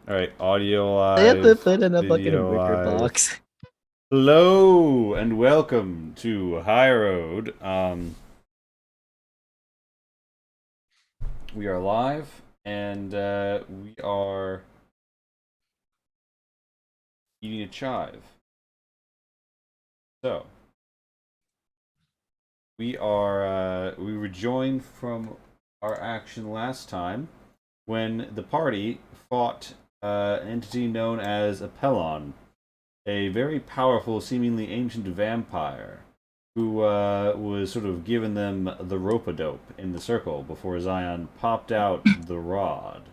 Alright, audio I have to live, put in a fucking video wicker live. box. Hello and welcome to High Road. We are live and we are eating a chive. So we were joined from our action last time when the party fought an entity known as a Pelon, a very powerful, seemingly ancient vampire who was sort of giving them the rope-a-dope in the circle before Zion popped out the rod,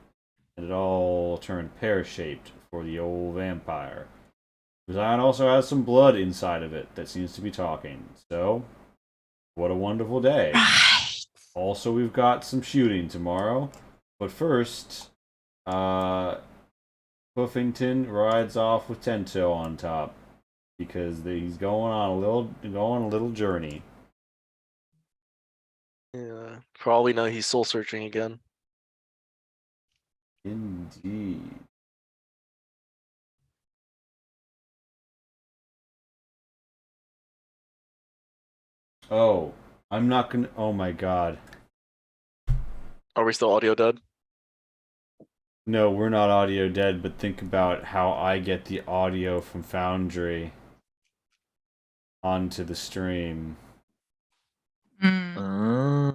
and it all turned pear-shaped for the old vampire. Zion also has some blood inside of it that seems to be talking. So, what a wonderful day. Right. Also, we've got some shooting tomorrow. But first, uh, Puffington rides off with Tento on top because he's going a little journey. Yeah, for all we know, he's soul searching again. Indeed. Oh, I'm not gonna. Oh my god. Are we still audio dead? No, we're not audio dead, but think about how I get the audio from Foundry onto the stream. Uh,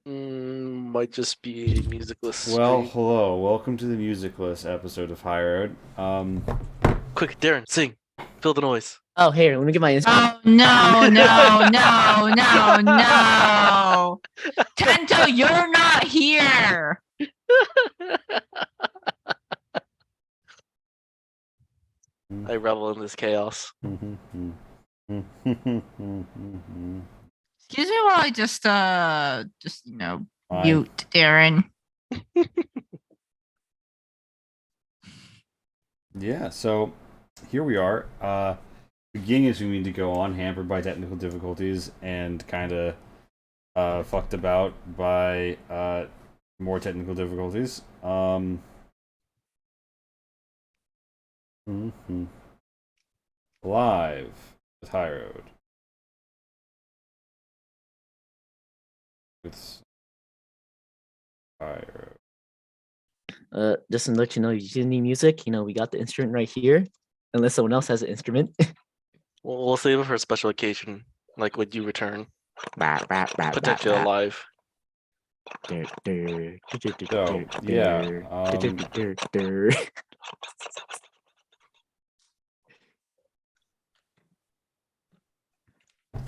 Might just be a musicless Well, stream. hello. Welcome to the musicless episode of High Road. Quick, Darren, sing. Fill the noise. oh, here, let me get my instrument. Oh no, no, no, no, no. Tento, you're not here. I revel in this chaos. Excuse me while I just mute Darren. Yeah, so here we are. Beginning as we mean to go on, hampered by technical difficulties and kind of fucked about by more technical difficulties. Live with High Road. With High Road. Just to let you know, you need music. We got the instrument right here. Unless someone else has an instrument. We'll save it for a special occasion, like when you return, potentially Potential alive. So, yeah.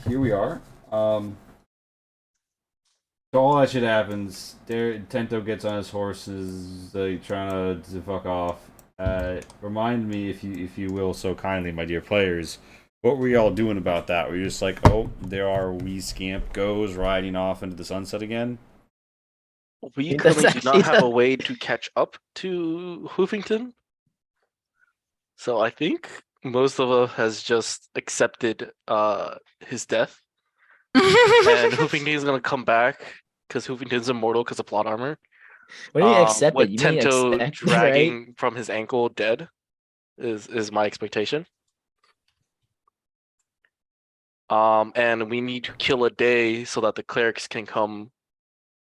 Here we are. So all that shit happens. There, Tento gets on his horses, trying to fuck off. Remind me, if you will, so kindly, my dear players, what were y'all doing about that? Were you just like, oh, there our wee scamp goes riding off into the sunset again? We That's currently do actually not have a the- way to catch up to Hoofington, so I think most of us has just accepted his death, and Hoofington is gonna come back because Hoofington's immortal because of plot armor. What do you accept With it? You mean Tento expect, dragging right? from his ankle dead is my expectation. And we need to kill a day so that the clerics can come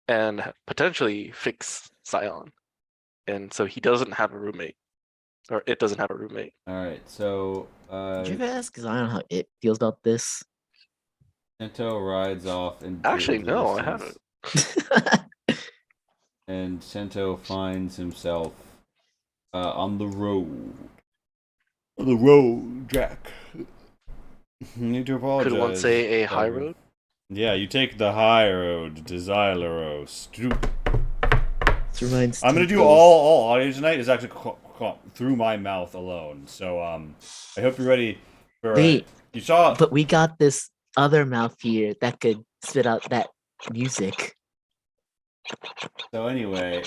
and potentially fix Scion. And so he doesn't have a roommate. Or it doesn't have a roommate. Alright, so Did you ever ask Zion how it feels about this? Tento rides off into Actually, the no, I distance, haven't. and Tento finds himself on the road. On the road, Jack. You need to apologize. Could one say a high Parker. road? Yeah, you take the high road to Xyloros. This reminds I'm gonna do Tito's- all audio tonight is actually through my mouth alone. So I hope you're ready for. Wait, You saw. but we got this other mouth here that could spit out that music. So anyway,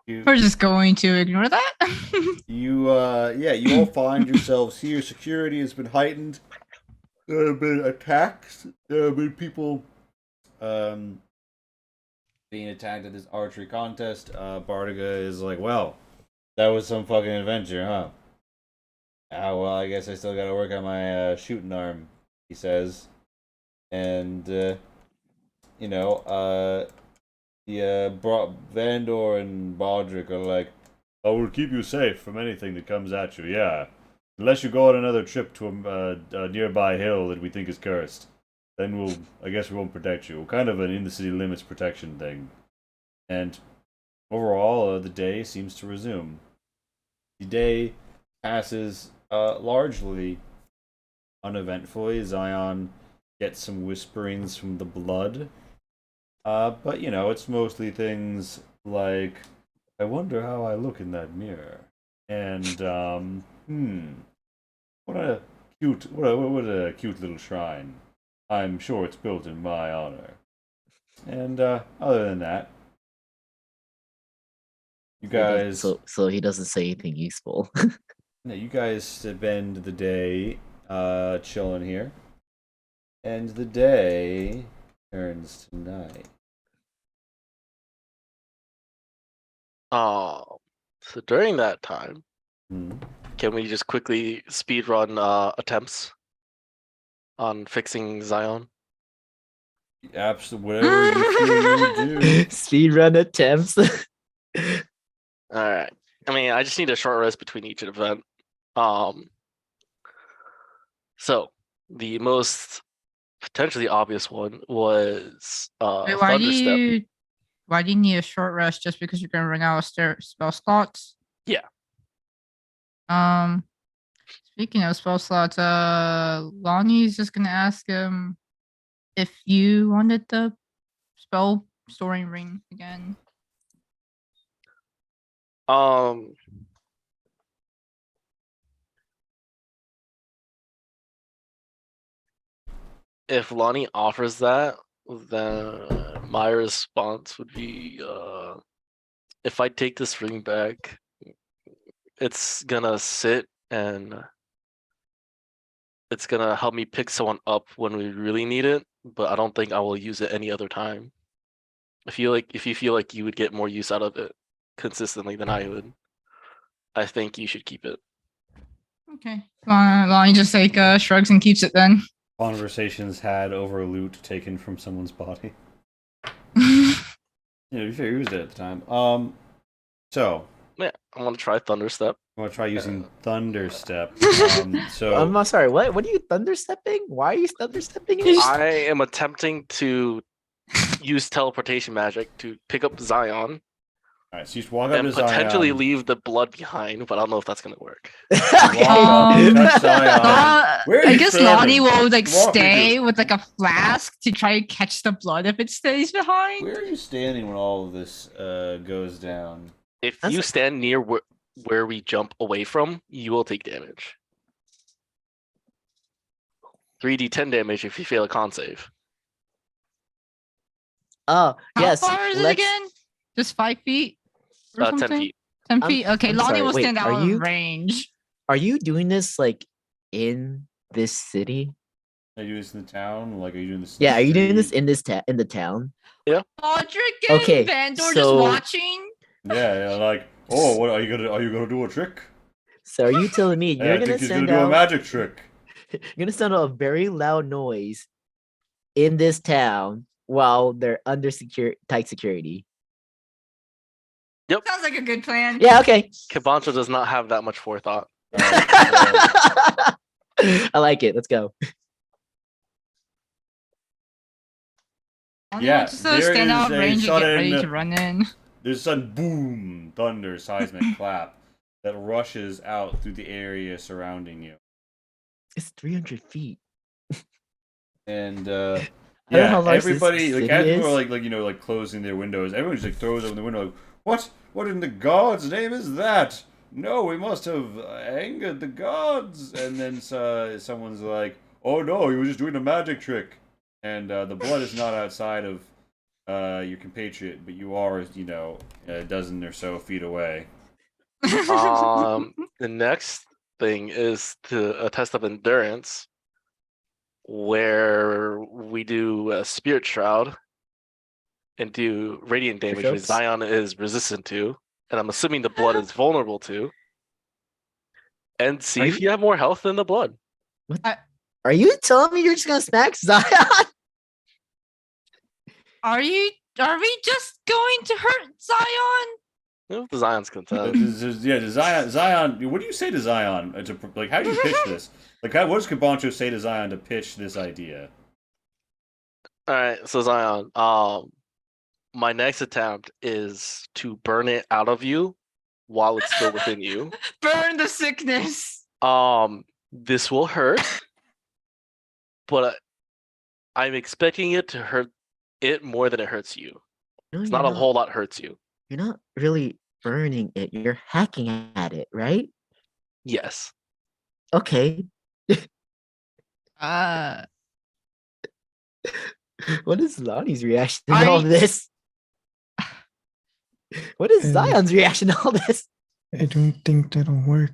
We're just going to ignore that. you all find yourselves here. Security has been heightened. There have been attacks. There have been people being attacked at this archery contest, Bardiga is like, well, that was some fucking adventure, huh? Ah, well, I guess I still gotta work on my shooting arm, he says. And, Vandor and Baldric are like, oh, we'll keep you safe from anything that comes at you, yeah. Unless you go on another trip to a nearby hill that we think is cursed. Then I guess we won't protect you. Kind of an in-the-city limits protection thing. And overall, the day seems to resume. The day passes largely uneventfully. Zion gets some whisperings from the blood. But, it's mostly things like, I wonder how I look in that mirror. And, what a cute little shrine. I'm sure it's built in my honor. And, other than that, you guys... So he doesn't say anything useful. No, you guys spend the day chilling here. And the day turns to night. So during that time, Hmm. can we just quickly speed run attempts on fixing Zion? Absolutely, whatever you feel you would do. Speedrun attempts. Alright. I mean, I just need a short rest between each event. So the most potentially obvious one was Wait, why do Thunderstep. you need a short rest just because you're gonna run out of spell slots? Yeah. Speaking of spell slots, Lonnie's just gonna ask him if you wanted the spell storing ring again. If Lonnie offers that, then my response would be, if I take this ring back, it's gonna sit and it's gonna help me pick someone up when we really need it, but I don't think I will use it any other time. If you feel like you would get more use out of it consistently than I would, I think you should keep it. Okay. Lonnie just shrugs and keeps it then. Conversations had over loot taken from someone's body. You fair used it at the time. So Yeah, I want to try Thunderstep. I want to try using Thunderstep. So I'm sorry. What are you thunderstepping? Why are you thunderstepping? I am attempting to use teleportation magic to pick up Zion. Alright, so you just walk up And to Zion. potentially leave the blood behind, but I don't know if that's gonna work. Walk up, touch Zion. Where are I you guess standing? Lonnie will Walk me stay through. with a flask to try to catch the blood if it stays behind. Where are you standing when all of this goes down? If you stand near where we jump away from, you will take damage. 3d10 damage if you fail a con save. Oh, yes. How far is it again? Just 5 feet? Or 10 something? feet. 10 feet? Okay, I'm Lonnie sorry, will wait, stand out are of you- range. Are you doing this in this city? Are you doing this in the town? Like, are you doing this? Yeah, are you doing this in the town? Audric and Okay, Vandor just so- watching? Yeah, like, oh, what are you gonna do a trick? So are you telling me Hey, you're I gonna think he's gonna send do a out magic trick. you're gonna send out a very loud noise in this town while they're under tight security? Sounds like a good plan. Yeah, okay. Kibancha does not have that much forethought. I like it. Let's go. Lonnie Yeah, will just there stand is out of a range and get ready sudden- to run in. There's a sudden boom, thunder, seismic clap that rushes out through the area surrounding you. It's 300 feet. And I don't know yeah, how large this everybody city as people is. are like closing their windows, everyone just throws open the window like, what in the god's name is that? No, we must have angered the gods. And then someone's like, oh no, he was just doing a magic trick. And the blood is not outside of your compatriot, but you are, a dozen or so feet away. The next thing is a test of endurance, where we do a spirit shroud. and do radiant damage, which Push-ups? Zion is resistant to, and I'm assuming the blood is vulnerable to, and see Are if you- you have more health than the blood. Are you telling me you're just gonna smack Zion? Are we just going to hurt Zion? The Zion's content. Zion. What do you say to Zion? Like, how do you pitch this? Like, what does Kabancho say to Zion to pitch this idea? All right, so Zion, my next attempt is to burn it out of you while it's still within you. Burn the sickness. This will hurt, but I'm expecting it to hurt it more than it hurts you. No, It's you're not a whole lot hurts you. You're not really burning it. You're hacking at it, right? Yes. Okay. What is Lonnie's reaction to all I- this? What is Zion's reaction to all this? I don't think that'll work.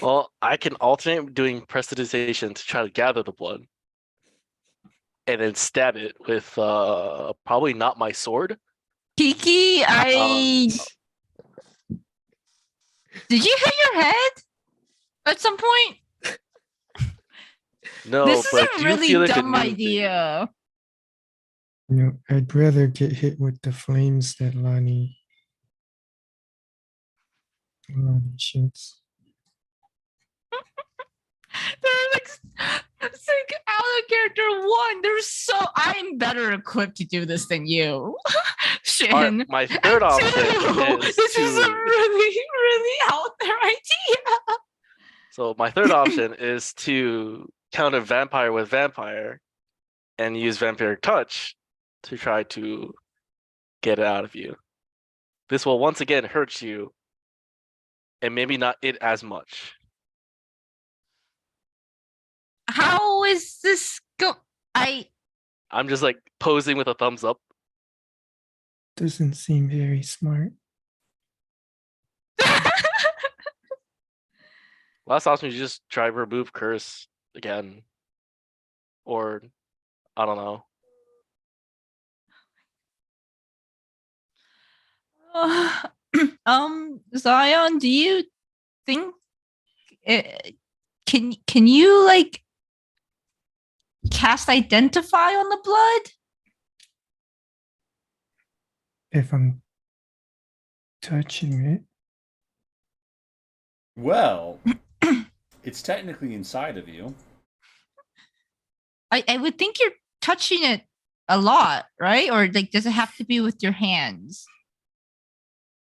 Well, I can alternate doing prestidigitation to try to gather the blood, and then stab it with probably not my sword. Kiki, did you hit your head at some point? No, This is but a do you really feel like a dumb new thing? idea. You know, I'd rather get hit with the flames that Lonnie shoots. They're like out of character one. I'm better equipped to do this than you. Shin. Alright, my third option Two, is this is a to. really, really out there idea. So my third option is to counter vampire with vampire, and use vampiric touch to try to get it out of you. This will once again hurt you, and maybe not it as much. How is this go? I'm just like posing with a thumbs up. Doesn't seem very smart. Last option is just try remove curse again, or I don't know. Zion, do you think can you like cast identify on the blood? If I'm touching it, Well, it's technically inside of you. I would think you're touching it a lot, right? Or like, does it have to be with your hands?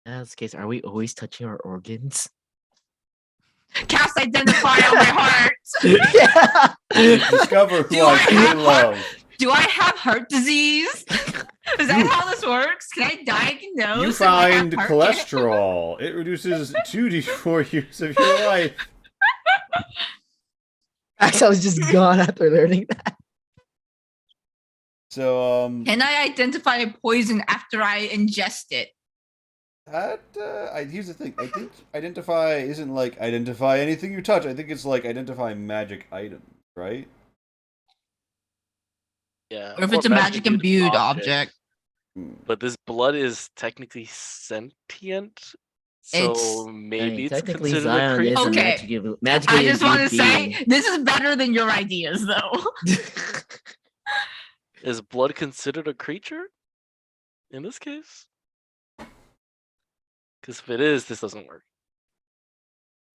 In this case, are we always touching our organs? Cast identify on my heart. Yeah. Discover who Do I I have truly love. Do I have heart disease? Is that how this works? Can I diagnose? You if I have find heart cholesterol. It reduces 2d4 years of your life. Actually, I was just gone after learning that. So, Can I identify a poison after I ingest it? here's the thing. I think identify isn't like identify anything you touch. I think it's like identify magic items, right? Yeah. Or if it's a magic imbued object. Hmm. But this blood is technically sentient, so It's- maybe it's technically considered Zion a creature. is a Okay. magically I just want to imbued say being. this is better than your ideas, though. Is blood considered a creature in this case? Because if it is, this doesn't work.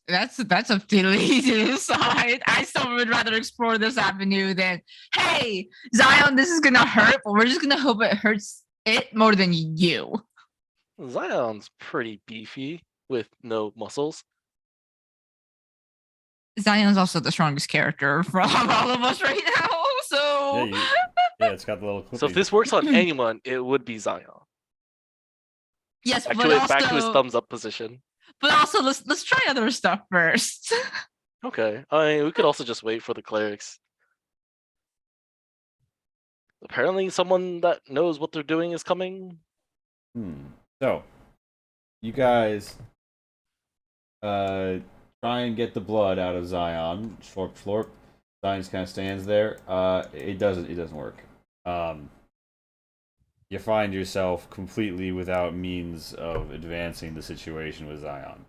That's up to Lee to decide. I still would rather explore this avenue than, hey, Zion, this is gonna hurt, but we're just gonna hope it hurts it more than you. Zion's pretty beefy with no muscles. Zion's also the strongest character from all of us right now, so Yeah, it's got the little. So if this works on anyone, it would be Zion. yes, but Actually, back to his also, thumbs up position. but also let's try other stuff first. Okay, I mean, we could also just wait for the clerics. Apparently, someone that knows what they're doing is coming. So, you guys try and get the blood out of Zion. Slurp, slurp. Zion just kind of stands there. It doesn't work. you find yourself completely without means of advancing the situation with Zion.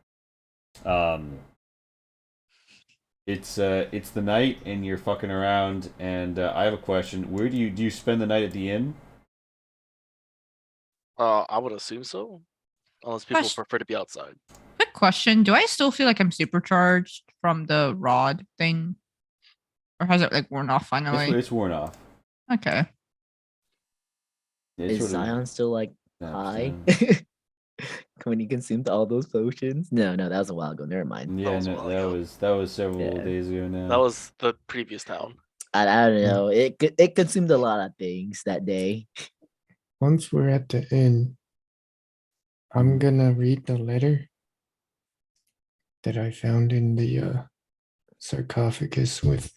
It's the night and you're fucking around, and I have a question. Where do you spend the night at the inn? I would assume so, unless people Question. prefer to be outside. Quick question: do I still feel like I'm supercharged from the rod thing, or has it like worn off finally? It's worn off. Okay. It's Is sort of Zion still like snaps high down. when he consumed all those potions? No, that was a while ago. Never mind. Yeah, was a no, while that ago. was several Yeah. days ago now. That was the previous town. I don't know. It consumed a lot of things that day. Once we're at the inn, I'm gonna read the letter that I found in the sarcophagus with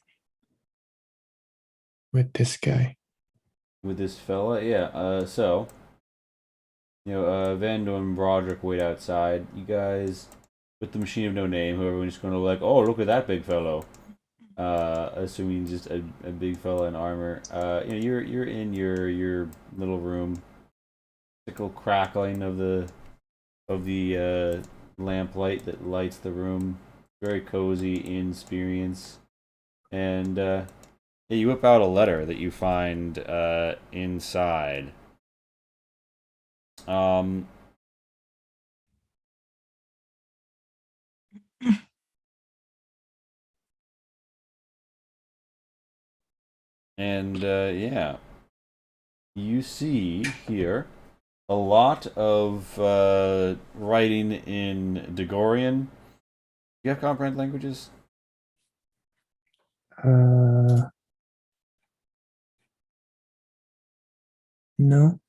this guy. With this fella. Yeah. So, Vando and Broderick wait outside. You guys, with the machine of no name, who everyone's going to like, oh, look at that big fellow. Assuming just a big fella in armor. You're in your little room. Sickle crackling of the lamplight that lights the room. Very cozy experience. And you whip out a letter that you find inside. And yeah, you see here a lot of writing in Degorian. Do you have comprehend languages? No.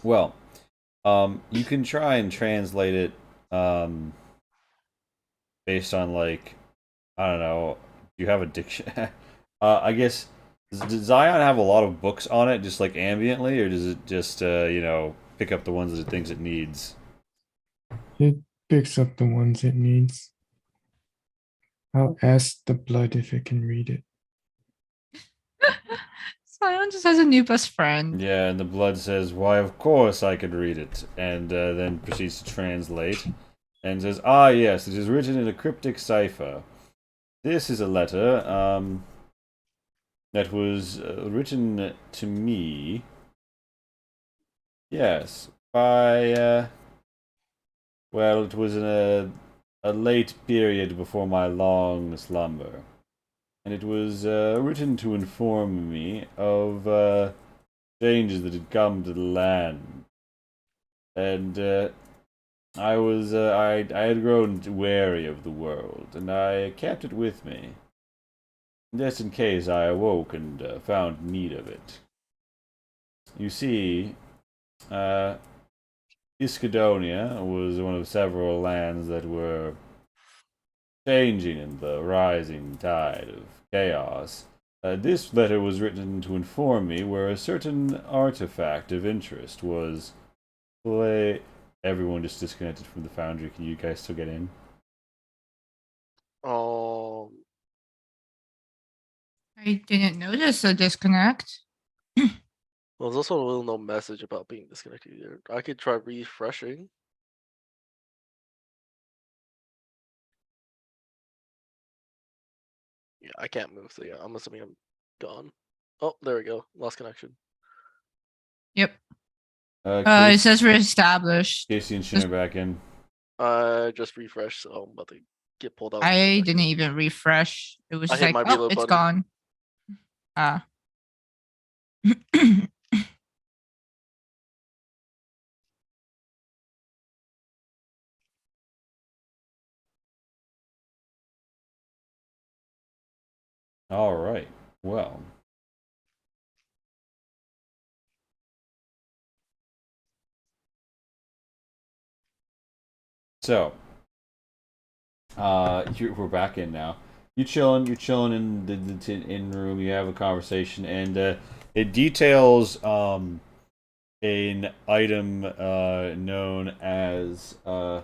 Well, you can try and translate it based on, like, I don't know. Do you have a diction? I guess, does Zion have a lot of books on it, just like ambiently, or does it just pick up the ones that it thinks it needs? It picks up the ones it needs. I'll ask the blood if it can read it. Zion just has a new best friend. Yeah, and the blood says, "Why, of course I could read it," and then proceeds to translate, and says, "Ah, yes, it is written in a cryptic cipher. This is a letter that was written to me. Yes, by well, it was in a late period before my long slumber, and it was written to inform me of changes that had come to the land, and I was I had grown wary of the world, and I kept it with me, just in case I awoke and found need of it. You see, Ischydonian was one of several lands that were changing in the rising tide of chaos. This letter was written to inform me where a certain artifact of interest was. Everyone just disconnected from the foundry. Can you guys still get in? Um, I didn't notice a disconnect. well, there's also a little no message about being disconnected either. I could try refreshing. Yeah, I can't move, so yeah, I'm assuming I'm gone. Oh, there we go. Lost connection. Yep. It Casey, says reestablished. Casey and Shin are back in. I just refreshed, so I'm about to get pulled out. I didn't even refresh. It was I just hit like, my oh, reload it's button. gone. Ah. All right. Well. So, we're back in now. You're chilling in the in room. You have a conversation, and it details an item known as the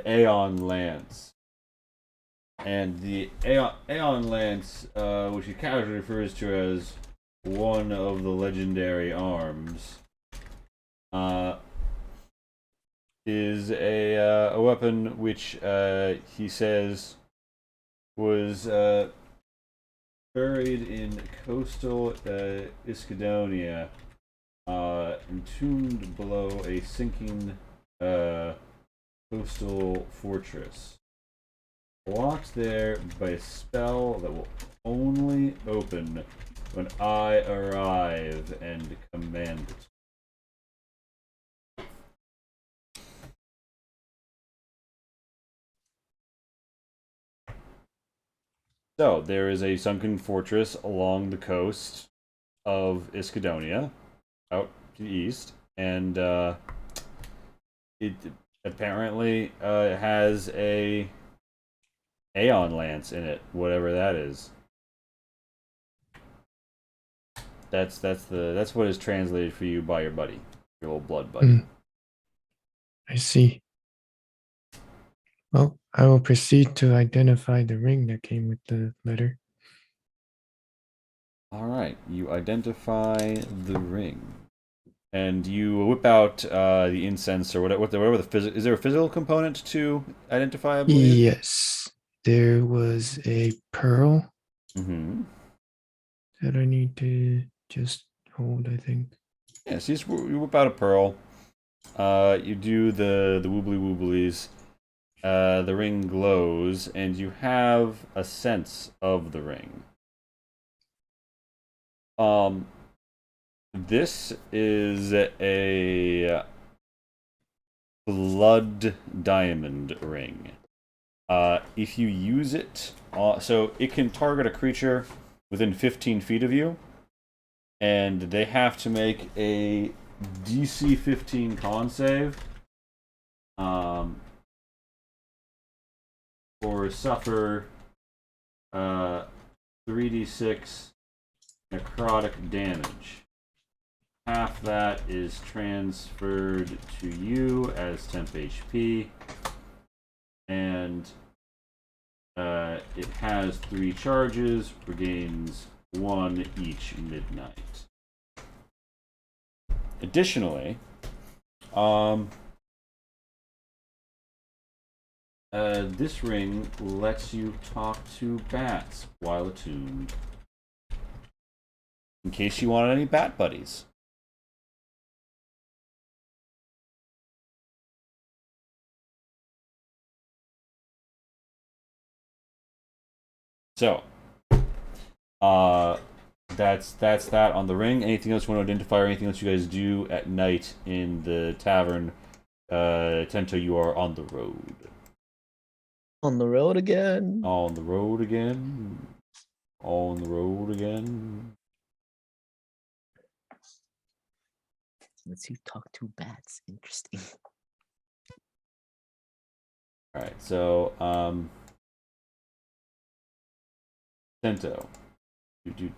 Aeon Lance, and the Aeon Lance, which he casually refers to as one of the legendary arms is a weapon which he says was buried in coastal Ischydonia, entombed below a sinking coastal fortress. Locked there by a spell that will only open when I arrive and command it. So, there is a sunken fortress along the coast of Ischydonia, out to the east, and it apparently has a Aeon Lance in it, whatever that is. That's what is translated for you by your buddy, your old blood buddy. I see. Well, I will proceed to identify the ring that came with the letter. All right, you identify the ring, and you whip out the incense or whatever. Is there a physical component to identify? I believe. Yes, there was a pearl Mm-hmm. that I need to just hold, I think. Yeah, so you whip out a pearl. You do the woobly wooblies. The ring glows, and you have a sense of the ring. This is a blood diamond ring. If you use it, so it can target a creature within 15 feet of you, and they have to make a DC 15 con save, or suffer 3d6 necrotic damage. Half that is transferred to you as temp HP, and it has 3 charges, regains 1 each midnight. Additionally, this ring lets you talk to bats while attuned, in case you want any bat buddies. So, that's that on the ring. Anything else you want to identify, or anything else you guys do at night in the tavern? Tento, you are on the road. On the road again. On the road again. On the road again. Let's you talk to bats. Interesting. All right, so Tento. Do.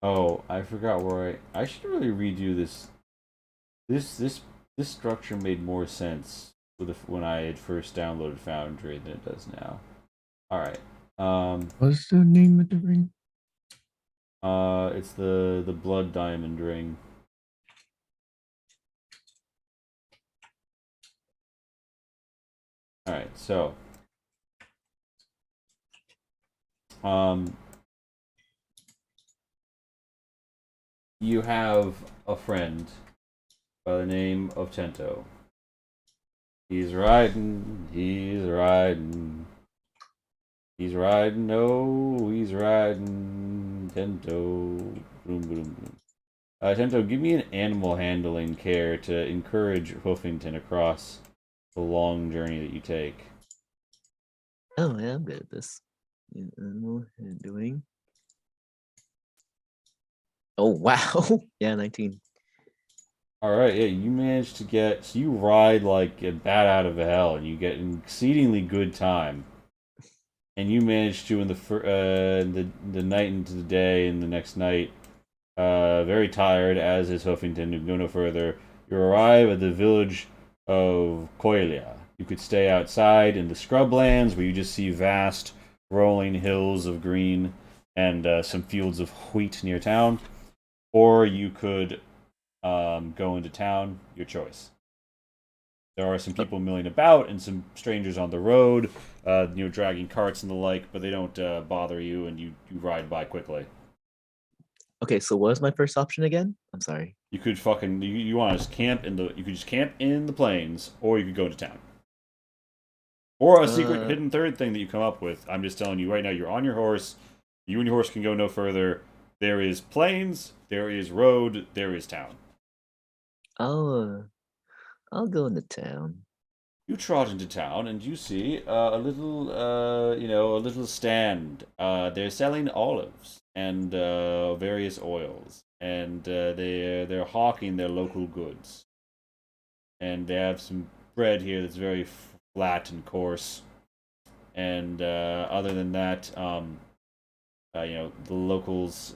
Oh, I forgot where I should really redo this. This structure made more sense when I had first downloaded Foundry than it does now. All right. What's the name of the ring? It's the blood diamond ring. All right, so you have a friend by the name of Tento. He's riding, oh, he's riding, Tento. Boom, boom, boom. Tento, give me an animal handling care to encourage Hoofington across the long journey that you take. Oh yeah, I'm good at this. Animal handling. Oh wow. Yeah, 19. Alright, yeah, you managed to get... So you ride like a bat out of hell, and you get an exceedingly good time. And you manage to, in the night into the day, and the next night, very tired, as is Hoofington, to go no further. You arrive at the village of Coelia. You could stay outside in the scrublands where you just see vast rolling hills of green and some fields of wheat near town, or you could go into town. Your choice. There are some people milling about and some strangers on the road, dragging carts and the like, but they don't bother you, and you ride by quickly. Okay, so what was my first option again? I'm sorry. You could you want to just camp you could just camp in the plains, or you could go into town. Or a secret hidden third thing that you come up with. I'm just telling you right now, you're on your horse. You and your horse can go no further. There is plains, there is road, there is town. I'll go into town. You trot into town and you see a little stand. They're selling olives and various oils, and they're hawking their local goods. And they have some bread here that's very flat and coarse. And other than that, the locals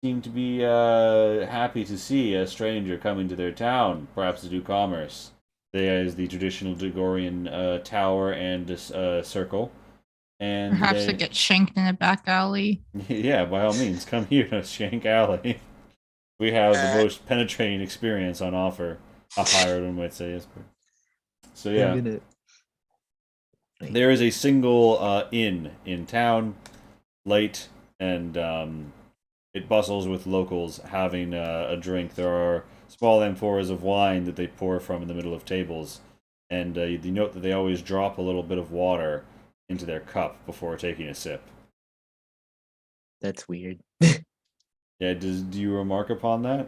seem to be happy to see a stranger coming to their town, perhaps to do commerce. There is the traditional Degorian tower and circle. And Perhaps to get shanked in a back alley. Yeah, by all means, come here to Shank Alley. We have the most penetrating experience on offer. A higher one might say, yes. So yeah, there is a single inn in town, late, and it bustles with locals having a drink. There are small amphoras of wine that they pour from in the middle of tables, and you note that they always drop a little bit of water into their cup before taking a sip. That's weird. Yeah, do you remark upon that?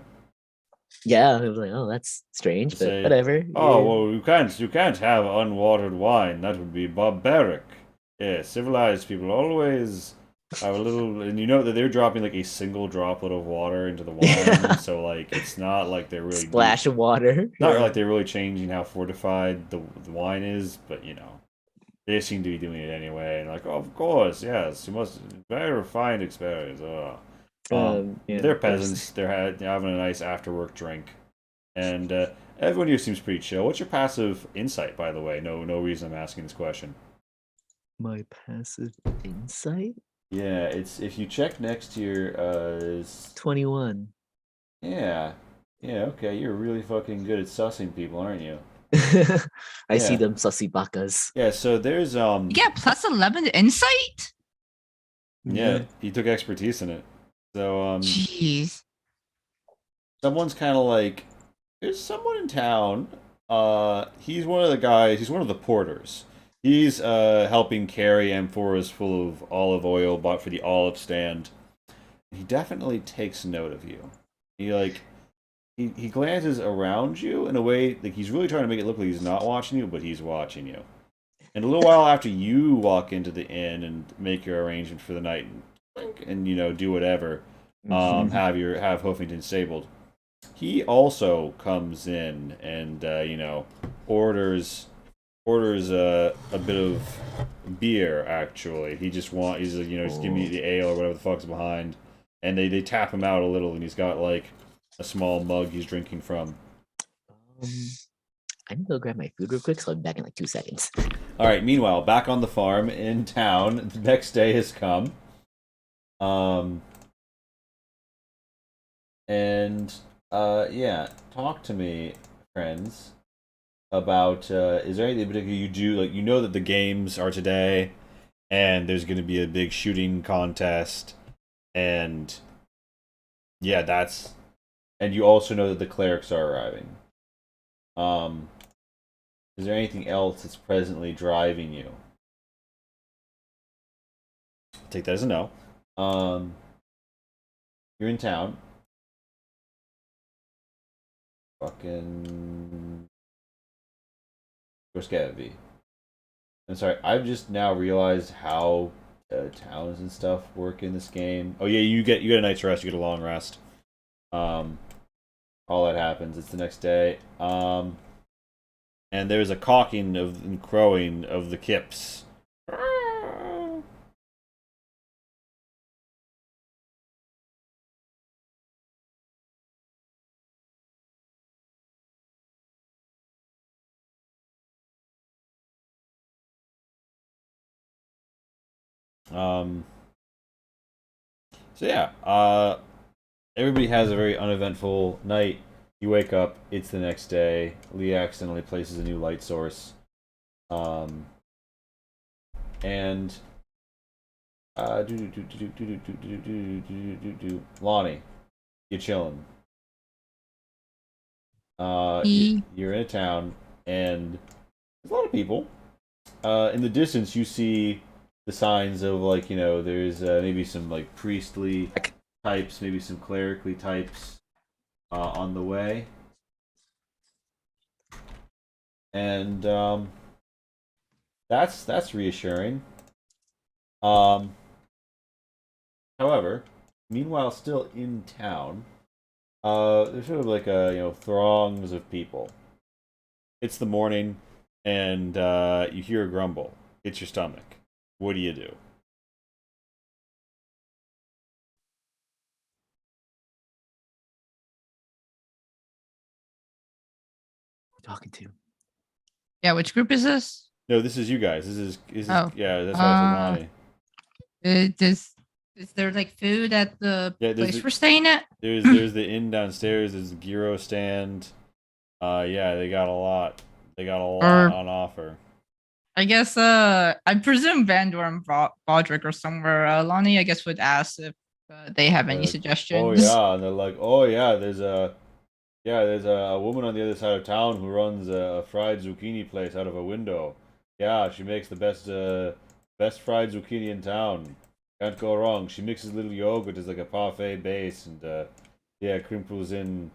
Yeah, I was like, oh, that's strange, but Say, whatever. Oh yeah. well, you can't have unwatered wine. That would be barbaric. Yeah, civilized people always have a little, and you know that they're dropping like a single droplet of water into the wine, so like it's not like they're really Splash of water. not Yeah. like they're really changing how fortified the wine is, but they seem to be doing it anyway. And like, oh, of course, yes, you must very refined experience. Yeah, They're of course. peasants. They're having a nice after work drink, and everyone here seems pretty chill. What's your passive insight, by the way? No reason I'm asking this question. My passive insight? Yeah, it's if you check next to your 21. Yeah, okay. You're really fucking good at sussing people, aren't you? I see Yeah. them sussy bakas. Yeah. So there's You get plus 11 to insight? yeah, he took expertise in it. So Jeez. someone's kind of like, there's someone in town. He's one of the guys. He's one of the porters. He's helping carry amphoras full of olive oil bought for the olive stand. He definitely takes note of you. He glances around you in a way like he's really trying to make it look like he's not watching you, but he's watching you. And a little while after you walk into the inn and make your arrangement for the night and do whatever, have Hoofington stabled. He also comes in and orders a bit of beer. Actually, he's like, just give me the ale or whatever the fuck's behind, and they tap him out a little, and he's got like a small mug he's drinking from. I'm gonna go grab my food real quick, so I'll be back in like 2 seconds. All right. Meanwhile, back on the farm in town, the next day has come. Yeah, talk to me, friends, about is there anything in particular you do? Like, that the games are today, and there's going to be a big shooting contest, and yeah, and you also know that the clerics are arriving. Is there anything else that's presently driving you? Take that as a no. You're in town. Fucking Gorskevy. I'm sorry, I've just now realized how towns and stuff work in this game. Oh yeah, you get a night's rest, you get a long rest. All that happens, it's the next day. And there's a cawking and crowing of the kips. So yeah, everybody has a very uneventful night. You wake up, it's the next day. Lee accidentally places a new light source. And Lonnie, you chilling. You're in a town, and there's a lot of people. In the distance, you see the signs of there's maybe some like priestly types, maybe some clerically types on the way, and that's reassuring. However, meanwhile, still in town, there's sort of like throngs of people. It's the morning, and you hear a grumble. It's your stomach. What do you do? Talking to. Yeah, which group is this? No, this is you guys. This is Oh. yeah. That's why I said Lonnie. Is there like food at the Yeah, place we're staying at? There's the inn downstairs. There's the gyro stand. Yeah, they got a lot. They got a lot on offer. I guess I presume Vandor and Bodrick or somewhere. Lonnie, I guess, would ask if they have any suggestions. Oh yeah, and they're like, oh yeah, there's a woman on the other side of town who runs a fried zucchini place out of a window. Yeah, she makes the best fried zucchini in town. Can't go wrong. She mixes a little yogurt as like a parfait base, and yeah, crimples in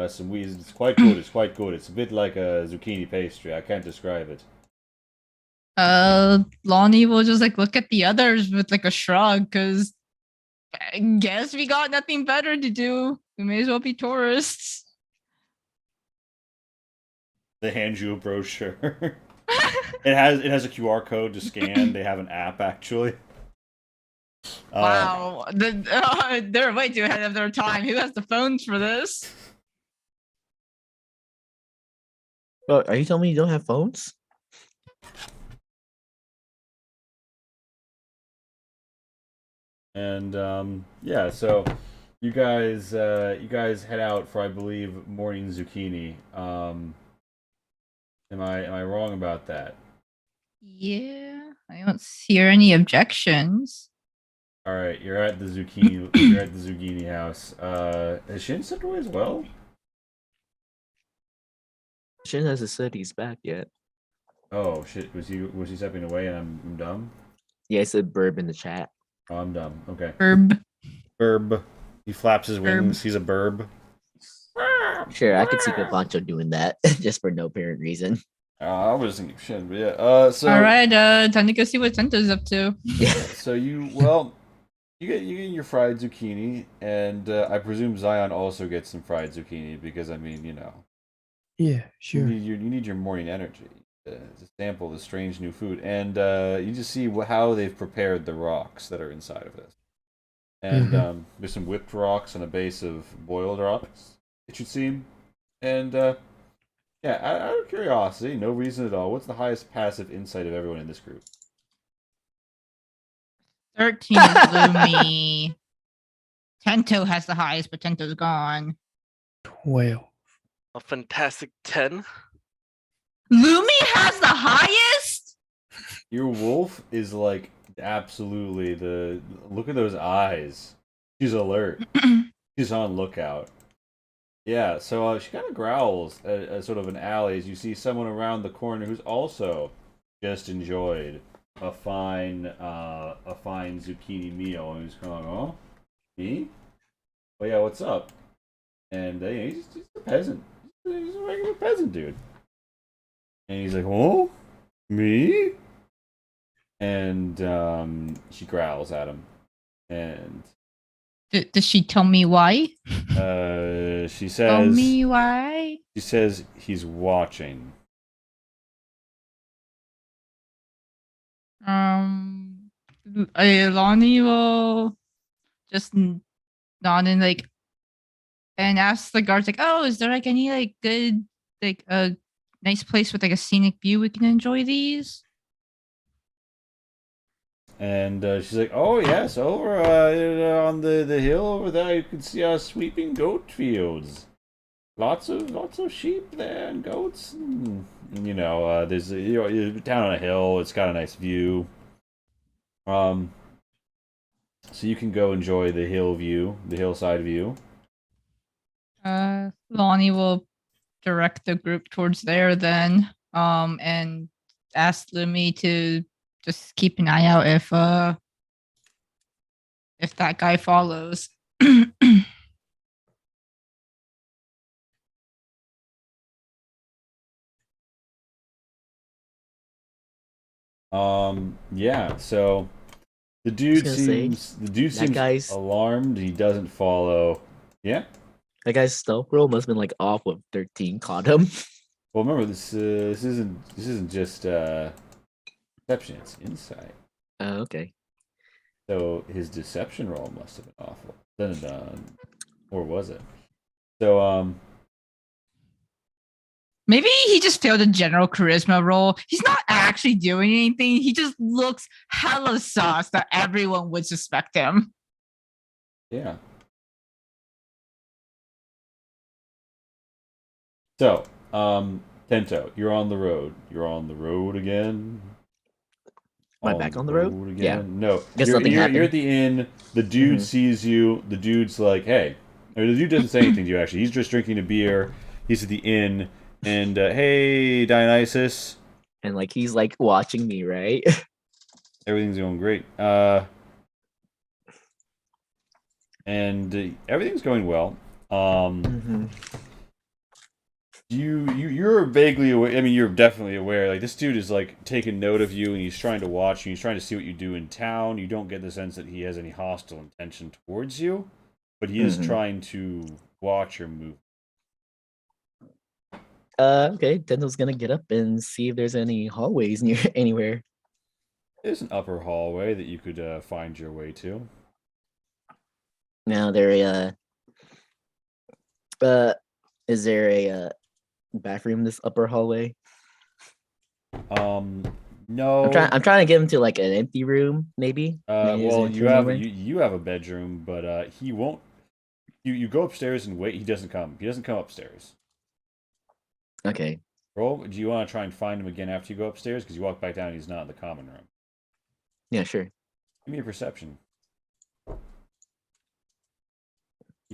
some wheat. It's quite good. It's quite good. It's a bit like a zucchini pastry. I can't describe it. Lonnie will just like look at the others with like a shrug, because I guess we got nothing better to do. We may as well be tourists. They hand you a brochure. It has a QR code to scan. They have an app actually. Wow, they're way too ahead of their time. Who has the phones for this? Well, are you telling me you don't have phones? And yeah, so you guys head out for, I believe, morning zucchini. Am I wrong about that? Yeah, I don't hear any objections. All right, you're at the zucchini. You're at the zucchini house. Has Shin stepped away as well? Shin hasn't said he's back yet. Oh shit! Was he stepping away and I'm dumb? Yeah, I said burb in the chat. Oh, I'm dumb. Okay. Burb. He flaps his wings. He's a burb. Sure, I could see Poncho doing that just for no apparent reason. I was thinking Shin, but yeah. So all right, time to go see what Tento's up to. Yeah. So you get your fried zucchini, and I presume Zion also gets some fried zucchini because I mean Yeah, sure. you need your morning energy to sample the strange new food, and you just see how they've prepared the rocks that are inside of this. And there's some whipped rocks on a base of boiled rocks, it should seem. And yeah, out of curiosity, no reason at all, what's the highest passive insight of everyone in this group? 13 is Lumi. Tento has the highest, but Tento's gone. 12. A fantastic 10. Lumi has the highest? Your wolf is like absolutely look at those eyes. She's alert. She's on lookout. Yeah, so she kind of growls at sort of an alley as you see someone around the corner who's also just enjoyed a fine zucchini meal, and he's kind of like, oh, me? Oh yeah, what's up? And he's a peasant. He's a regular peasant dude. And he's like, oh, me? And she growls at him, and Does she tell me why? she says, Tell me why? She says he's watching. Lonnie will just nod and like, and ask the guards like, oh, is there like any like good like a nice place with like a scenic view we can enjoy these? And she's like, "Oh yes, over on the hill over there, you can see our sweeping goat fields. Lots of sheep there and goats. And, there's you're down on a hill. It's got a nice view. So you can go enjoy the hillside view. Lonnie will direct the group towards there then. And ask Lumi to just keep an eye out if that guy follows. Yeah. So the dude seems guy's- alarmed. He doesn't follow. Yeah. That guy's stealth roll must have been like off with 13 caught him. Well, remember this isn't just deception; it's insight. Oh, okay. So his deception roll must have been awful. Dun. Or was it? So Maybe he just failed a general charisma roll. He's not actually doing anything. He just looks hella sus that everyone would suspect him. yeah. So, Tento, you're on the road. You're on the road again. Am I back on the road? Again? Yeah. No. Guess you're, nothing you're, happened. you're at the inn. The dude Mhm. sees you. The dude's like, hey. Or the dude doesn't say anything to you, actually. He's just drinking a beer. He's at the inn. And, hey, Dionysus. And like he's like watching me, right? Everything's going great. And everything's going well. Mhm. You're vaguely aware. I mean, you're definitely aware. Like, this dude is like taking note of you, and he's trying to watch you. He's trying to see what you do in town. You don't get the sense that he has any hostile intention towards you, but he is Mhm. trying to watch your move. Okay. Denzel's gonna get up and see if there's any hallways near anywhere. There's an upper hallway that you could find your way to. Now there is there a bathroom in this upper hallway? No. I'm trying to get him to like an empty room, maybe. Maybe there's an Well, empty you room have somewhere? you have a bedroom, but he won't. You go upstairs and wait. He doesn't come. He doesn't come upstairs. Okay. Roll. Do you want to try and find him again after you go upstairs? Because you walk back down, and he's not in the common room. Yeah, sure. Give me a perception. You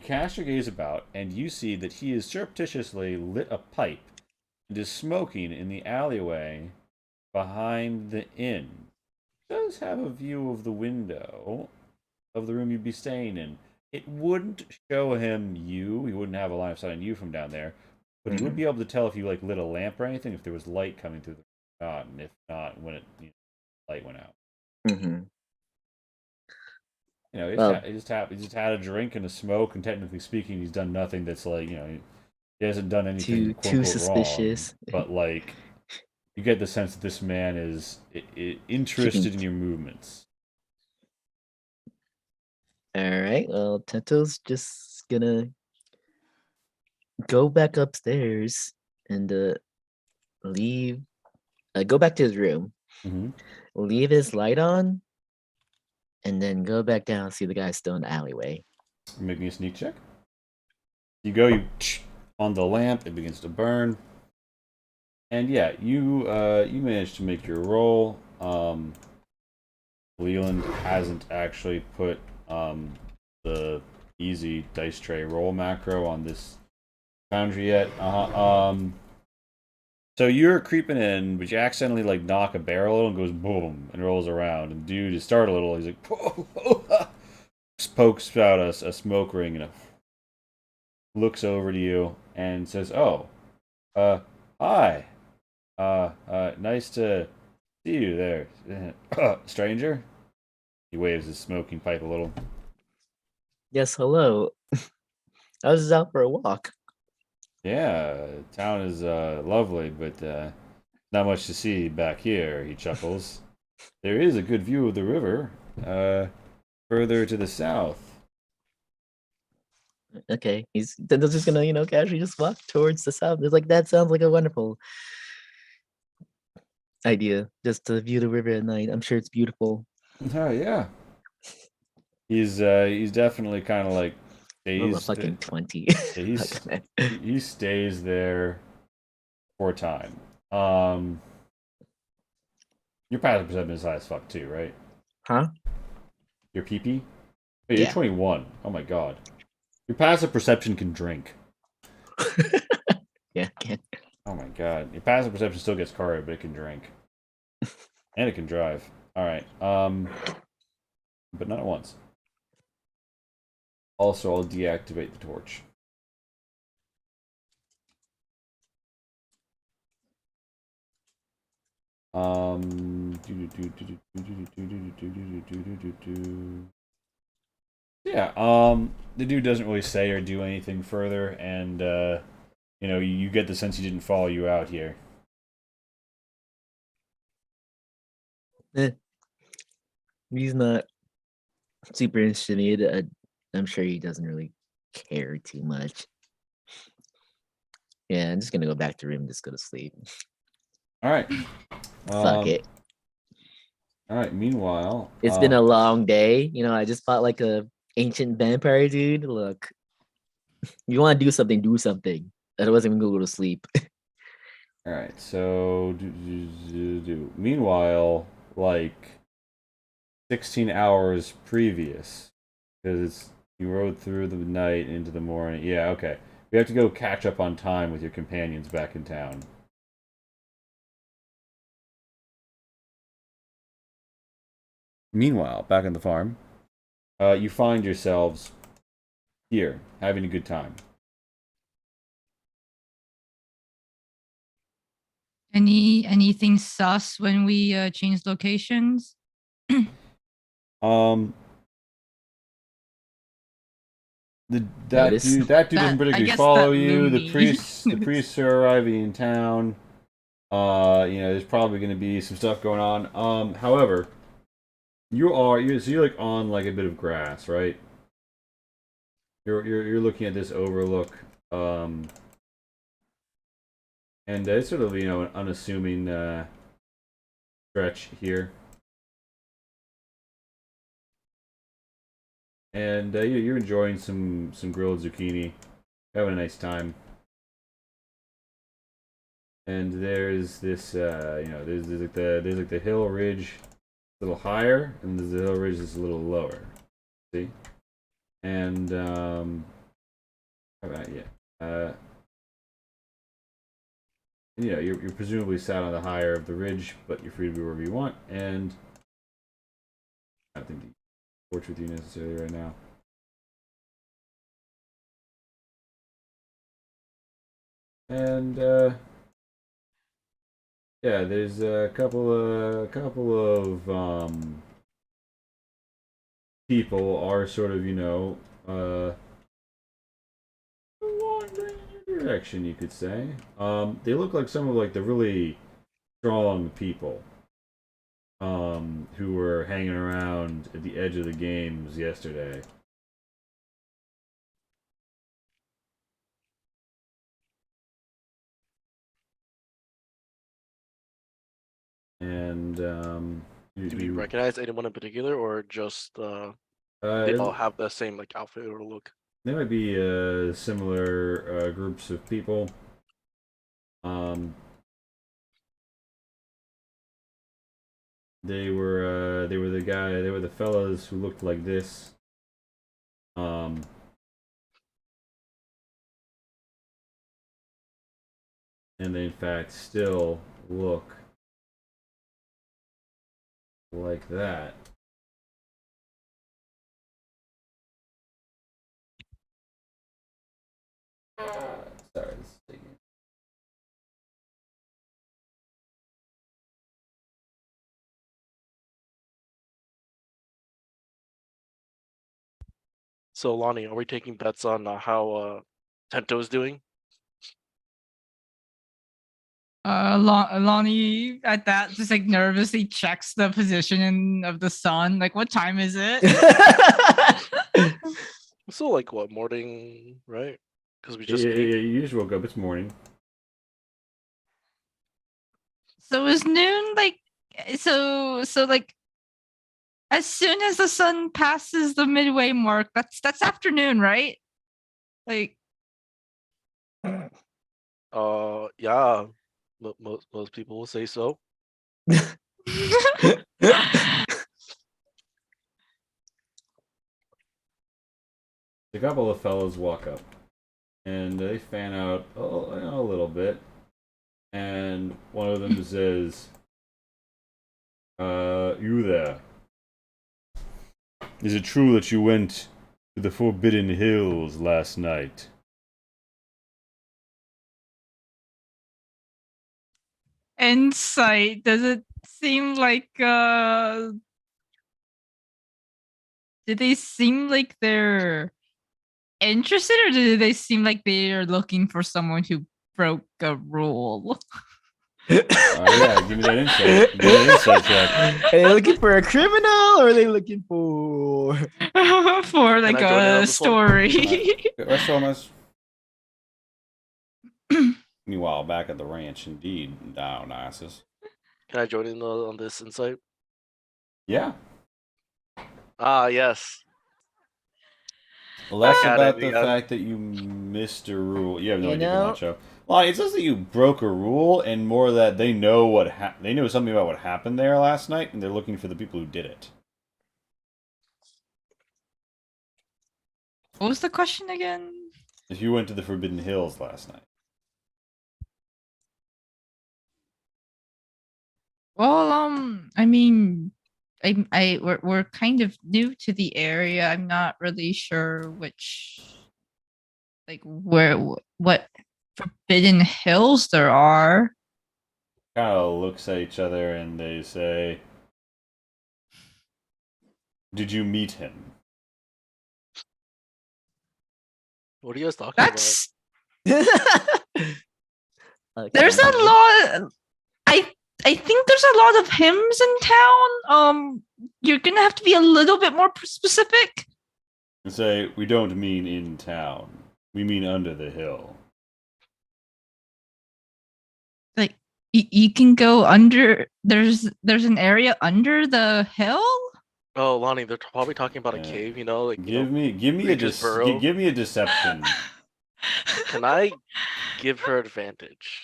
cast your gaze about, and you see that he has surreptitiously lit a pipe and is smoking in the alleyway behind the inn. He does have a view of the window of the room you'd be staying in. It wouldn't show him you. He wouldn't have a line of sight on you from down there, but he would be able to tell if you like lit a lamp or anything, if there was light coming through the room, and if not, when light went out. Mm-hmm. He Well- just had a drink and a smoke, and technically speaking, he's done nothing that's like he hasn't done anything Too quote-unquote suspicious. wrong. But like, you get the sense that this man is interested Keeping- in your movements. All right. Well, Tento's just gonna go back upstairs and leave. Go back to his room. Mm-hmm. Leave his light on, and then go back down and see the guy still in the alleyway. Make me a sneak check. You on the lamp, it begins to burn. And yeah, you managed to make your roll. Leland hasn't actually put the easy dice tray roll macro on this foundry yet. So you're creeping in, but you accidentally like knock a barrel and goes boom and rolls around. And dude is startled a little. He's like, pokes out a smoke ring and looks over to you and says, "Oh, hi. Nice to see you there, stranger." He waves his smoking pipe a little. Yes, hello. I was just out for a walk. Yeah, town is lovely, but not much to see back here, he chuckles. There is a good view of the river further to the south. Okay, Tento's just gonna casually just walk towards the south. It's like that sounds like a wonderful idea. Just to view the river at night. I'm sure it's beautiful. Oh yeah. He's definitely kind of like Roll a stays. fucking 20. He's Okay. he stays there for a time. Um, your passive perception is high as fuck too, right? Huh? Your PP. Hey, you're Yeah. 21. Oh my god. Your passive perception can drink. Yeah, can. Oh my god. Your passive perception still gets cardio, but it can drink. And it can drive. Alright. But not at once. Also, I'll deactivate the torch. Yeah, the dude doesn't really say or do anything further, and, you get the sense he didn't follow you out here. Eh, he's not super interested. I'm sure he doesn't really care too much. Yeah, I'm just gonna go back to room and just go to sleep. Alright. Fuck it. Alright, meanwhile... It's been a long day. I just fought like a ancient vampire dude. Look, you want to do something, do something. Otherwise, I'm gonna go to sleep. Alright, so... Meanwhile, like... 16 hours previous, because you rode through the night into the morning. Yeah, okay. We have to go catch up on time with your companions back in town. Meanwhile, back on the farm, you find yourselves here, having a good time. Anything sus when we change locations? Um, that Notice? dude That- doesn't I particularly guess follow that you. The Looney. priests are arriving in town. There's probably going to be some stuff going on. However, you're like on like a bit of grass, right? You're looking at this overlook, and it's sort of an unassuming stretch here, and you're enjoying some grilled zucchini, having a nice time. And there's this, there's like the hill ridge, a little higher, and there's the hill ridge that's a little lower. See, and how about you're presumably sat on the higher of the ridge, but you're free to be wherever you want. And I don't think the torch with you necessarily right now. And yeah, there's a couple of people are sort of wandering in your direction, you could say. They look like some of like the really strong people who were hanging around at the edge of the games yesterday. And Do we recognize anyone in particular, or just they all have the same like outfit or look? there might be similar groups of people. They were the fellas who looked like this. And they in fact still look like that. Sorry, this is taking. So Lonnie, are we taking bets on how Tento's doing? Lonnie at that just like nervously checks the position of the sun. Like, what time is it? It's still like what, morning, right? Because we just Yeah, ate. you just woke up. It's morning. So is noon like so like as soon as the sun passes the midway mark, that's afternoon, right? Like, Yeah. Most people will say so. A couple of fellows walk up, and they fan out a little bit, and one of them says, you there. Is it true that you went to the Forbidden Hills last night? insight. Does it seem like do they seem like they're interested, or do they seem like they are looking for someone who broke a rule? Yeah, give me that insight. Give me that insight check. Are they looking for a criminal or are they looking for For like I join in on a this one? story. Rest on us. Meanwhile, back at the ranch, indeed, Dionysus. Can I join in on this insight? Yeah. Ah, yes. Less Got about it, the yeah. fact that you missed a rule. You have no You idea, know- Camacho. Well, it's just that you broke a rule, and more that they know they know something about what happened there last night, and they're looking for the people who did it. What was the question again? If you went to the Forbidden Hills last night. Well, I mean, we're kind of new to the area. I'm not really sure what forbidden hills there are. Kind of looks at each other and they say, "Did you meet him?" What are you guys talking That's Okay, there's a continue. lot. I think there's a lot of hymns in town. You're gonna have to be a little bit more specific. And say, "We don't mean in town. We mean under the hill." Like you can go under. There's an area under the hill. about? Oh, Lonnie, they're probably talking about a Yeah. cave. You know, like Give me a Regis Burrow. give me a deception. Can I give her advantage?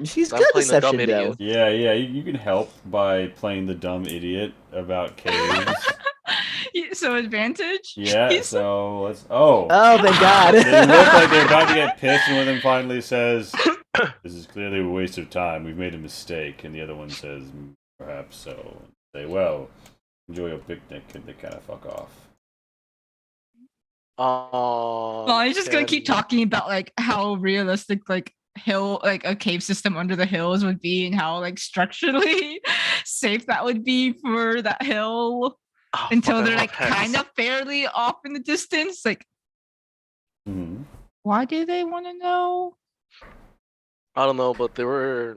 She's I'm good playing the dumb deception though. idiot. Yeah, you can help by playing the dumb idiot about caves. So advantage. Yeah, so let's. Oh, Oh, thank God. they look like they're about to get pissed, and one of them finally says, "This is clearly a waste of time. We've made a mistake." And the other one says, "Perhaps so." Say, "Well, enjoy your picnic," and they kind of fuck off. Well, I'm just gonna keep can- talking about like how realistic like a cave system under the hills would be, and how like structurally safe that would be for that hill Oh, until fuck, I they're love like hex. kind of fairly off in the distance. Like, Mm-hmm. why do they want to know? I don't know, but they were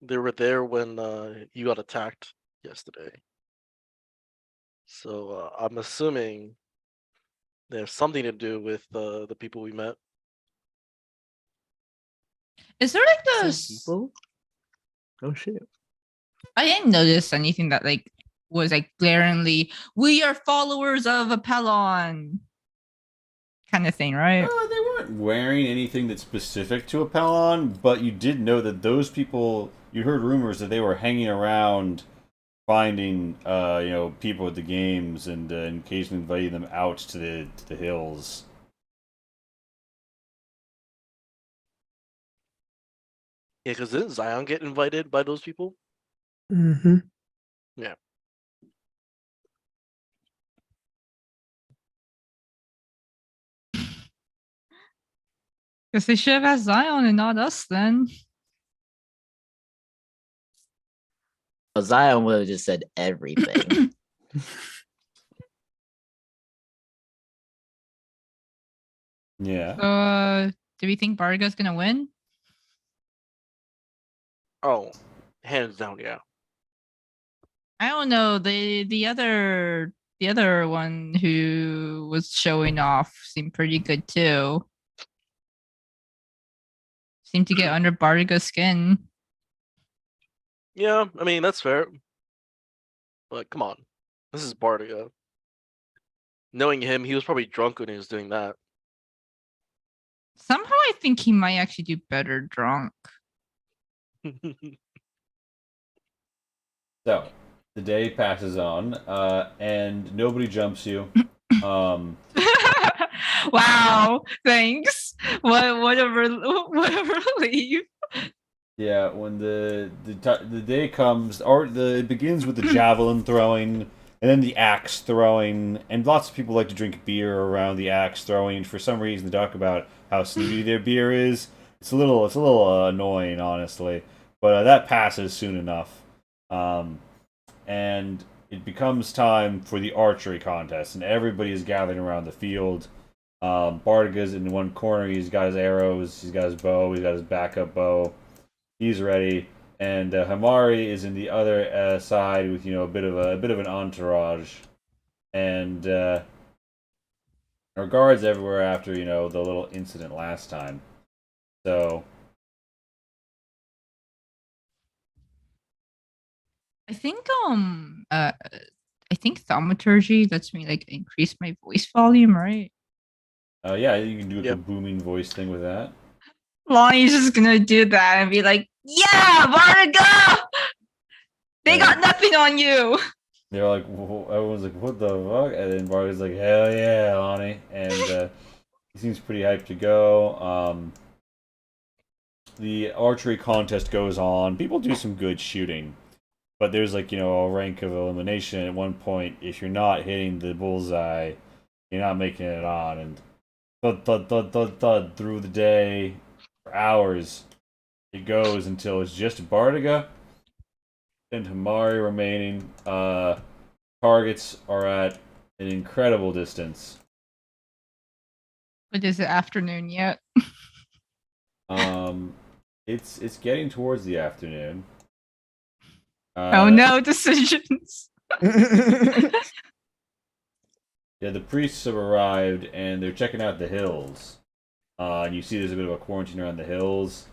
there when you got attacked yesterday. So I'm assuming they have something to do with the people we met. Is there like Some those? people? Oh shit. I didn't notice anything that like was like glaringly, we are followers of Apollon kind of thing, right? They weren't wearing anything that's specific to Apollon, but you did know that those people. You heard rumors that they were hanging around, finding people at the games and occasionally inviting them out to the hills. Yeah, because didn't Zion get invited by those people? Mm-hmm. Because they should have asked Zion and not us then. Well, Zion would have just said everything. Yeah. Do we think Barga's gonna win? Oh, hands down, yeah. I don't know. The other one who was showing off seemed pretty good too. Seemed to get under Barga's skin. Yeah, I mean that's fair. Like, come on, this is Bardiga. Knowing him, he was probably drunk when he was doing that. Somehow I think he might actually do better drunk. So, the day passes on, and nobody jumps you. Wow, thanks. What a relief. Yeah, when the day comes, or it begins with the javelin throwing, and then the axe throwing, and lots of people like to drink beer around the axe throwing. For some reason, they talk about how snooty their beer is. It's a little annoying, honestly, but that passes soon enough. And it becomes time for the archery contest, and everybody is gathering around the field. Bardiga's in one corner. He's got his arrows. He's got his bow. He's got his backup bow. He's ready, and Hamari is in the other side with a bit of an entourage, and there are guards everywhere after the little incident last time. So I think thaumaturgy lets me like increase my voice volume, right? yeah, you can do like a Yep. booming voice thing with that. Lonnie's just gonna do that and be like, "Yeah, Vartiga! They got nothing on you." They're like, everyone's like, what the fuck? And then Barga's like, hell yeah, Lonnie. And he seems pretty hyped to go. The archery contest goes on. People do some good shooting. But there's like, a rank of elimination. At one point, if you're not hitting the bullseye, you're not making it on. And thud, thud, thud, thud, thud through the day for hours. It goes until it's just Bardiga and Hamari remaining. Targets are at an incredible distance. But is it afternoon yet? It's getting towards the afternoon. Oh no, decisions. Yeah, the priests have arrived and they're checking out the hills. And you see there's a bit of a quarantine around the hills.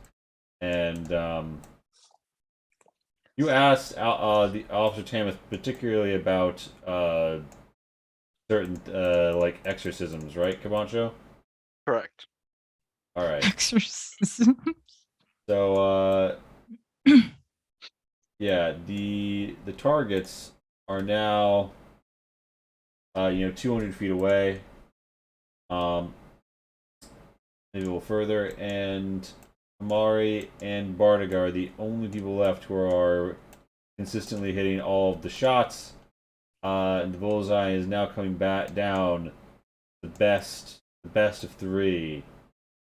And you asked the Officer Tamith particularly about certain like exorcisms, right, Cabancho? Correct. All right. Exorcism. So yeah, the targets are now 200 feet away. Maybe a little further, and Amari and Bardiga are the only people left who are consistently hitting all of the shots. And the bullseye is now coming back down. The best of three,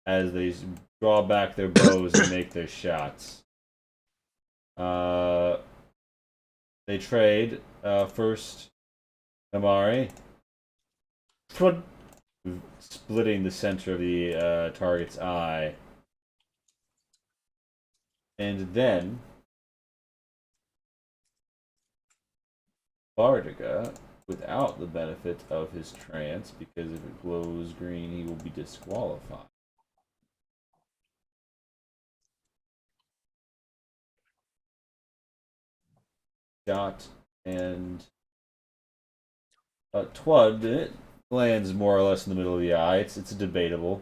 as they draw back their bows and make their shots. They trade. First, Amari, splitting the center of the target's eye. And then Bardiga, without the benefit of his trance, because if it glows green, he will be disqualified. Shot, and Twud, it lands more or less in the middle of the eye. It's debatable.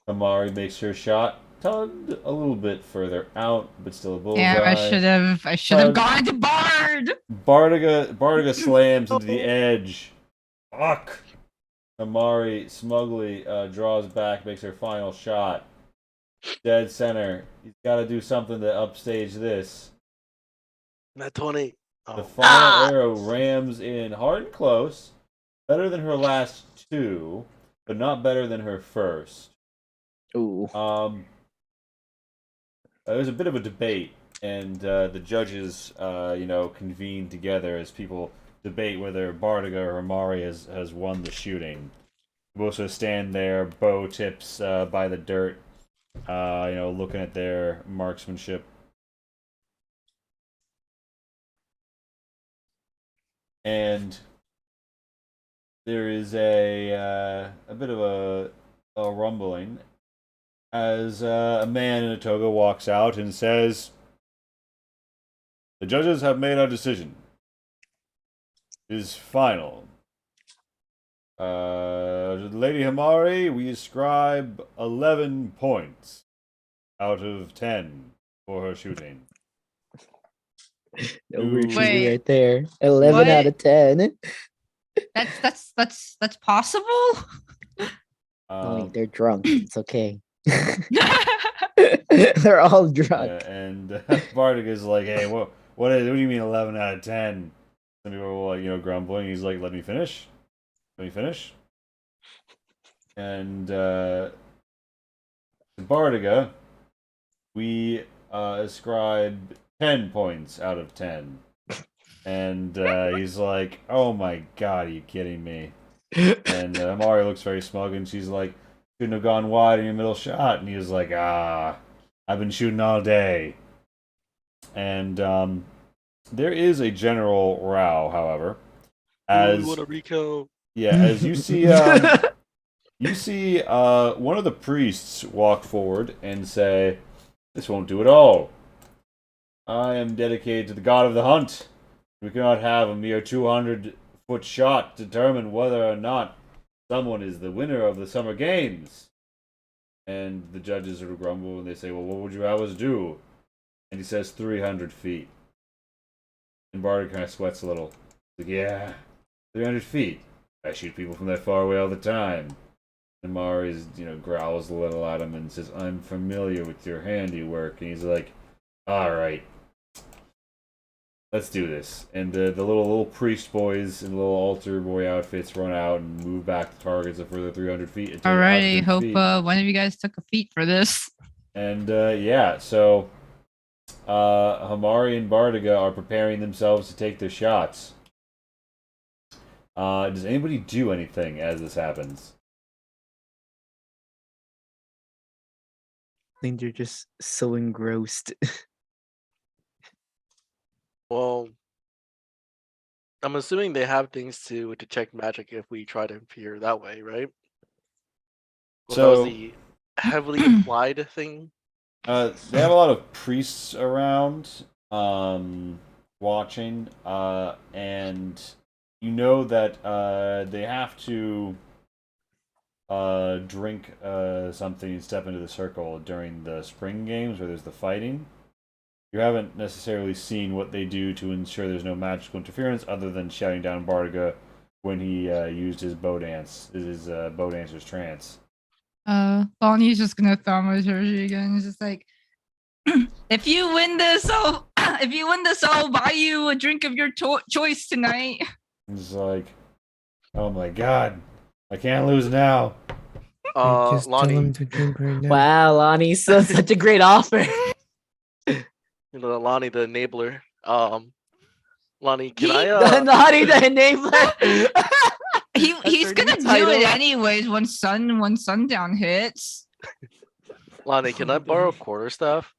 Amari makes her shot. Tugged a little bit further out, but still a bullseye. Yeah, I should have gone to Bard. Bardiga slams into the edge. Fuck. Amari smugly draws back, makes her final shot. Dead center. He's got to do something to upstage this. Not 20. The final arrow rams in hard and close. Better than her last two, but not better than her first. Ooh. There's a bit of a debate, and the judges, convene together as people debate whether Bardiga or Amari has won the shooting. Both sort of stand there, bow tips by the dirt, looking at their marksmanship. And there is a bit of a rumbling as a man in a toga walks out and says, "The judges have made our decision. is final. Lady Hamari, we ascribe 11 points out of 10 for her shooting. No weird Ooh. shooting Wait, right there. 11 out what? of 10. That's possible. Lonnie, they're drunk. It's okay. What? They're all drunk. Yeah, and Bardic is like, hey, what do you mean 11 out of 10? Some people were like, grumbling. He's like, let me finish. Let me finish. And Bardiga, we ascribe 10 points out of 10. And he's like, oh my god, are you kidding me? And Mario looks very smug, and she's like, shouldn't have gone wide in your middle shot. And he was like, I've been shooting all day. And there is a general row, however. Ooh, what a recount. Yeah, as you see, one of the priests walk forward and say, "This won't do at all. I am dedicated to the god of the hunt. We cannot have a mere 200-foot shot determine whether or not someone is the winner of the summer games." And the judges sort of grumble and they say, "Well, what would you have us do?" And he says 300 feet. And Barter kind of sweats a little. He's like, yeah, 300 feet. I shoot people from that far away all the time. And Mari's, growls a little at him and says, I'm familiar with your handiwork. And he's like, alright, let's do this. And the little priest boys in little altar boy outfits run out and move back the targets a further 300 feet. until they're at Alrighty, 300 hope feet. one of you guys took a feat for this. And yeah, so Hamari and Bardiga are preparing themselves to take their shots. Does anybody do anything as this happens? I think they're just so engrossed. Well, I'm assuming they have things to detect magic if we try to interfere that way, right? Well, that was So the heavily implied thing. they have a lot of priests around, watching, and you know that they have to drink something and step into the circle during the spring games where there's the fighting. You haven't necessarily seen what they do to ensure there's no magical interference other than shouting down Bardiga when he used his bow dancer's trance. Bonnie's just gonna thaumaturgy again. It's just like, if you win this, I'll buy you a drink of your choice tonight. He's like, oh my god, I can't lose now. Just tell Lonnie, him to drink right now. Wow, Lonnie, such a great offer. Lonnie the enabler. Lonnie, can I Lonnie the enabler. He's her gonna new do title. it anyways when sundown hits. Lonnie, can I borrow quarterstaff?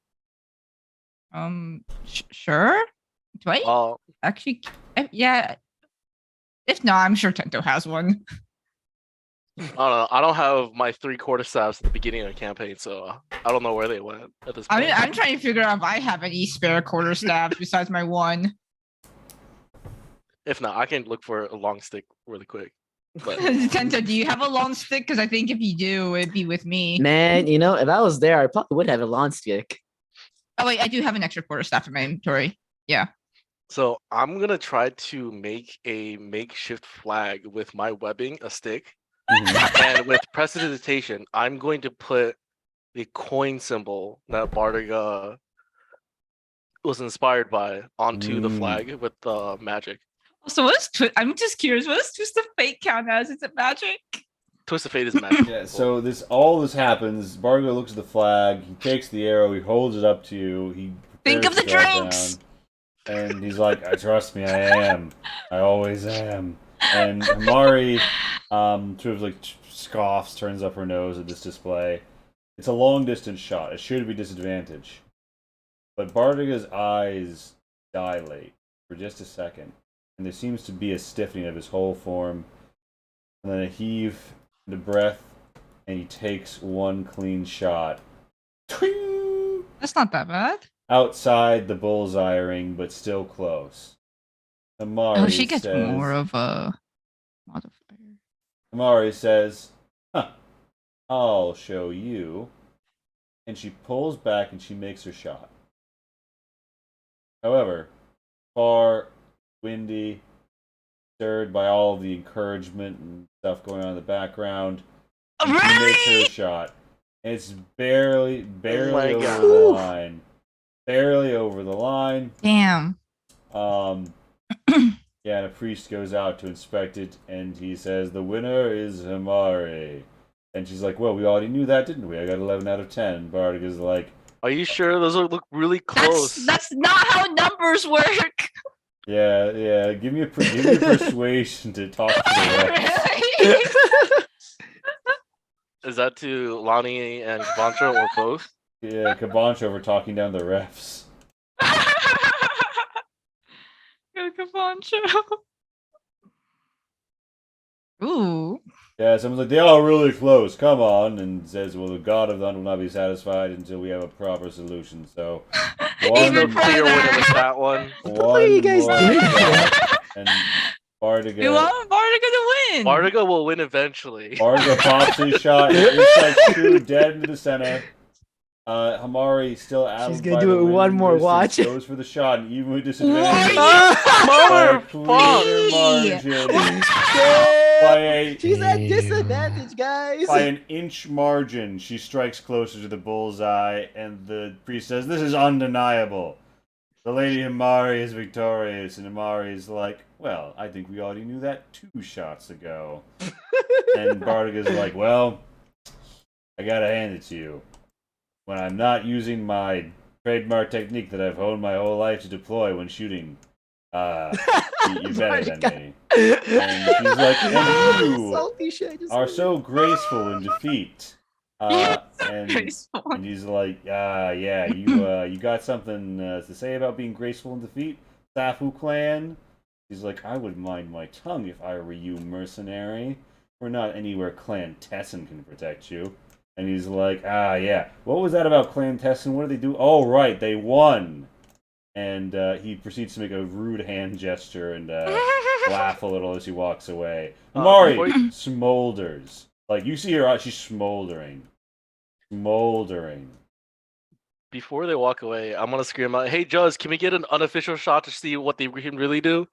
Sure. Do I Well, actually? Yeah. If not, I'm sure Tento has one. I don't know. I don't have my 3 quarterstaffs at the beginning of the campaign, so I don't know where they went at this point. I'm trying to figure out if I have any spare quarterstaffs besides my one. If not, I can look for a long stick really quick. But Tento, do you have a long stick? Because I think if you do, it'd be with me. Man, if I was there, I probably would have a lawn stick. Oh wait, I do have an extra quarterstaff in my inventory. Yeah. so I'm gonna try to make a makeshift flag with my webbing, a stick, and with prestidigitation, I'm going to put the coin symbol that Bardiga was inspired by onto the flag with the magic. So I'm just curious. What does Twist of Fate count as? Is it magic? Twist of Fate is magic. Yeah, so all this happens. Bargo looks at the flag. He takes the arrow. He holds it up to you. He Think of prepares the to drop drinks! down, and he's like, "Trust me, I am. I always am." And Mari, sort of like scoffs, turns up her nose at this display. It's a long distance shot. It should be disadvantage, but Bardiga's eyes dilate for just a second, and there seems to be a stiffening of his whole form, and then a heave. The breath, and he takes one clean shot. Twing! That's not that bad. Outside the bullseye ring, but still close. Amari Oh, she gets says, more of a modifier. Amari says, huh, I'll show you. And she pulls back and she makes her shot. However, far, windy, stirred by all of the encouragement and stuff going on in the background, and she makes her Really? shot. And it's barely my over God. the line. Barely over the line. Damn. Yeah, and a priest goes out to inspect it, and he says, the winner is Hamare. And she's like, well, we already knew that, didn't we? I got 11 out of 10. Bardica's like, Are you sure? Those look really close. That's not how numbers work. yeah, give me a persuasion to talk to the rest. Really? Is that to Lonnie and Vantra or both? Yeah, Kabanch over talking down the refs. Go Caponcho. Ooh. Yeah, someone's like, they are really close, come on, and says, well, the god of the hunt will not be satisfied until we have a proper solution, so... There's no Even clear winner further. with that one. What are you guys more doing? shot, and Bardiga... We want Bardica to win. Bardiga will win eventually. Bardiga pops his shot, it's like true, dead into the center. Hamari still out. She's gonna do it one more watch. Goes for the shot, and even with disadvantage. Why? by a clear margin. By a, She's at Damn. disadvantage, guys. by an inch margin, she strikes closer to the bullseye, and the priest says, "This is undeniable. The Lady Hamari is victorious." And Hamari's like, "Well, I think we already knew that 2 shots ago." And Bardiga's like, "Well, I gotta hand it to you. When I'm not using my trademark technique that I've honed my whole life to deploy when shooting, you're better than me." And she's like, "And you Salty shit, I just are said so graceful in defeat." And Graceful. he's like, yeah, you got something to say about being graceful in defeat, Safu clan?" He's like, "I would mind my tongue if I were you, mercenary. We're not anywhere Clan Tessin can protect you." And he's like, yeah. What was that about Clan Tessin? What did they do? Oh, right, they won. And he proceeds to make a rude hand gesture and laugh a little as he walks away. Amari before you- smolders. Like, you see her, she's smoldering. Smoldering. Before they walk away, I'm gonna scream out, "Hey, Judge, can we get an unofficial shot to see what they can really do?"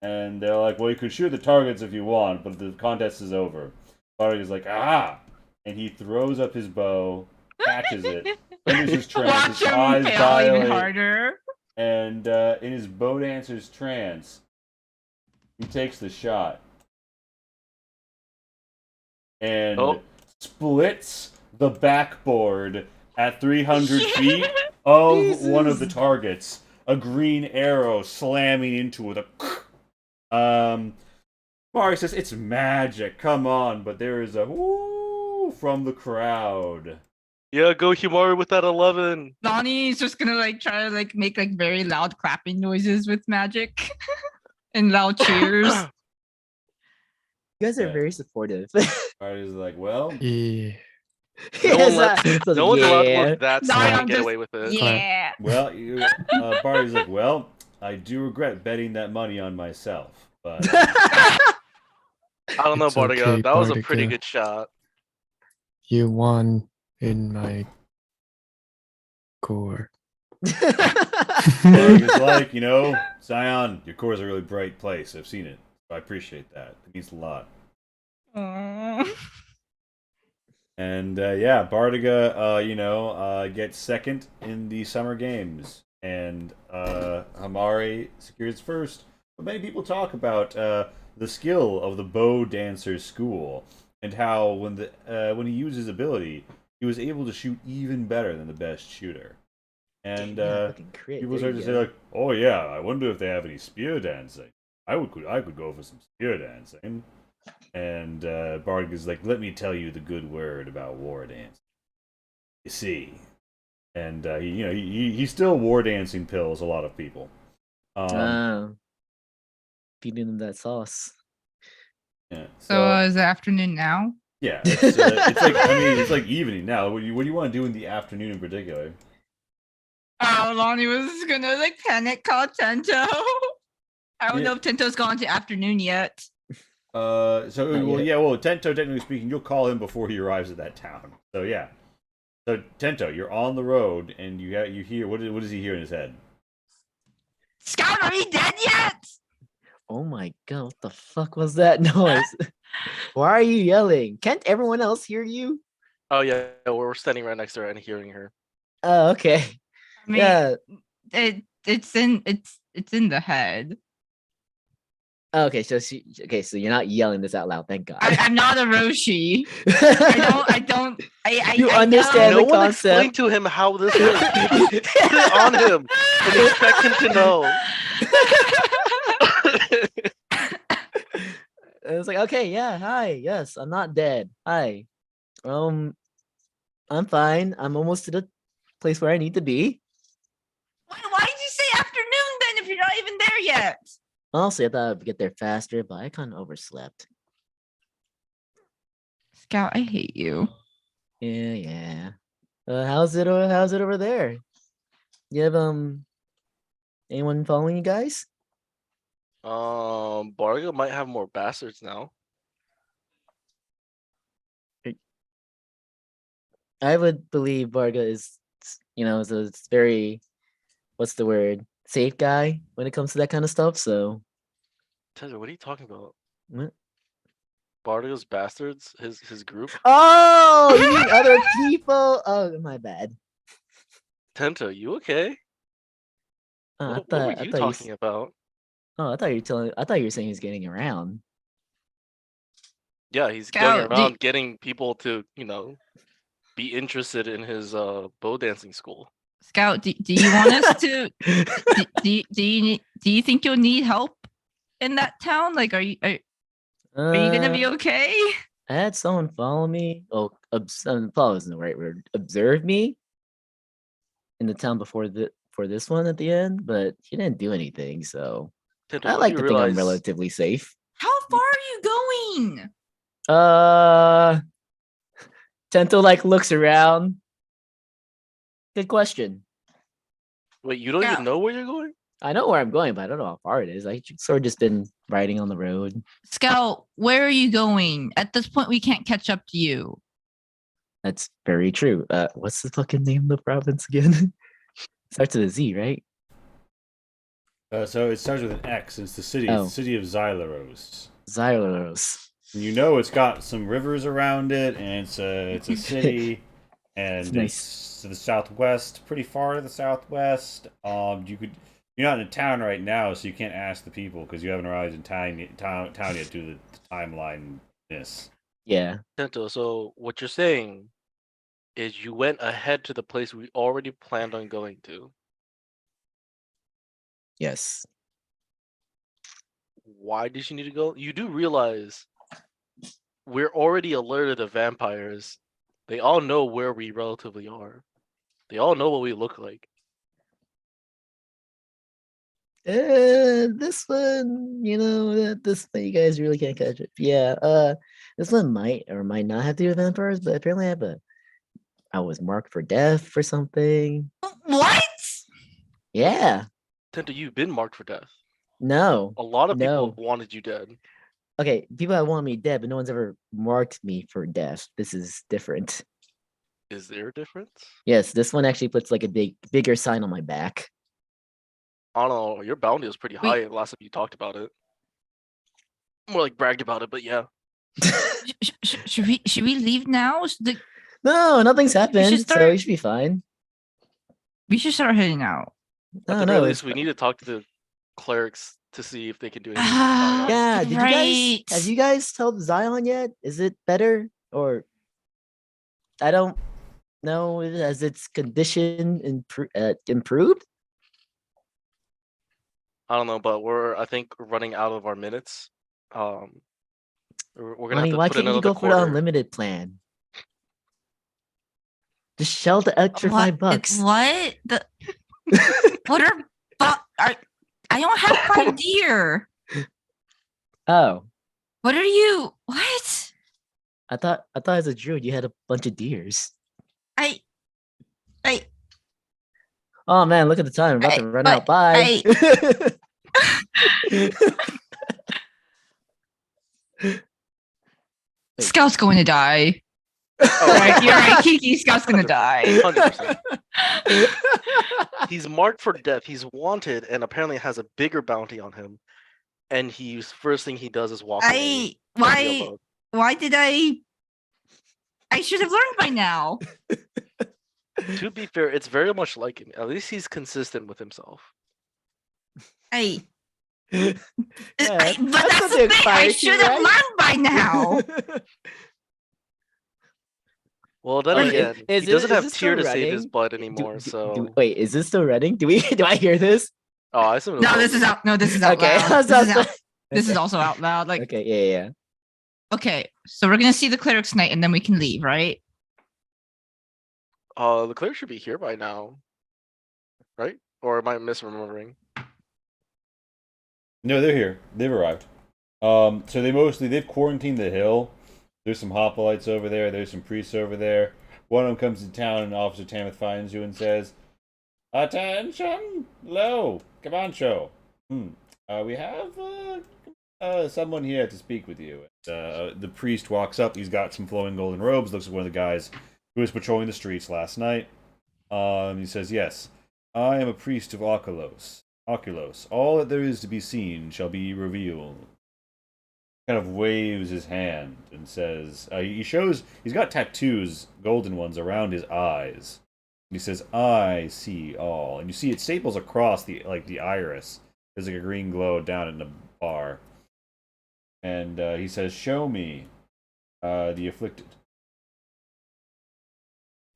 And they're like, well, you could shoot the targets if you want, but the contest is over. Bardiga's like, ah! And he throws up his bow, catches it, finishes trance, Watch his him eyes fail even dilate, harder. and in his bow dancer's trance, he takes the shot. And splits the backboard at 300 feet of one of the Jesus. targets. A green arrow slamming into it. Mari says, "It's magic, come on," but there is a woo from the crowd. Yeah, go Himari with that 11. Lonnie's just gonna try to make very loud clapping noises with magic and loud cheers. You guys are Yeah. very supportive. Mari's like, well, Yeah. No one lets- So, No one's allowed to yeah. look that No, smart I'm and get just- away with it. Yeah. Barty's like, well, I do regret betting that money on myself, but I don't know, It's Bardiga. okay, That was a pretty Bardiga. good shot. You won in my core. Barty's like, Zion, your core is a really bright place. I've seen it. I appreciate that. It means a lot. Aw. And Bardiga, gets second in the summer games, and Hamari secures first. But many people talk about the skill of the bow dancer school and how when he used his ability, he was able to shoot even better than the best shooter. And Damn, fucking crit, people there start you to say go. like, "Oh yeah, I wonder if they have any spear dancing. I could go for some spear dancing." And Bardiga's like, "Let me tell you the good word about war dancing. You see," and he still war dancing pills a lot of people. Feeding them that sauce. Yeah. So is it afternoon now? Yeah, it's like evening now. What do you want to do in the afternoon in particular? Oh, Lonnie was gonna panic call Tento. I don't Yeah. know if Tento's gone to afternoon yet. So Not well, yet. yeah, well, Tento, technically speaking, you'll call him before he arrives at that town. So yeah. So Tento, you're on the road, and you hear what does he hear in his head? Scout, are you dead yet? Oh my god, what the fuck was that noise? Why are you yelling? Can't everyone else hear you? Oh yeah, we're standing right next to her and hearing her. Oh, okay. I mean, Yeah. it's in the head. Okay, so so you're not yelling this out lout, thank God. I'm not a Roshi. You I understand know. No the one explained concept. to him how this works. You just put it on him and expect him to know. It's like, okay, yeah, hi, yes, I'm not dead. Hi. I'm fine. I'm almost to the place where I need to be. Why did you say afternoon then if you're not even there yet? Honestly, I thought I'd get there faster, but I kind of overslept. Scout, I hate you. Yeah. How's it over there? You have anyone following you guys? Barga might have more bastards now. I would believe Varga is is a very, what's the word, safe guy when it comes to that kind of stuff. So Tender, what are you talking about? what? Barga's bastards, his group. Oh, you mean other people? Oh, my bad. Tenta, you okay? Oh, What were you talking about? Oh, I thought you were saying he's getting around. Yeah, he's Scout, going around getting people to, be interested in his bow dancing school. Scout, do you want us to? Do you think you'll need help in that town? Like, are you gonna be okay? I had someone follow me. Oh, follow isn't the right word. Observe me in the town before for this one at the end, but he didn't do anything. So Tenta, I what do like you to think I'm realize? relatively safe. How far are you going? Tento like looks around. Good question. Wait, you don't Scout. even know where you're going? I know where I'm going, but I don't know how far it is. I sort of just been riding on the road. Scout, where are you going? At this point, we can't catch up to you. That's very true. What's the fucking name of the province again? Starts with a Z, right? So it starts with an X. And it's the city. It's Oh. the city of Xyloros. Xyloros. And it's got some rivers around it, and it's a city, and Nice. it's to the southwest, pretty far to the southwest. You're not in town right now, so you can't ask the people because you haven't arrived in town yet due to the timeline. Yeah. Tenta, so what you're saying is you went ahead to the place we already planned on going to. Yes. Why did you need to go? You do realize we're already alerted of vampires. They all know where we relatively are. They all know what we look like. This one, this one you guys really can't catch it. Yeah, this one might or might not have to do with vampires, but apparently I was marked for death for something. What? Yeah. Tenta, you've been marked for death. No. A lot of people No. wanted you dead. Okay, people that want me dead, but no one's ever marked me for death. This is different. Is there a difference? Yes, this one actually puts like a bigger sign on my back. I don't know. Your bounty was pretty high last time you talked about it. More like bragged about it, but yeah. Should we leave now? No, nothing's happened, so start- you should be fine. We should start heading out. At the very least, we need to talk to the clerics to see if they can do anything. Yeah, did right. have you guys told Zion yet? Is it better or I don't know, has its condition improved? I don't know, but I think running out of our minutes. We're gonna have to Why put in can't you another go for the quarter. unlimited plan? Just shell the extra $5. What? What are I don't have 5 deer. Oh. What are you? What? I thought as a druid you had a bunch of deers. I Oh man, look at the time. I'm about to run out. Bye. Scout's going to die. Oh, Right, you're right, Kiki. Scout's gonna die. 100%. He's marked for death. He's wanted, and apparently has a bigger bounty on him. And he's first thing he does is walk away. Why did I should have learned by now. To be fair, it's very much like him. At least he's consistent with himself. But Yeah, that's something the thing. I inspires you, should have right? learned by now. Well, then Wait, again, is he doesn't it- is have this Tyr still to save his running? butt anymore. So, wait, is this still running? Do I hear this? oh, I assume it was No, this over. is out. No, this is out Okay, loud. I was This is, about out, this is also out loud. Like, okay, yeah. okay, so we're gonna see the cleric's night, and then we can leave, right? The cleric should be here by now, right? Or am I misremembering? No, they're here. They've arrived. So they've quarantined the hill. There's some hoplites over there. There's some priests over there. One of them comes to town, and Officer Tamith finds you and says, "Attention, lo, Cabancho. We have someone here to speak with you." The priest walks up. He's got some flowing golden robes. Looks like one of the guys who was patrolling the streets last night. He says, "Yes, I am a priest of Oculos. All that there is to be seen shall be revealed." Kind of waves his hand and says, he's got tattoos, golden ones, around his eyes. He says, "I see all." And you see it staples across the iris. There's like a green glow down in the bar. And he says, "Show me the afflicted."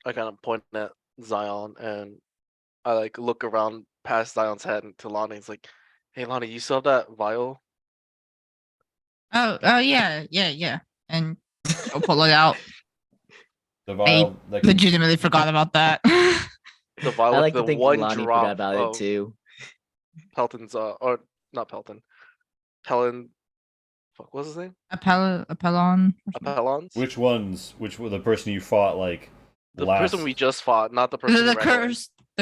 I kind of point at Zion, and I like look around past Zion's head to Lonnie. It's like, "Hey, Lonnie, you saw that vial?" Oh, yeah. And I'll pull it out. The vial, like Legitimately forgot about that. The vial I with like the to think one Lonnie drop forgot about it of too. Pelton's, or not Pelton, Pelon. Fuck, what's his name? Apollon. Apollon's. which ones? Which were the person you fought like The last? person we just fought, not the person. The who ran away.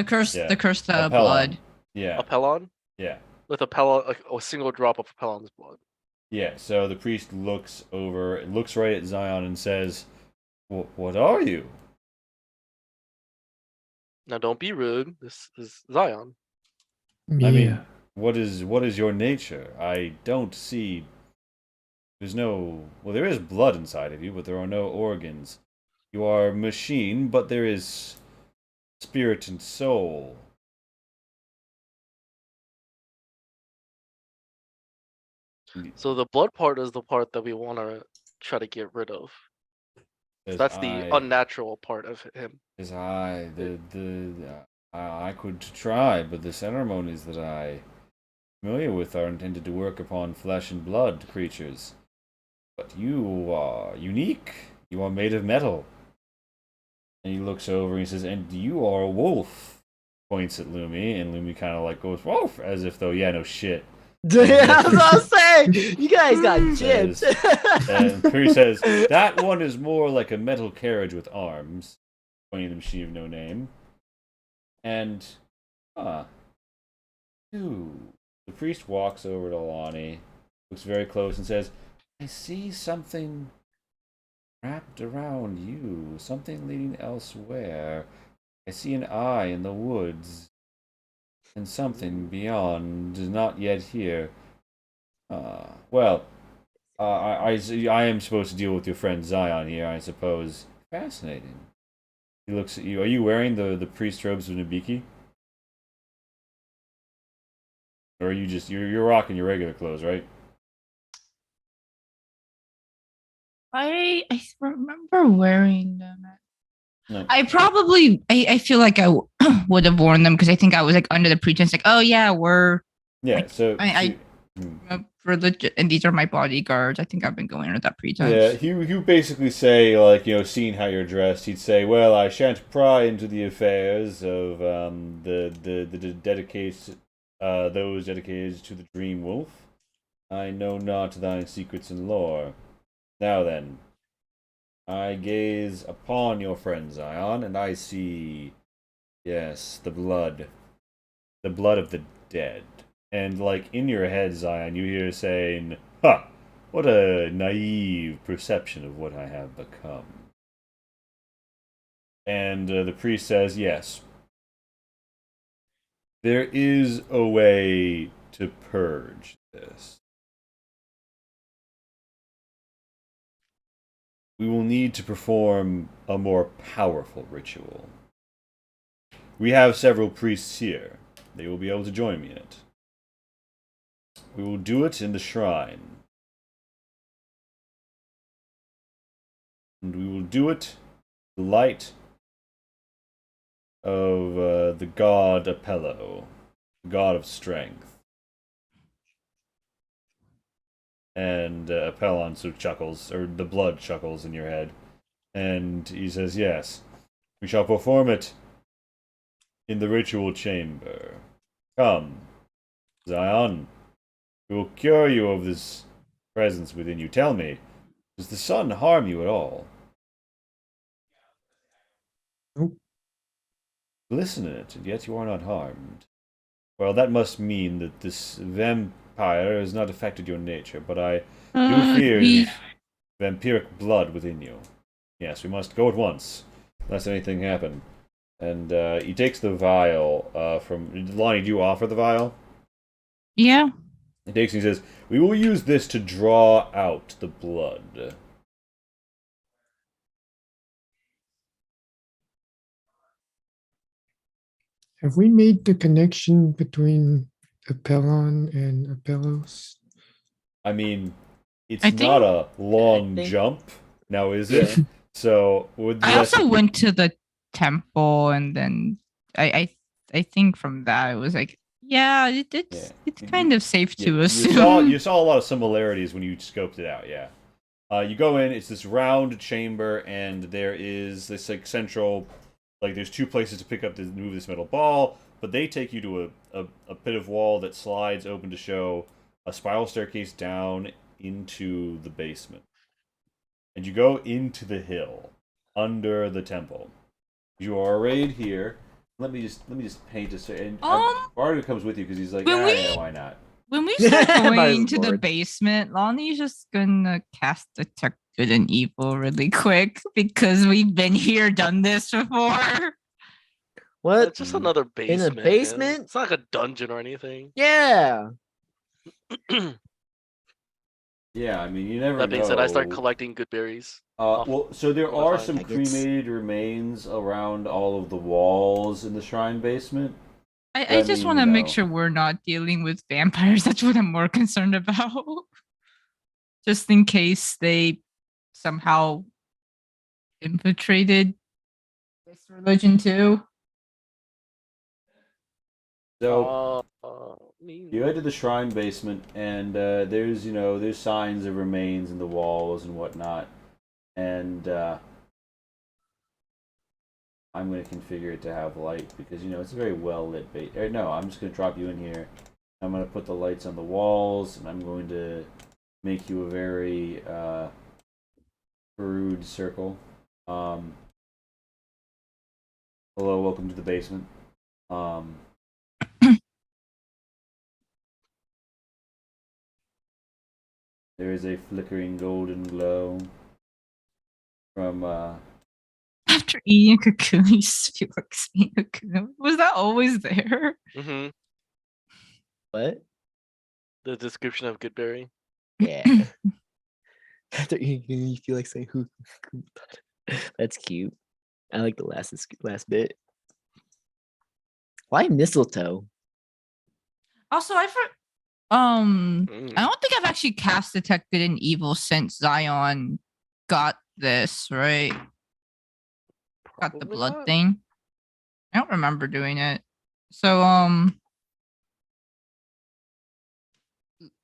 curse. Yeah. The cursed Apollon. blood. Yeah, Apollon yeah. with a single drop of Apollon's blood. Yeah, so the priest looks right at Zion and says, "What are you?" Now, don't be rude. This is Zion. I mean, what is your nature? I don't see. There is blood inside of you, but there are no organs. You are a machine, but there is spirit and soul. So the blood part is the part that we want to try to get rid of. That's the unnatural part of him. I could try, but the ceremonies that I familiar with are intended to work upon flesh and blood creatures. But you are unique. You are made of metal. And he looks over and he says, "And you are a wolf." Points at Lumi, and Lumi kind of like goes, "Wolf," as if though, yeah, no shit. I was gonna say, you guys got gypped. And Pri says, "That one is more like a metal carriage with arms," pointing at the machine of no name. And, the priest walks over to Lonnie, looks very close, and says, "I see something wrapped around you, something leading elsewhere. I see an eye in the woods, and something beyond, not yet here. I am supposed to deal with your friend Zion here, I suppose. Fascinating." He looks at you. Are you wearing the priest robes of Nabiki? Or are you just you're rocking your regular clothes, right? I remember wearing them. No. I feel like I would have worn them because I think I was like under the pretense like, oh yeah, we're religious and these are my bodyguards. I think I've been going under that pretense. Yeah, he would basically say, like, seeing how you're dressed, he'd say, "Well, I shan't pry into the affairs of the dedicated those dedicated to the Dream Wolf. I know not thy secrets and lore. Now then, I gaze upon your friend Zion, and I see, yes, the blood of the dead." And like in your head, Zion, you hear saying, "Ha! What a naive perception of what I have become." And the priest says, "Yes, there is a way to purge this. We will need to perform a more powerful ritual. We have several priests here. They will be able to join me in it. We will do it in the shrine. And we will do it in the light of the god Apello, the god of strength." And Apollon sort of chuckles, or the blood chuckles in your head. And he says, "Yes, we shall perform it in the ritual chamber. Come, Zion, we will cure you of this presence within you. Tell me, does the sun harm you at all?" Nope. "Listen in it, and yet you are not harmed. Well, that must mean that this vampire has not affected your nature, but I do fear we vampiric blood within you. Yes, we must go at once, lest anything happen." And he takes the vial from... Lonnie, do you offer the vial? yeah. He takes and he says, "We will use this to draw out the blood." Have we made the connection between Apollon and Apellos? I mean, it's I not think- a long think- jump, now is it? Yeah. So, would I that... also went to the temple, and then I think from that it was like, yeah, it's Yeah. kind of safe to you assume. saw a lot of similarities when you scoped it out, yeah. You go in, it's this round chamber, and there is this like central, like there's two places to pick up to move this metal ball, but they take you to a bit of wall that slides open to show a spiral staircase down into the basement. And you go into the hill under the temple. You are arrayed here. Let me just paint a certain. Bardo comes with you because he's like, when we- yeah, why not? When we start My going to the lord. basement, Lonnie's just gonna cast Detect Good and Evil really quick because we've been here, done this before. What? It's just another basement. man. basement? It's not like a dungeon or anything. Yeah. Yeah, I mean, you never That being know. said, I start collecting good berries. Well, so there Well, are fine. some Nuggets. cremated remains around all of the walls in the shrine basement. I just mean, want to you make know. sure we're not dealing with vampires. That's what I'm more concerned about. Just in case they somehow infiltrated this religion too. So Me. you head to the shrine basement, and there's signs of remains in the walls and whatnot, and I'm going to configure it to have light because it's a very well lit base. No, I'm just going to drop you in here. I'm going to put the lights on the walls, and I'm going to make you a very crude circle. Hello, welcome to the basement. There is a flickering golden glow from After eating a cocoon, you just feel like seeing a cocoon. Was that always there? Mm-hmm. What? The description of good berry. Yeah. After you feel like saying who? That's cute. I like the last bit. Why mistletoe? Also, I don't think I've actually cast Detect Good and Evil since Zion got this, right? Got the Probably blood not. thing. I don't remember doing it. So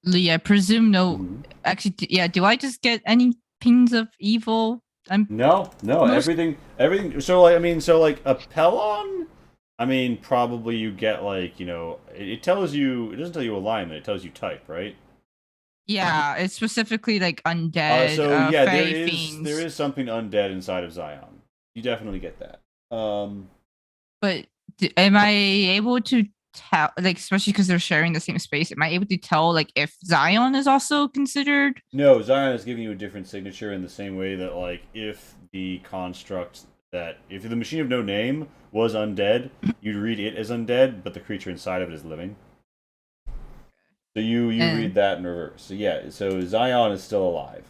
Lee, I presume no. Mhm. Actually, yeah. Do I just get any pings of evil? No, Most- everything. So like a Pelon. I mean, probably you get like it tells you. It doesn't tell you alignment. It tells you type, right? Yeah, it's specifically like undead. So yeah, there fey is fiends. something undead inside of Zion. You definitely get that. But am I able to tell, like, especially because they're sharing the same space? Am I able to tell, like, if Zion is also considered? No, Zion is giving you a different signature in the same way that, like, if the construct if the machine of no name was undead, you'd read it as undead, but the creature inside of it is living. So you read that in reverse. So yeah, so Zion is still alive.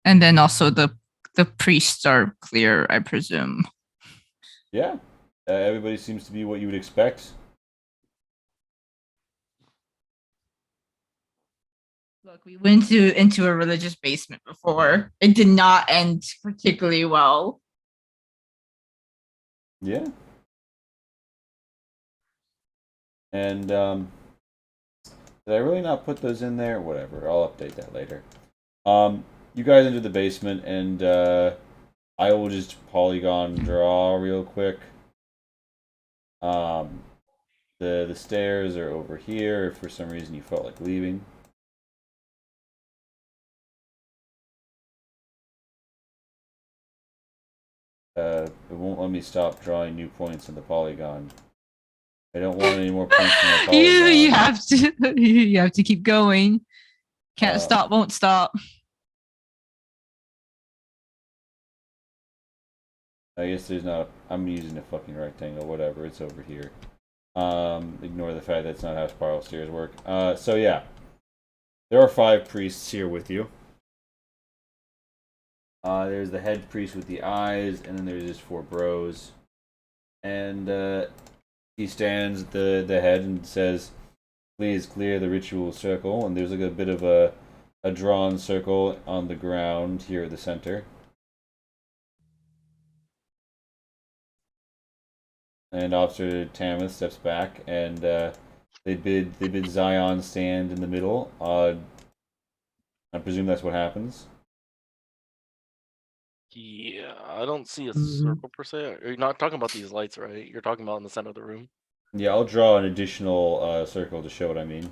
And then also the priests are clear, I presume. Yeah, everybody seems to be what you would expect. Look, we went into a religious basement before. It did not end particularly well. Yeah. And did I really not put those in there? Whatever, I'll update that later. You guys enter the basement, and I will just polygon draw real quick. The stairs are over here. If for some reason you felt like leaving. It won't let me stop drawing new points in the polygon. I don't want any more points in the polygon. You have to you have to keep going. Can't stop, won't stop. I guess there's not. I'm using a fucking rectangle. Whatever. It's over here. Ignore the fact that's not how spiral stairs work. So yeah, there are 5 priests here with you. There's the head priest with the eyes, and then there's just 4 bros. And he stands at the head and says, "Please clear the ritual circle." And there's like a bit of a drawn circle on the ground here at the center. And Officer Tamith steps back, and they bid Zion stand in the middle. I presume that's what happens. Yeah, I don't see a Mhm. circle per se. You're not talking about these lights, right? You're talking about in the center of the room. Yeah, I'll draw an additional circle to show what I mean.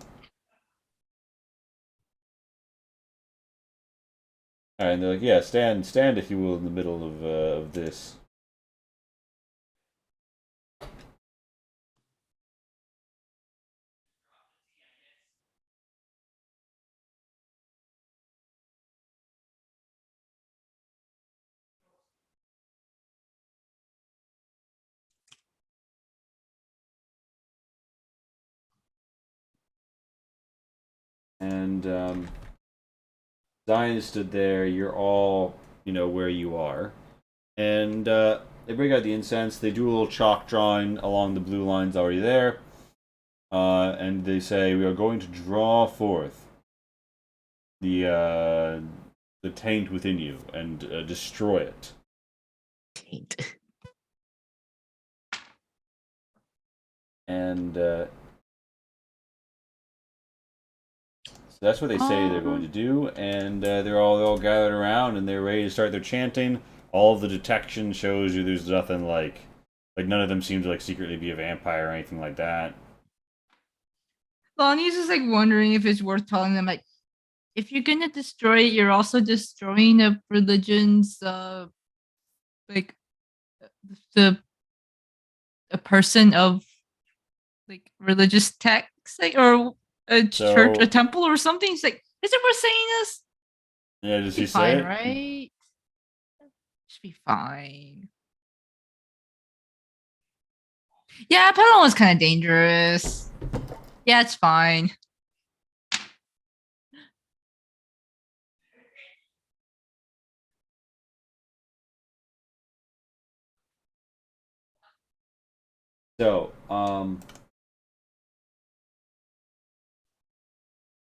All right, and they're like, "Yeah, stand, if you will, in the middle of this." And Zion stood there. You're all, where you are. And they bring out the incense. They do a little chalk drawing along the blue lines already there. And they say, "We are going to draw forth the taint within you and destroy it." Taint. And so that's what they say they're going to do. And they're all gathered around, and they're ready to start their chanting. All of the detection shows you there's nothing like none of them seem to secretly be a vampire or anything like that. Lonnie's just wondering if it's worth telling them if you're gonna destroy it, you're also destroying a religion's the a person of religious text, or a church, a temple, or something. He's like, is it worth saying this? Yeah, does he say fine, it? right? Should be fine. Yeah, Pelon was kind of dangerous. Yeah, it's fine. So,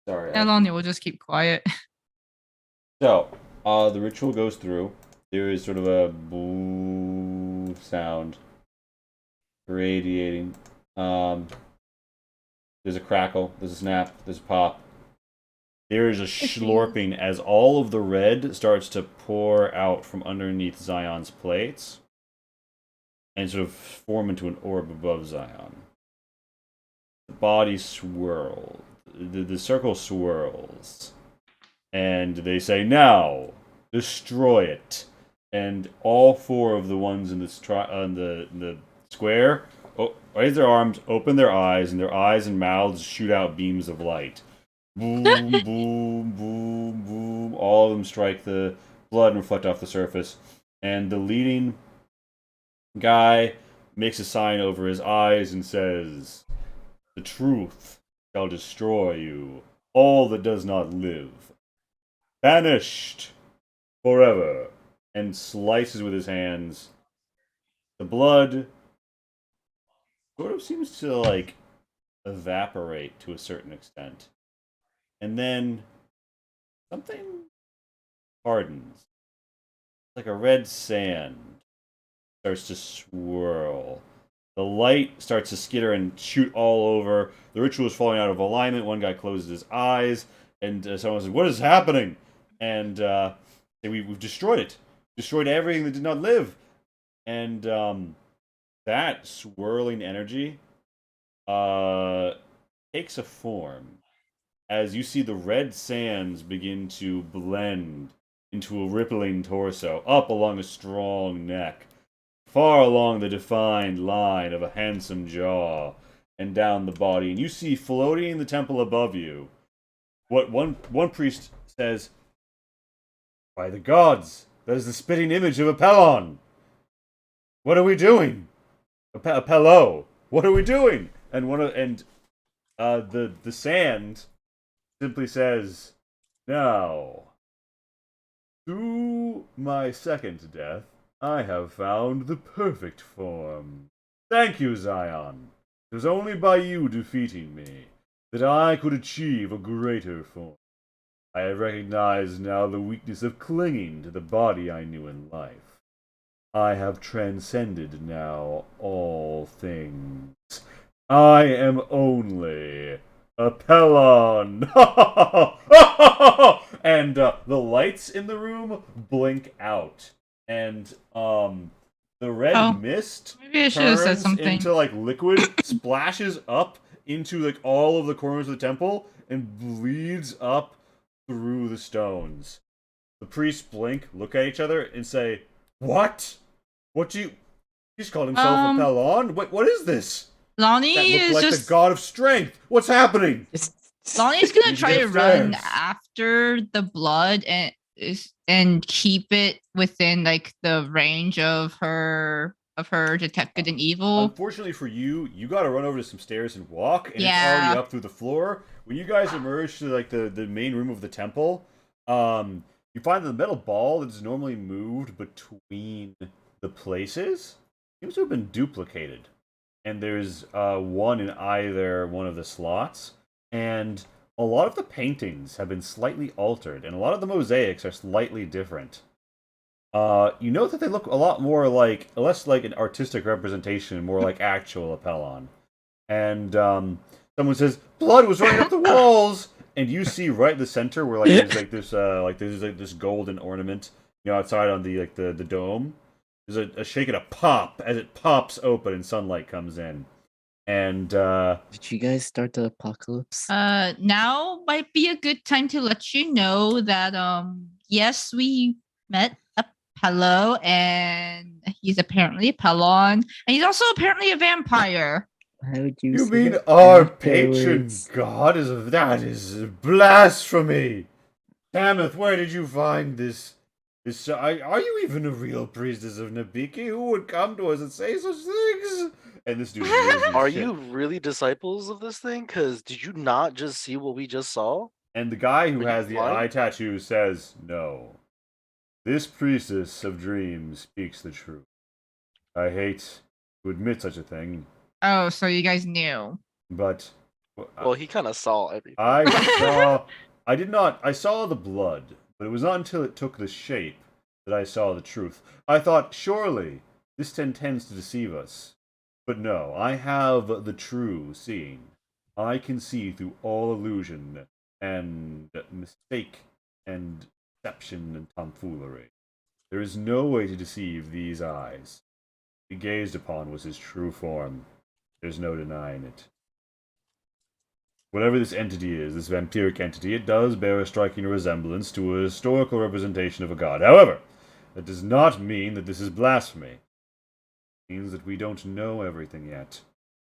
sorry. Eloni will just keep quiet. So, the ritual goes through. There is sort of a boo sound radiating. There's a crackle, there's a snap, there's a pop. There is a slurping as all of the red starts to pour out from underneath Zion's plates and sort of form into an orb above Zion. The body swirls. The circle swirls. And they say, "Now, destroy it." and all 4 of the ones in the square raise their arms, open their eyes, and their eyes and mouths shoot out beams of light. Boom, boom, boom, boom. All of them strike the blood and reflect off the surface. And the leading guy makes a sign over his eyes and says, "The truth shall destroy you, all that does not live. Banished forever." And slices with his hands. The blood sort of seems to, like, evaporate to a certain extent. And then something hardens. Like a red sand starts to swirl. The light starts to skitter and shoot all over. The ritual is falling out of alignment. One guy closes his eyes, and someone says, "What is happening?" And we've destroyed it. Destroyed everything that did not live. And that swirling energy takes a form as you see the red sands begin to blend into a rippling torso, up along a strong neck, far along the defined line of a handsome jaw, and down the body. And you see floating in the temple above you what one priest says, "By the gods, that is the spitting image of Apollon! What are we doing? Apello, what are we doing?" And the sand simply says, "Now, through my second death, I have found the perfect form. Thank you, Zion. It was only by you defeating me that I could achieve a greater form. I have recognized now the weakness of clinging to the body I knew in life. I have transcended now all things. I am only Apollon." And the lights in the room blink out, and the red mist Maybe I should have said turns something. into like liquid, splashes up into like all of the corners of the temple, and bleeds up through the stones. The priests blink, look at each other, and say, "What? What do you?" He's called himself Apollon. What is this? Lonnie That looked is like just the god of strength. What's happening? Lonnie's gonna Need to try get to run upstairs. after the blood and keep it within like the range of her detected and evil. Unfortunately for you, you got to run over to some stairs and walk, and it's Yeah. already up through the floor. When you guys emerge to like the main room of the temple, you find that the metal ball that is normally moved between the places seems to have been duplicated, and there's one in either one of the slots, and a lot of the paintings have been slightly altered, and a lot of the mosaics are slightly different. You know that they look a lot more like, less like an artistic representation, more like actual Apollon. And someone says, "Blood was running up the walls," and you see right in the center where there's this golden ornament, outside on the the dome. There's a shake and a pop as it pops open and sunlight comes in. And Did you guys start the apocalypse? Now might be a good time to let you know that yes, we met Apollo, and he's apparently Apollon, and he's also apparently a vampire. How would you? you say mean that our patron afterwards? god that is blasphemy? Tamith, where did you find this? Are you even a real priestess of Nabiki? Who would come to us and say such things? And this dude knows his Are shit. you really disciples of this thing? Because did you not just see what we just saw? And the guy who Are you has the blind? eye tattoo says, "No. This priestess of dreams speaks the truth. I hate to admit such a thing, Oh, so you guys knew. but Well, he kind of saw everything. I saw the blood, but it was not until it took the shape that I saw the truth. I thought, surely, this tends to deceive us. But no, I have the true seeing. I can see through all illusion and mistake and deception and tomfoolery. There is no way to deceive these eyes. He gazed upon was his true form. There's no denying it. Whatever this entity is, this vampiric entity, it does bear a striking resemblance to a historical representation of a god. However, That does not mean that this is blasphemy. It means that we don't know everything yet.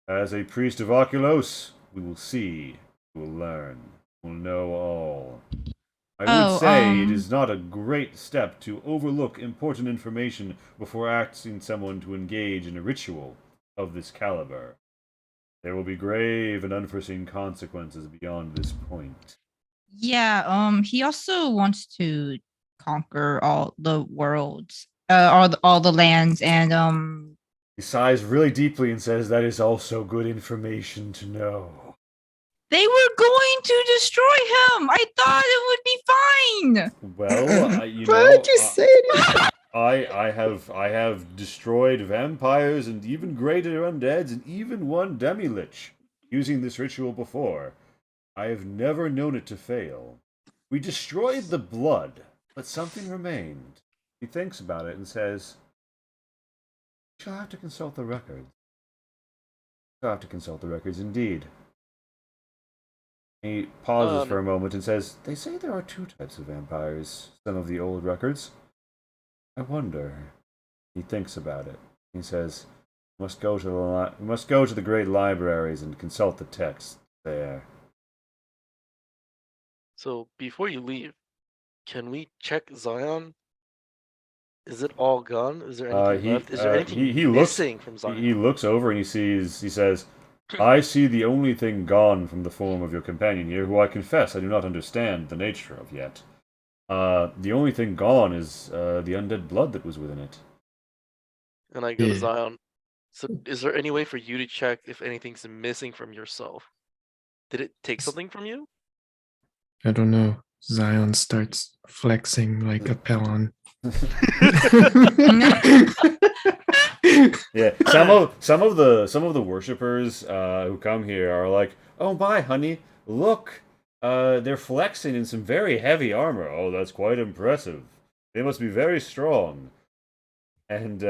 As a priest of Oculos, we will see, we will learn, we will know all. I would say it is not a great step to overlook important information before asking someone to engage in a ritual of this caliber. There will be grave and unforeseen consequences beyond this point. Yeah, he also wants to conquer all the worlds, all the lands, and He sighs really deeply and says, "That is also good information to know." they were going to destroy him. I thought it would be fine. Well, Why'd you say it? I have destroyed vampires and even greater undeads and even one demi-lich using this ritual before. I have never known it to fail. We destroyed the blood, but something remained. He thinks about it and says, "We shall have to consult the records. We shall have to consult the records indeed." He pauses for a moment and says, "They say there are two types of vampires, some of the old records. I wonder." He thinks about it. He says, "We must go to the great libraries and consult the texts there." So before you leave, can we check Zion? Is it all gone? Is there anything left? Is there anything missing from Zion? He looks over and he says, "I see the only thing gone from the form of your companion here, who I confess I do not understand the nature of yet. The only thing gone is the undead blood that was within it." And I go to Yeah. Zion. So is there any way for you to check if anything's missing from yourself? Did it take something from you? I don't know. Zion starts flexing like a Pelon. Yeah, some of the worshippers who come here are like, "Oh my, honey, look, they're flexing in some very heavy armor. Oh, that's quite impressive. They must be very strong." And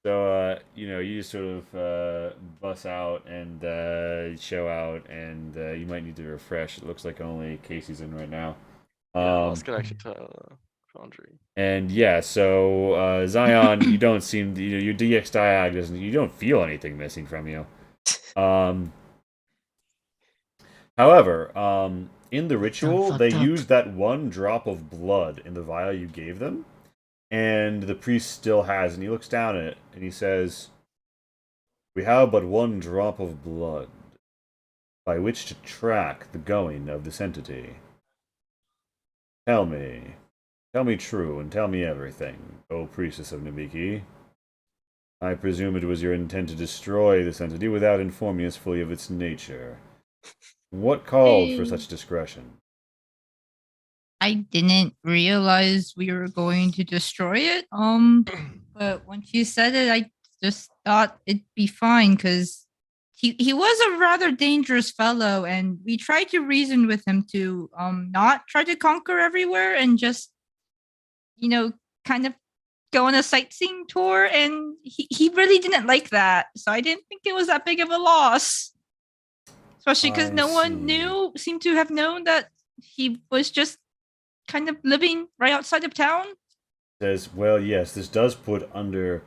so you just sort of bust out and show out, and you might need to refresh. It looks like only Casey's in right now. Yeah, lost connection to Foundry. And yeah, so Zion, you don't seem your DX diag doesn't. You don't feel anything missing from you. However, in the ritual, they used that one drop of blood in the vial you gave them, and the priest still has. And he looks down at it and he says, "We have but one drop of blood by which to track the going of this entity. Tell me true, and tell me everything, O priestess of Nabiki. I presume it was your intent to destroy this entity without informing us fully of its nature. What called for such discretion?" I didn't realize we were going to destroy it. But once you said it, I just thought it'd be fine because he was a rather dangerous fellow, and we tried to reason with him to not try to conquer everywhere and just kind of go on a sightseeing tour, and he really didn't like that. So I didn't think it was that big of a loss. Especially because no one seemed to have known that he was just kind of living right outside of town. Says, "Well, yes, this does put under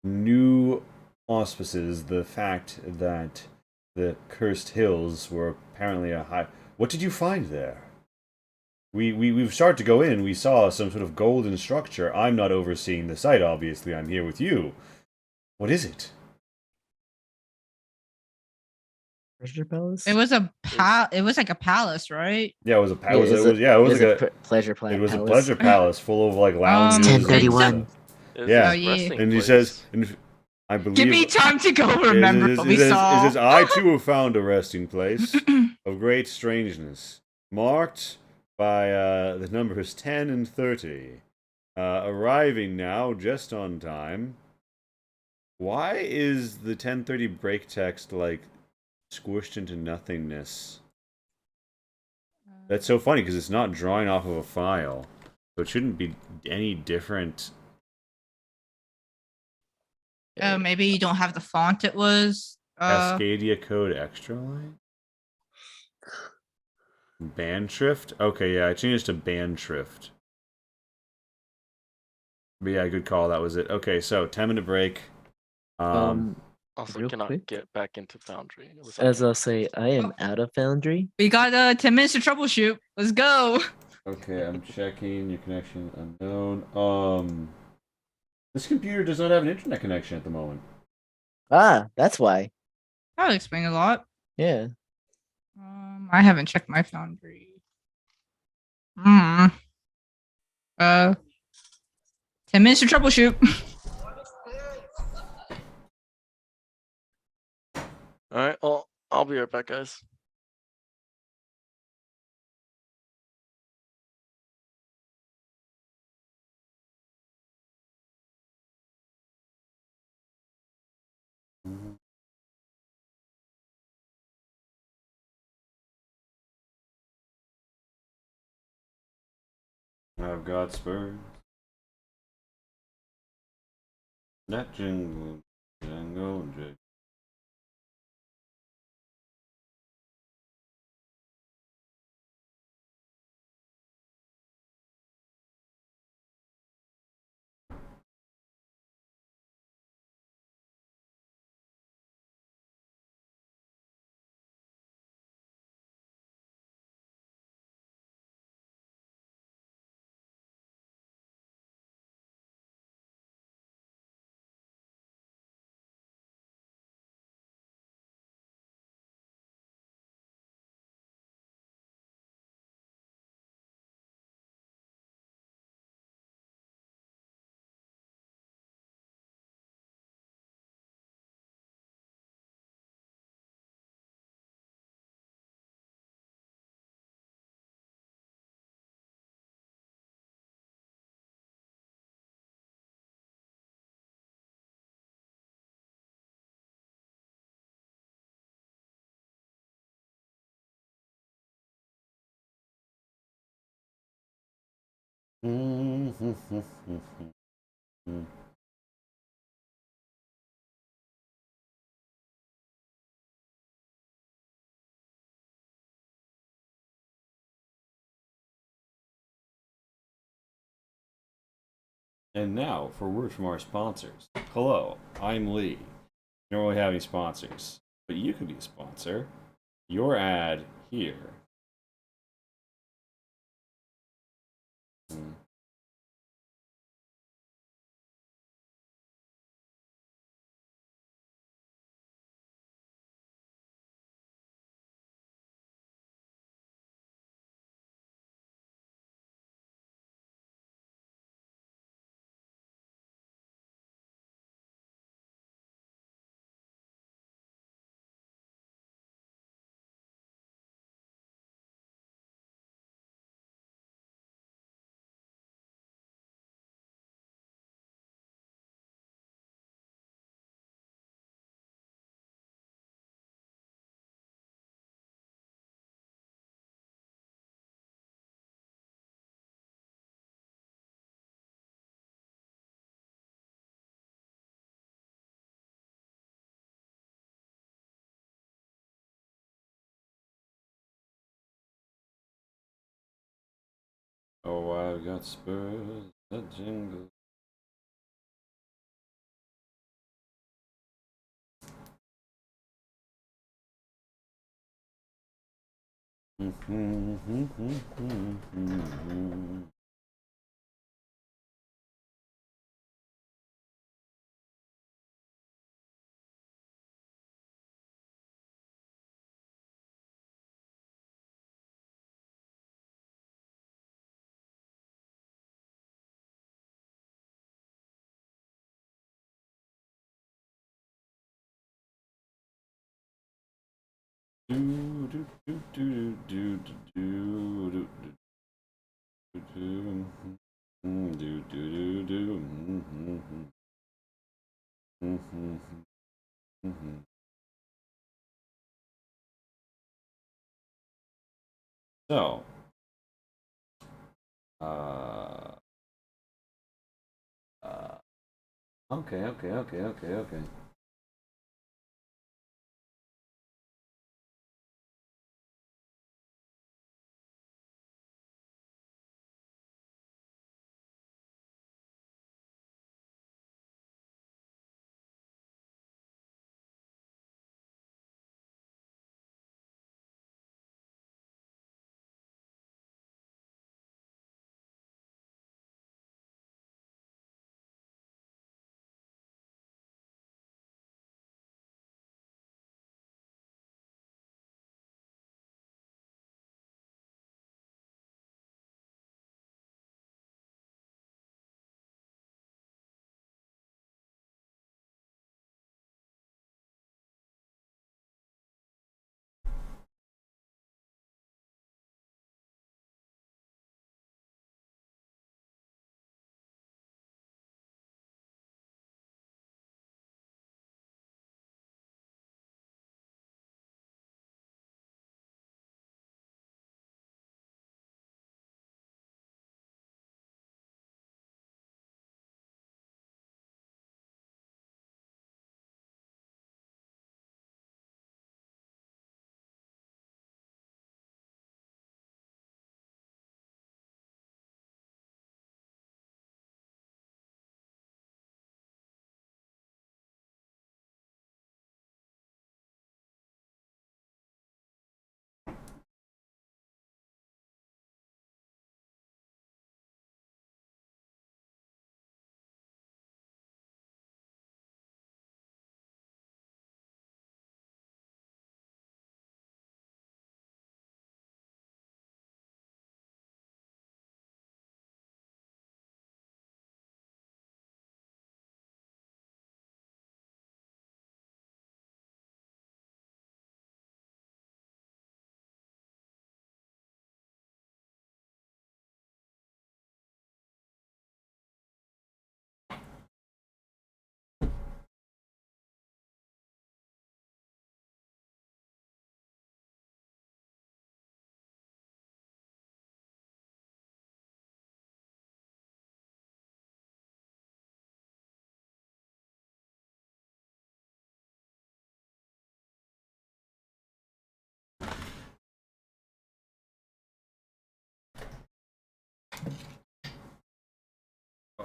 new auspices the fact that the Cursed Hills were apparently a high... What did you find there? We've started to go in. We saw some sort of golden structure. I'm not overseeing the site, obviously. I'm here with you. What is it?" Treasure palace? It was it was like a palace, right? Yeah, it was a Pleasure palace. It was a pleasure palace full of like lounges. It's 10:31. Yeah. Oh, yeah. And he says, "I believe." Give me time to go remember what we saw. It says, "I too have found a resting place of great strangeness, marked by the numbers 10 and 30. Arriving now just on time. Why is the 10:30 break text like squished into nothingness?" That's so funny because it's not drawing off of a file, so it shouldn't be any different. Maybe you don't have the font it was. Cascadia code extra line? Band shrift? Okay, yeah, I changed to band shrift. But yeah, good call. That was it. Okay, so 10-minute break. Also, Real cannot quick, get back into Foundry. as I'll say, I am out of Foundry. We got 10 minutes to troubleshoot. Let's go. Okay, I'm checking your connection unknown. This computer does not have an internet connection at the moment. Ah, that's why. That would explain a lot. Yeah. I haven't checked my Foundry. Hmm. 10 minutes to troubleshoot. All right. Well, I'll be right back, guys. I've got spurs. That jingle, jangle, jig. And now for words from our sponsors. Hello, I'm Lee. We don't really have any sponsors, but you could be a sponsor. Your ad here. Oh, I've got spurs that jingle. So, uh, okay.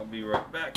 I'll be right back.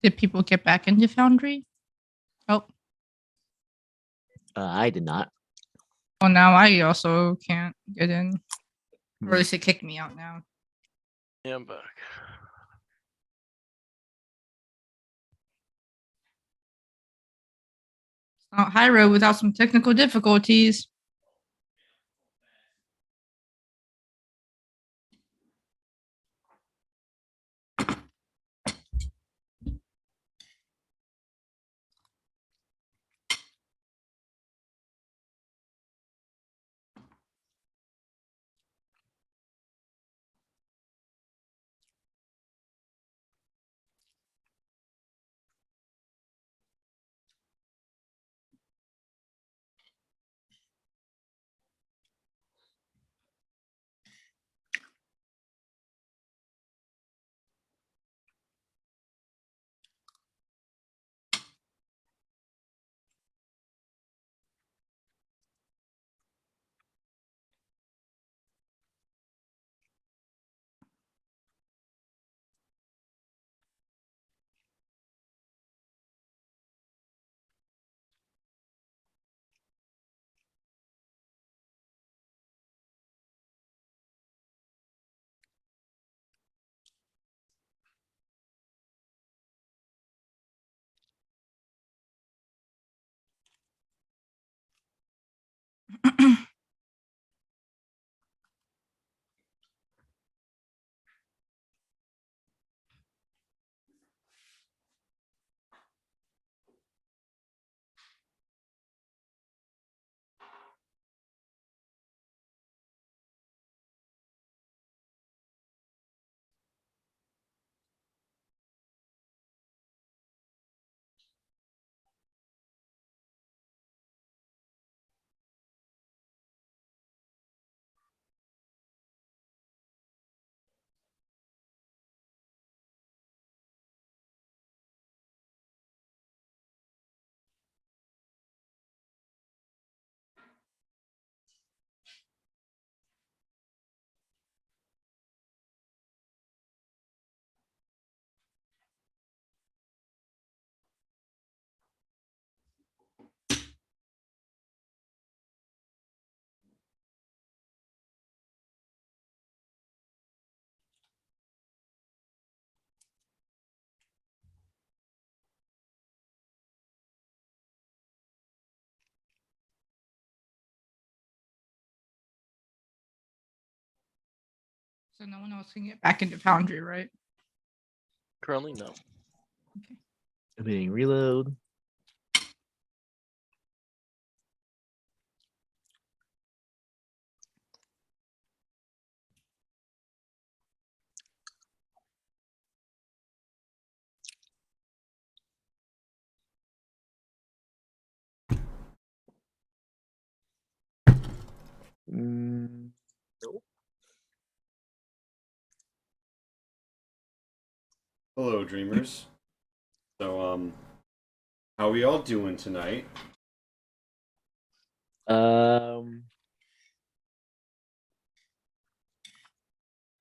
Did people get back into Foundry? Oh, I did not. well, now I also can't get in. Or Hmm. at least it kicked me out now. Yeah, I'm back. It's not high road without some technical difficulties. So no one else can get back into Foundry, right? Currently, no. I'm hitting reload. Nope. Hello, dreamers. So, how we all doing tonight?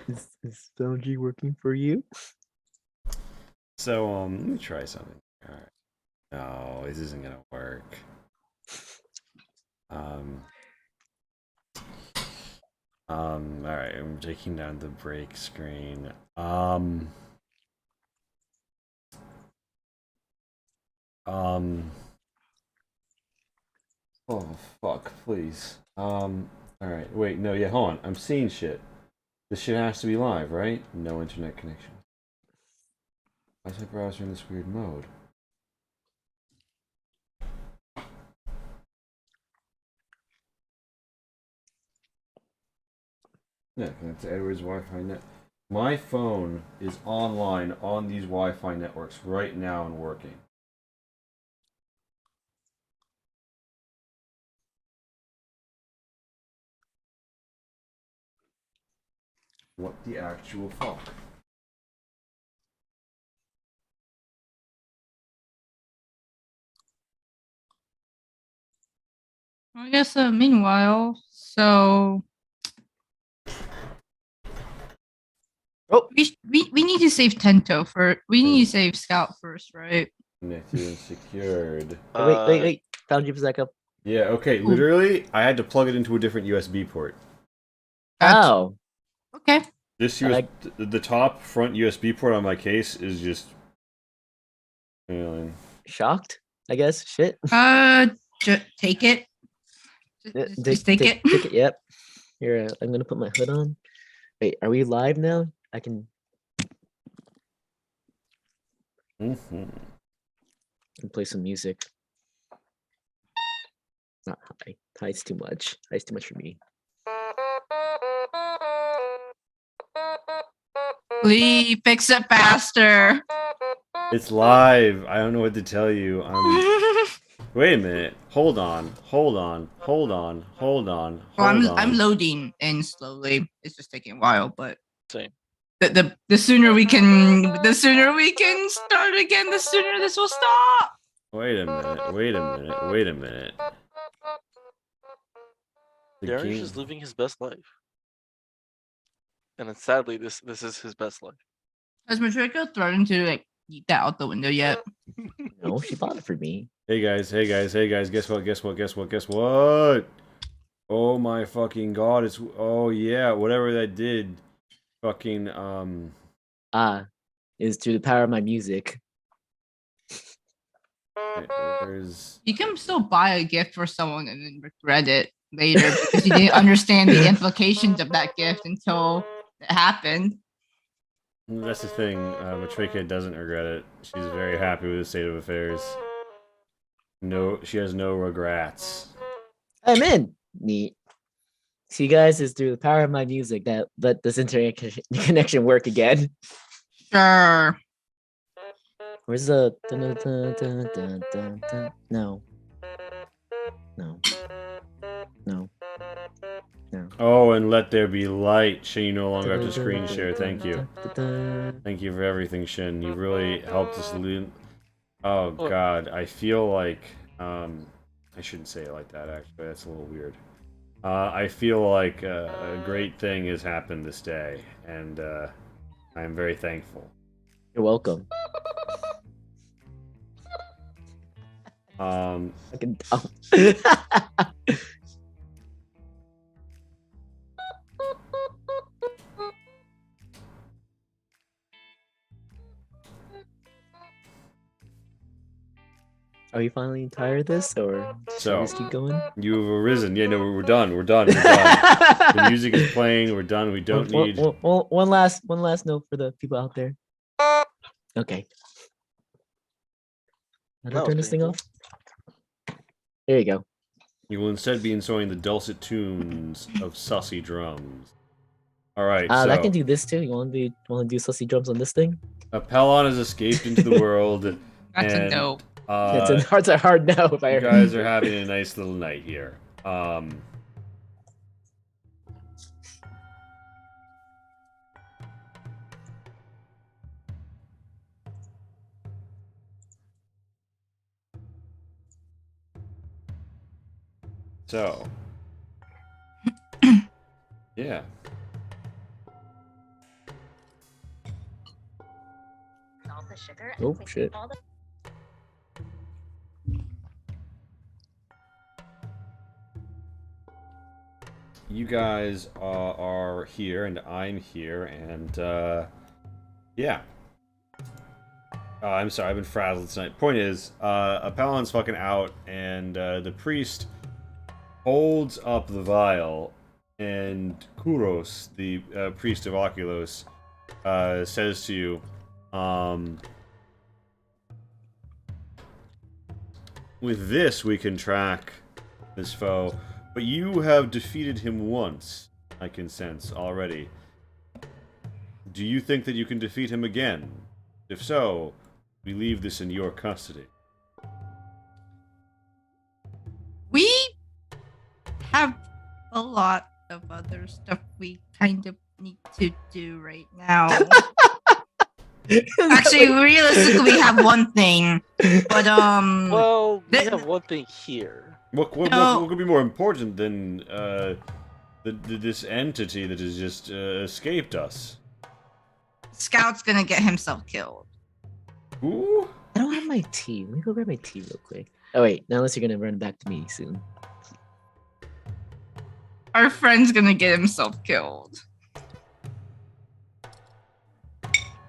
Is Foundry working for you? So, let me try something. All right. No, this isn't gonna work. All right. I'm taking down the break screen. Oh fuck! Please. All right. Wait. No. Yeah. Hold on. I'm seeing shit. This shit has to be live, right? No internet connection. Why is my browser in this weird mode? Yeah, connect to Edward's Wi-Fi net. My phone is online on these Wi-Fi networks right now and working. What the actual fuck? I guess meanwhile, so Oh. we need to save Tento for we need to save Scout first, right? Connected and secured. Wait. Foundry was back up. Yeah, okay, Cool. literally, I had to plug it into a different USB port. That's Oh. okay. This the top front USB port on my case is just failing. Shocked, I guess. Shit. Take it. Just take it. Take it. Yep. Here, I'm gonna put my hood on. Wait, are we live now? I can play some music. Not high. High's too much. High's too much for me. Please fix it faster. It's live. I don't know what to tell you. Wait a minute. Hold on. Well, I'm loading in slowly. It's just taking a while, but Same. the sooner we can start again, the sooner this will stop. Wait a minute. Darius is living his best life. And then sadly, this is his best life. Has Matrika threatened to like eat that out the window yet? No, she bought it for me. Hey guys, guess what? Oh my fucking god, oh yeah, whatever that did. Fucking Is through the power of my music. You can still buy a gift for someone and then regret it later because you didn't understand the implications of that gift until it happened. That's the thing. Matrika doesn't regret it. She's very happy with the state of affairs. No, she has no regrets. I'm in. Neat. See, guys, it's through the power of my music that let this internet connection work again. Sure. Where's the no. Oh, and let there be light. Shin, you no longer have to screen share. Thank you. Thank you for everything, Shin. You really helped us. Oh god, I feel like I shouldn't say it like that. Actually, that's a little weird. I feel like a great thing has happened this day, and I am very thankful. You're welcome. Um, Fucking dumb. Are we finally tired of this, or should So- we just keep going? You have arisen. Yeah, no, we're done. We're done. We're done. The music is playing. We're done. We don't need. One last note for the people out there. Okay. How do I That turn was this thing painful. off? There you go. You will instead be enjoying the dulcet tunes of sussy drums. All right. I can So do this too. You want to do sussy drums on this thing? Apollon has escaped into the world. That's a and, no. It's a hard no. If I You guys are having a nice little night here. So, yeah. Oh shit. You guys are here, and I'm here, and yeah. I'm sorry, I've been frazzled tonight. Point is, Apollon's fucking out, and the priest holds up the vial, and Kuros, the priest of Oculos, says to you, with this we can track this foe, but you have defeated him once, I can sense already. Do you think that you can defeat him again? If so, we leave this in your custody. We have a lot of other stuff we kind of need to do right now. Actually, realistically, we have one thing, but Well, we th- have one thing here. What No. could be more important than this entity that has just escaped us? Scout's gonna get himself killed. Who? I don't have my tea. Let me go grab my tea real quick. Oh wait, now unless you're gonna run back to me soon. Our friend's gonna get himself killed.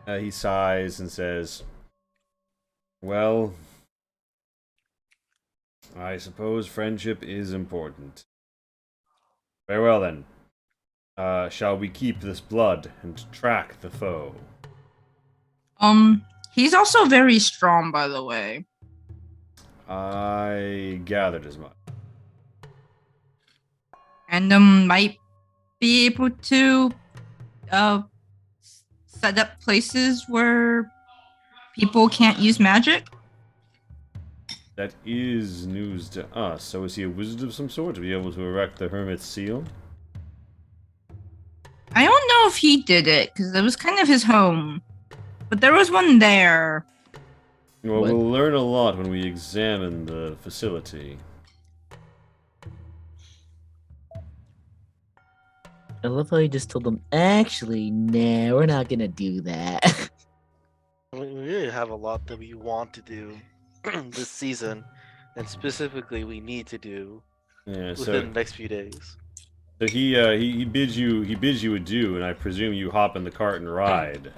He sighs and says, "Well, I suppose friendship is important. Very well then. Shall we keep this blood and track the foe?" He's also very strong, by the way. I gathered as much. And might be able to set up places where people can't use magic. That is news to us. So is he a wizard of some sort to be able to erect the hermit's seal? I don't know if he did it because it was kind of his home, but there was one there. Well, What? we'll learn a lot when we examine the facility. I love how you just told them, actually, no, we're not gonna do that. I mean, we really have a lot that we want to do this season, and specifically we need to do Yeah. within So the next few days. he bids you adieu, and I presume you hop in the cart and ride.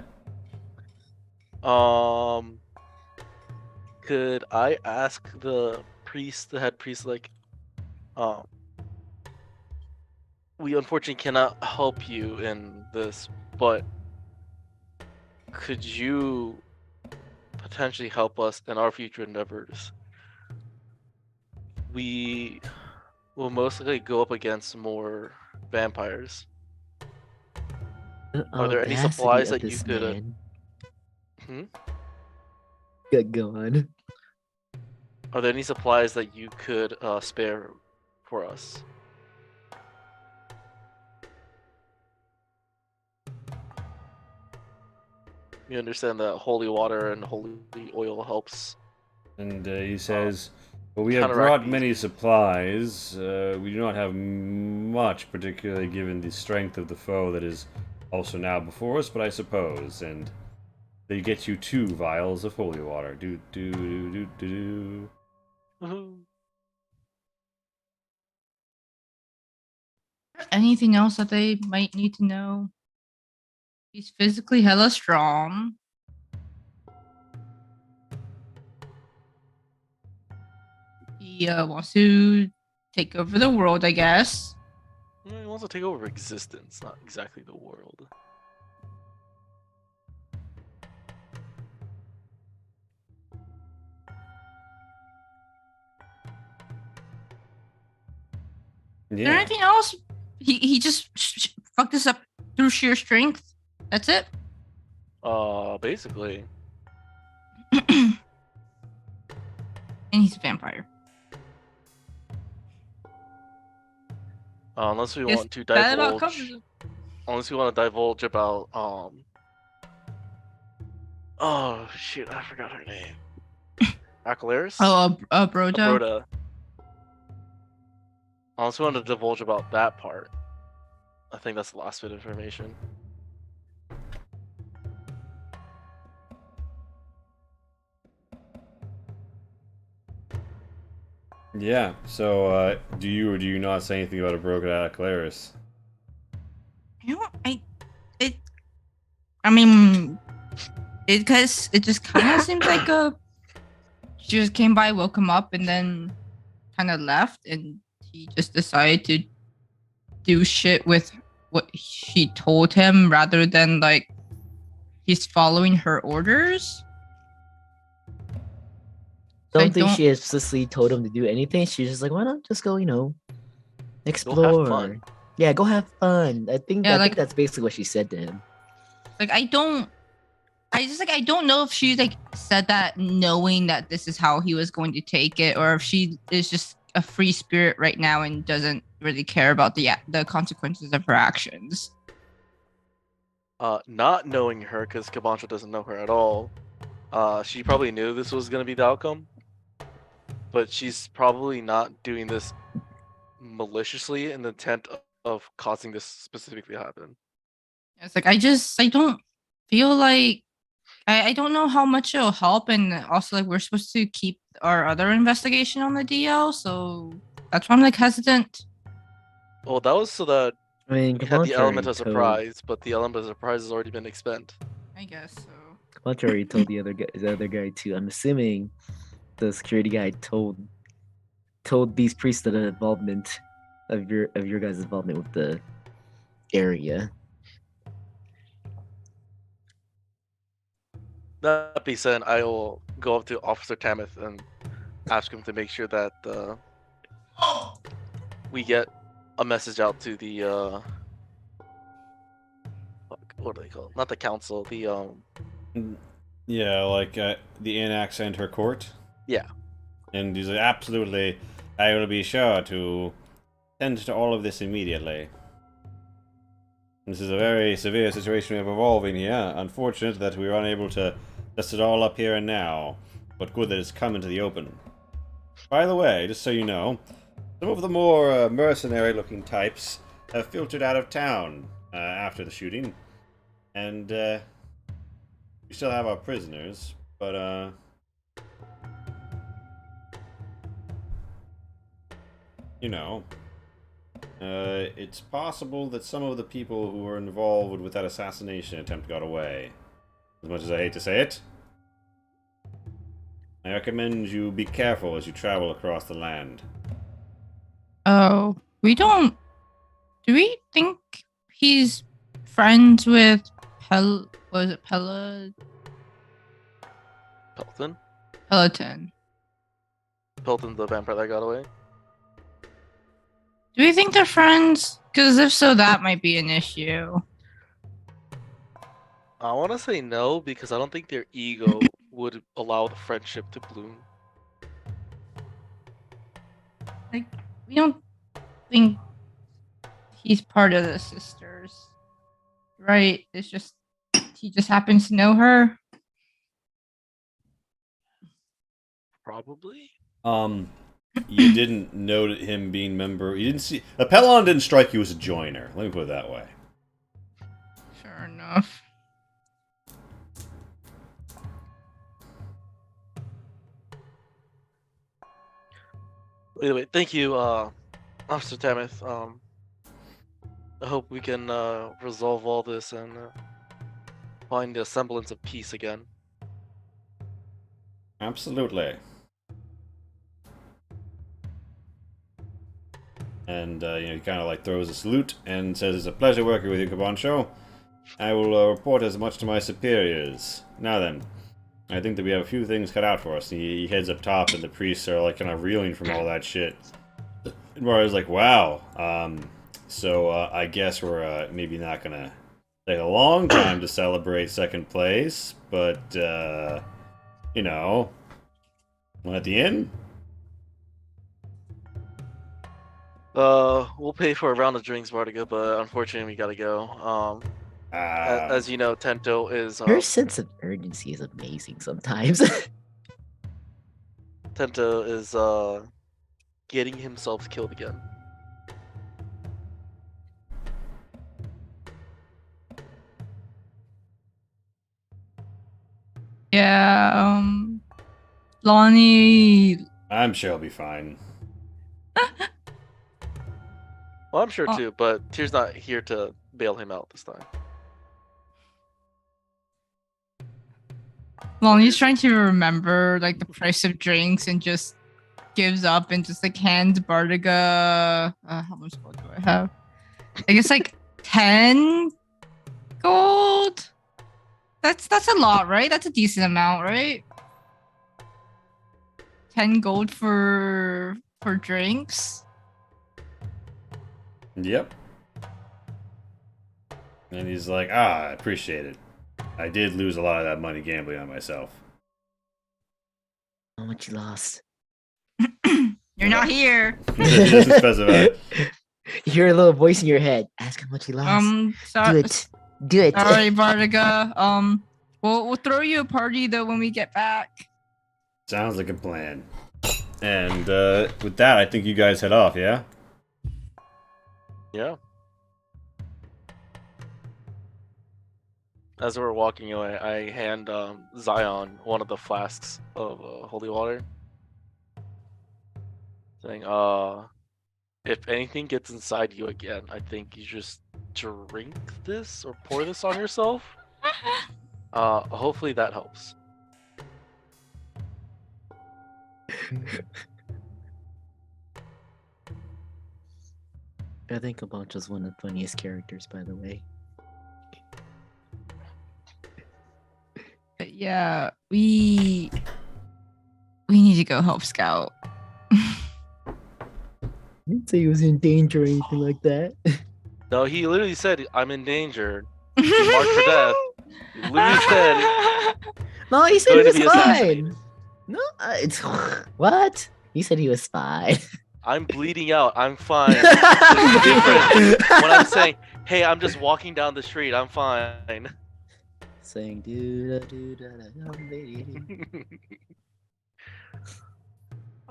Could I ask the head priest, like, we unfortunately cannot help you in this, but could you potentially help us in our future endeavors? We will most likely go up against more vampires. The Are there any audacity supplies of that you this could, man. Go on. Are there any supplies that you could spare for us? You understand that holy water and holy oil helps. And he says, "Well, we have counteract brought these. many supplies. We do not have much, particularly given the strength of the foe that is also now before us, but I suppose." And they get you 2 vials of holy water. Do do do do do. Woohoo. Anything else that they might need to know? He's physically hella strong. He wants to take over the world, I guess. He wants to take over existence, not exactly the world. Is there Yeah. anything else? He just fucked us up through sheer strength. That's it. Basically. And he's a vampire. Unless we Yes, want to that about covers divulge, it. unless we want to divulge about oh shit, I forgot her name. Aqualaris? Oh, Brodo. Abroda. Unless we want to divulge about that part. I think that's the last bit of information. Yeah. So, do you or do you not say anything about a broken Claris? You know, I mean, because it just kind of seems like she just came by, woke him up, and then kind of left, and he just decided to do shit with what she told him rather than like he's following her orders. So I Don't think she explicitly told him to do anything. She's just like, why not just go, explore. fun. Yeah, go have fun. I think Yeah, I like- think that's basically what she said to him. Like I don't know if she like said that knowing that this is how he was going to take it, or if she is just a free spirit right now and doesn't really care about the consequences of her actions. Not knowing her, because Kabancho doesn't know her at all. She probably knew this was gonna be the outcome, but she's probably not doing this maliciously in the intent of causing this specifically to happen. It's like I don't feel like I don't know how much it'll help, and also like we're supposed to keep our other investigation on the DL, so that's why I'm like hesitant. Well, that was so that I mean, we had the Kabancho element already of surprise, but the element of surprise has already been expended. I guess so. Kabancho already told the other guy too. I'm assuming the security guy told these priests of the involvement of your guys' involvement with the area. That being said, I will go up to Officer Tamith and ask him to make sure that we get a message out to the what do they call it? Not the council, the Yeah, like the Annex and her court. Yeah. And he's like, absolutely, I will be sure to tend to all of this immediately. This is a very severe situation we have evolving here. Unfortunate that we were unable to dust it all up here and now, but good that it's come into the open. By the way, just so you know, some of the more mercenary-looking types have filtered out of town after the shooting, and we still have our prisoners, but it's possible that some of the people who were involved with that assassination attempt got away. As much as I hate to say it, I recommend you be careful as you travel across the land. Oh, do we think he's friends with Peloton? Pelton, the vampire that got away. Do we think they're friends? Because if so, that might be an issue. I want to say no because I don't think their ego would allow the friendship to bloom. Like, we don't think he's part of the sisters, right? It's just he just happens to know her. Probably. You didn't note him being member. You didn't see. Apollon didn't strike you as a joiner. Let me put it that way. Sure enough. Anyway, thank you, Officer Tamith. I hope we can resolve all this and find a semblance of peace again. Absolutely. And he kind of like throws a salute and says, "It's a pleasure working with you, Cabancho. I will report as much to my superiors. Now then, I think that we have a few things cut out for us." And he heads up top, and the priests are like kind of reeling from all that shit. And Mario's like, "Wow. So I guess we're maybe not gonna take a long time to celebrate second place, but want at the inn?" We'll pay for a round of drinks, Bartiga, but unfortunately we gotta go. As you know, Tento is Her sense of urgency is amazing sometimes. Tento is getting himself killed again. Yeah, Lonnie. I'm sure I'll be fine. Well, I'm sure Oh. too, but Tyr's not here to bail him out this time. Lonnie's trying to remember like the price of drinks and just gives up and just like hands Bartiga. How much gold do I have? I guess like 10 gold. That's a lot, right? That's a decent amount, right? 10 gold for drinks. Yep. And he's like, I appreciate it. I did lose a lot of that money gambling on myself. How much you lost? You're not here. He doesn't specify. You hear a little voice in your head. Ask how much you lost. Do Sorry, it. Do it. sorry, Bartiga. We'll throw you a party though when we get back. Sounds like a plan. And with that, I think you guys head off, yeah? Yeah. As we're walking away, I hand Zion one of the flasks of holy water, saying, if anything gets inside you again, I think you just drink this or pour this on yourself. Hopefully that helps. I think Cabancho's one of the funniest characters, by the way. But yeah, we need to go help Scout. I didn't say he was in danger or anything like that. No, he literally said, "I'm in danger. Marked for death." He literally said, No, he said going he to be was assassinated. fine. No, it's what? He said he was fine. "I'm bleeding out. I'm fine." It's different when I'm saying, "Hey, I'm just walking down the street. I'm fine." Saying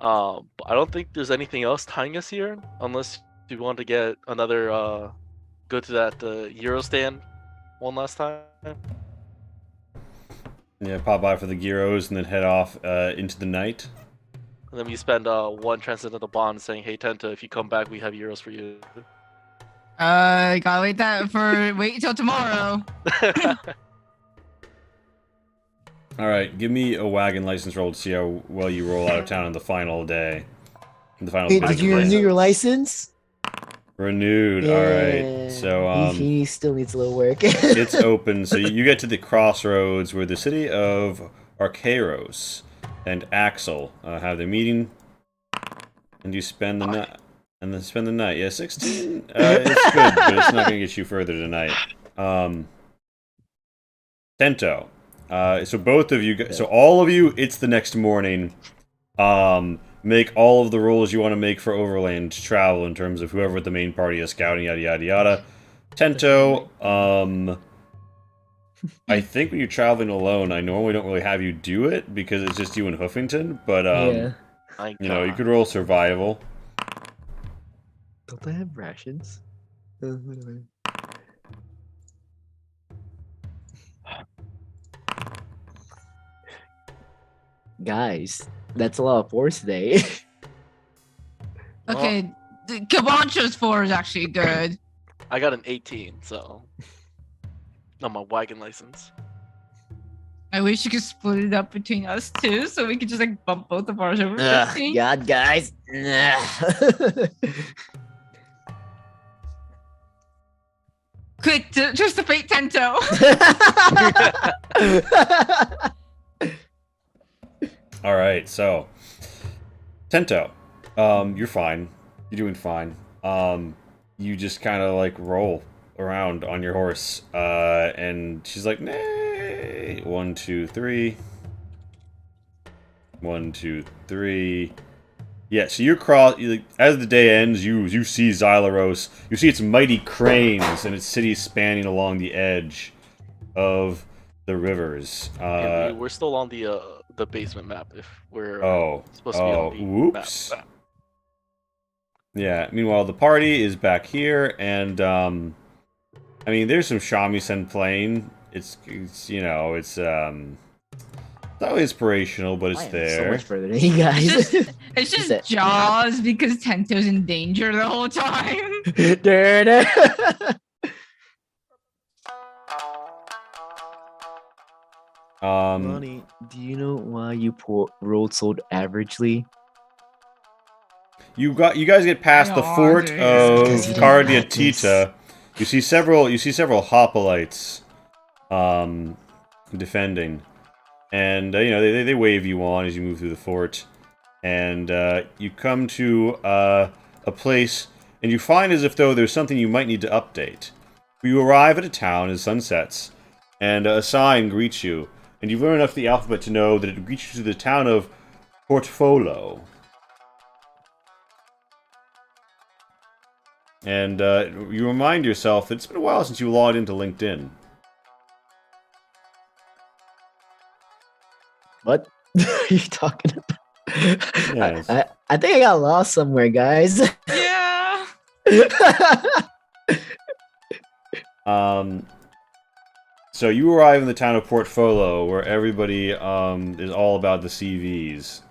But I don't think there's anything else tying us here, unless you want to get another go to that Euro stand one last time. Yeah, pop by for the gyros and then head off into the night. And then we spend one transcendental bond saying, "Hey Tenta, if you come back, we have euros for you." Gotta wait until tomorrow. Alright, give me a wagon license roll to see how well you roll out of town on the final day. The final Hey, business did you day. renew your license? Renewed, alright. So, he still needs a little work. it's open. So you get to the crossroads where the city of Archeros and Axel have their meeting, and you spend the night. And then spend the night. Yeah, 16. It's good, but it's not going to get you further tonight. Tento. So both of you. So all of you. It's the next morning. Make all of the rolls you want to make for overland travel in terms of whoever the main party is scouting. Yada yada yada. Tento. I think when you're traveling alone, I normally don't really have you do it because it's just you and Hoofington. But Yeah. you could roll survival. Don't I have rations? Guys, that's a lot of force today. Okay, the Cabancho's 4 is actually good. I got an 18, so on my wagon license. I wish you could split it up between us two, so we could just like bump both of ours over Ugh, 15. God, guys. Quick, just defeat Tento. All right, so Tento, you're fine. You're doing fine. You just kind of like roll around on your horse, and she's like, "Nay, 1, 2, 3, 1, 2, 3." Yeah, so as the day ends, you see Xyloros. You see its mighty cranes and its city spanning along the edge of the rivers. And we're still on the basement map if we're supposed to be on the whoops. map. Yeah. Meanwhile, the party is back here, and I mean, there's some shamisen playing. It's not inspirational, but it's I am there. so much further than you guys. It's just Jaws because Tento's in danger the whole time. Lonnie, do you know why you rolled so averagely? You guys get past the fort dude. of Because you didn't Cardiatita. You see several hoplites defending. And they wave you on as you move through the fort. And you come to a place and you find as if though there's something you might need to update. You arrive at a town as sun sets, and a sign greets you. And you've learned enough of the alphabet to know that it greets you to the town of Portfolio. And you remind yourself that it's been a while since you logged into LinkedIn. What are you talking about? Yes. I think I got lost somewhere, guys. Yeah. So you arrive in the town of Portfolio, where everybody is all about the CVs.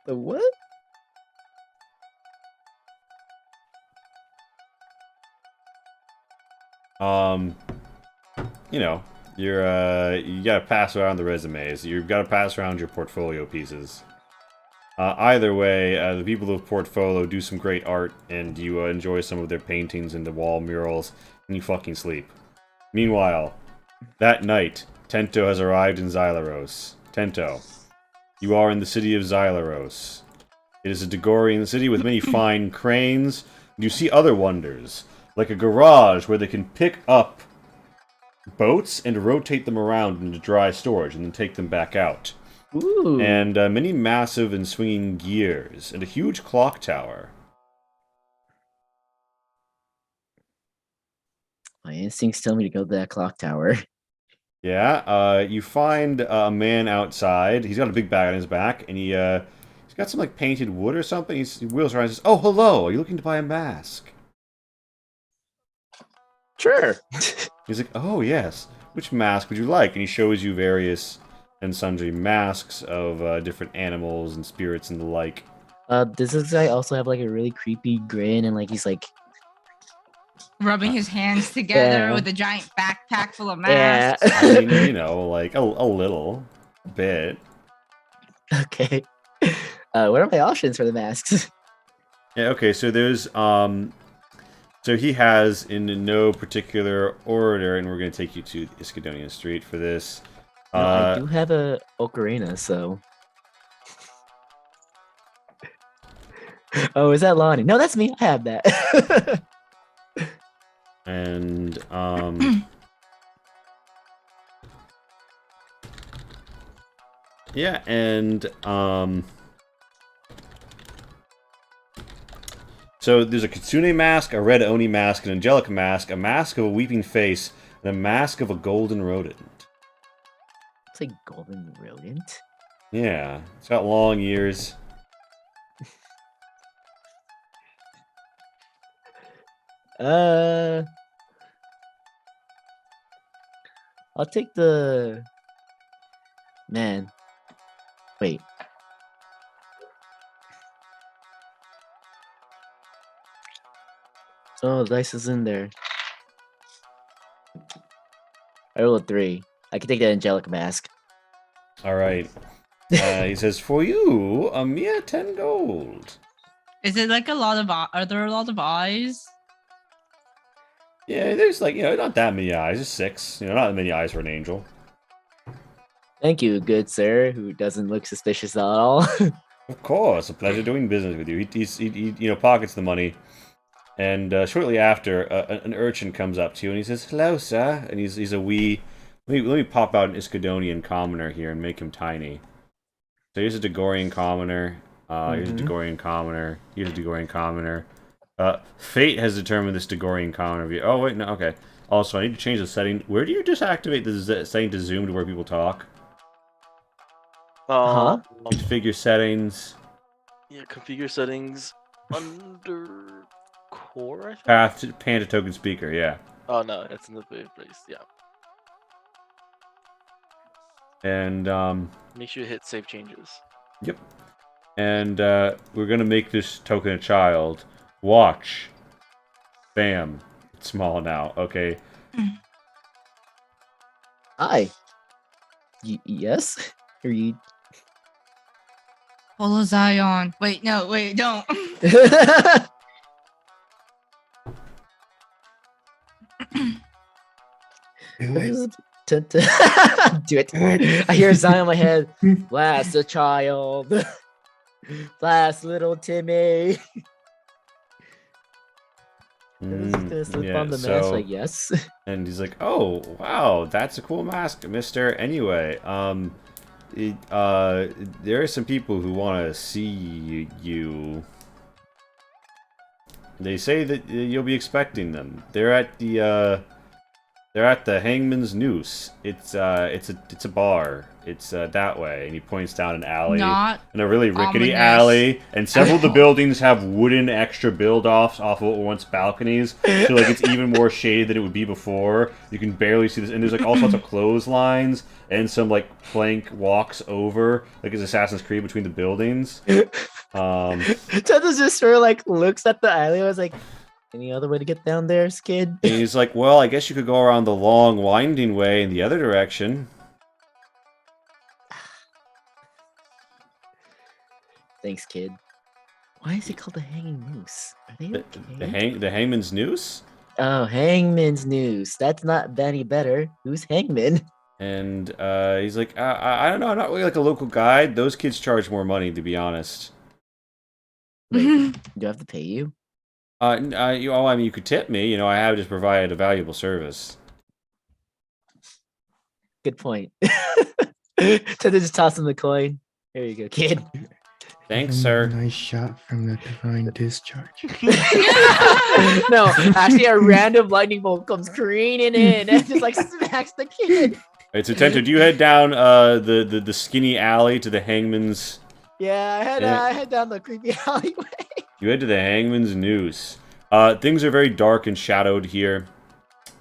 The what? You gotta pass around the resumes. You've gotta pass around your portfolio pieces. Either way, the people of Portfolio do some great art, and you enjoy some of their paintings and the wall murals, and you fucking sleep. Meanwhile, that night, Tento has arrived in Xyloros. Tento, you are in the city of Xyloros. It is a Degorian city with many fine cranes. You see other wonders, like a garage where they can pick up boats and rotate them around into dry storage and then take them back out. Ooh. And many massive and swinging gears, and a huge clock tower. My instincts tell me to go to that clock tower. Yeah, you find a man outside. He's got a big bag on his back, and he's got some like painted wood or something. He wheels around and says, "Oh, hello. Are you looking to buy a mask?" Sure. He's like, "Oh, yes. Which mask would you like?" And he shows you various and sundry masks of different animals and spirits and the like. Does this guy also have like a really creepy grin and like he's like Rubbing his hands together Yeah. with a giant backpack full of yeah? masks. I mean, like a little bit. Okay. What are my options for the masks? Yeah, okay, so there's, so he has, in no particular order, and we're going to take you to Ischydonian Street for this. No, I do have a ocarina, so. Oh, is that Lonnie? No, that's me. I have that. And, yeah, and, so there's a Kitsune mask, a red Oni mask, an angelic mask, a mask of a weeping face, and a mask of a golden rodent. It's like golden rodent. Yeah, it's got long ears. I'll take the. Man. Wait. Oh, the dice is in there. I rolled a 3. I can take that angelic mask. All right. He says, "For you, a mere 10 gold." Is it like a lot of? Are there a lot of eyes? Yeah, there's like, not that many eyes. Just 6. Not that many eyes for an angel. Thank you, good sir, who doesn't look suspicious at all. Of course, a pleasure doing business with you. He pockets the money, and shortly after, an urchin comes up to you and he says, "Hello, sir." And he's a wee. Let me pop out an Ischydonian commoner here and make him tiny. So here's a Degorian commoner. Here's a Degorian commoner. Here's a Degorian commoner. Fate has determined this Degorian commoner view. Oh wait, no, okay. Also, I need to change the setting. Where do you disactivate the setting to zoom to where people talk? Huh? Configure settings. Yeah, configure settings under core, I think? Path to Panda token speaker, yeah. Oh no, it's in the place. Yeah. And Make sure you hit save changes. yep. And we're gonna make this token a child. Watch. Bam. It's small now. Okay. Hi. Yes? Are you? Follow Zion. Wait, no, wait, don't. Do it. Do it. I hear Zion in my head. Blast a child. Blast little Timmy. He's gonna slip on the mask, like, yes. And he's like, "Oh, wow, that's a cool mask, mister." Anyway, there are some people who want to see you. They say that you'll be expecting them. They're at the Hangman's Noose. It's a bar. It's that way, and he points down an alley, Not in a really rickety ominous. alley, and several of the buildings have wooden extra build-offs off of what were once balconies, so like it's even more shaded than it would be before. You can barely see this, and there's like all sorts of clotheslines and some like plank walks over, like it's Assassin's Creed between the buildings. Tata just sort of like looks at the alley. I was like, any other way to get down there, Skid? And he's like, "Well, I guess you could go around the long, winding way in the other direction." Thanks, kid. Why is it called the Hanging Noose? Are they okay? The Hangman's Noose? Oh, Hangman's Noose. That's not any better. Who's Hangman? And he's like, I don't know, I'm not really like a local guide. Those kids charge more money, to be honest. Wait, do I have to pay you? I mean, you could tip me. I have just provided a valuable service. Good point. Tata just toss him the coin. Here you go, kid. Thanks, Give him sir. a nice shot from the divine discharge. No, actually, a random lightning bolt comes careening in and just like smacks the kid. Alright, so Tento, do you head down the skinny alley to the Hangman's? Yeah, I head down the creepy alleyway. You head to the Hangman's Noose. Things are very dark and shadowed here,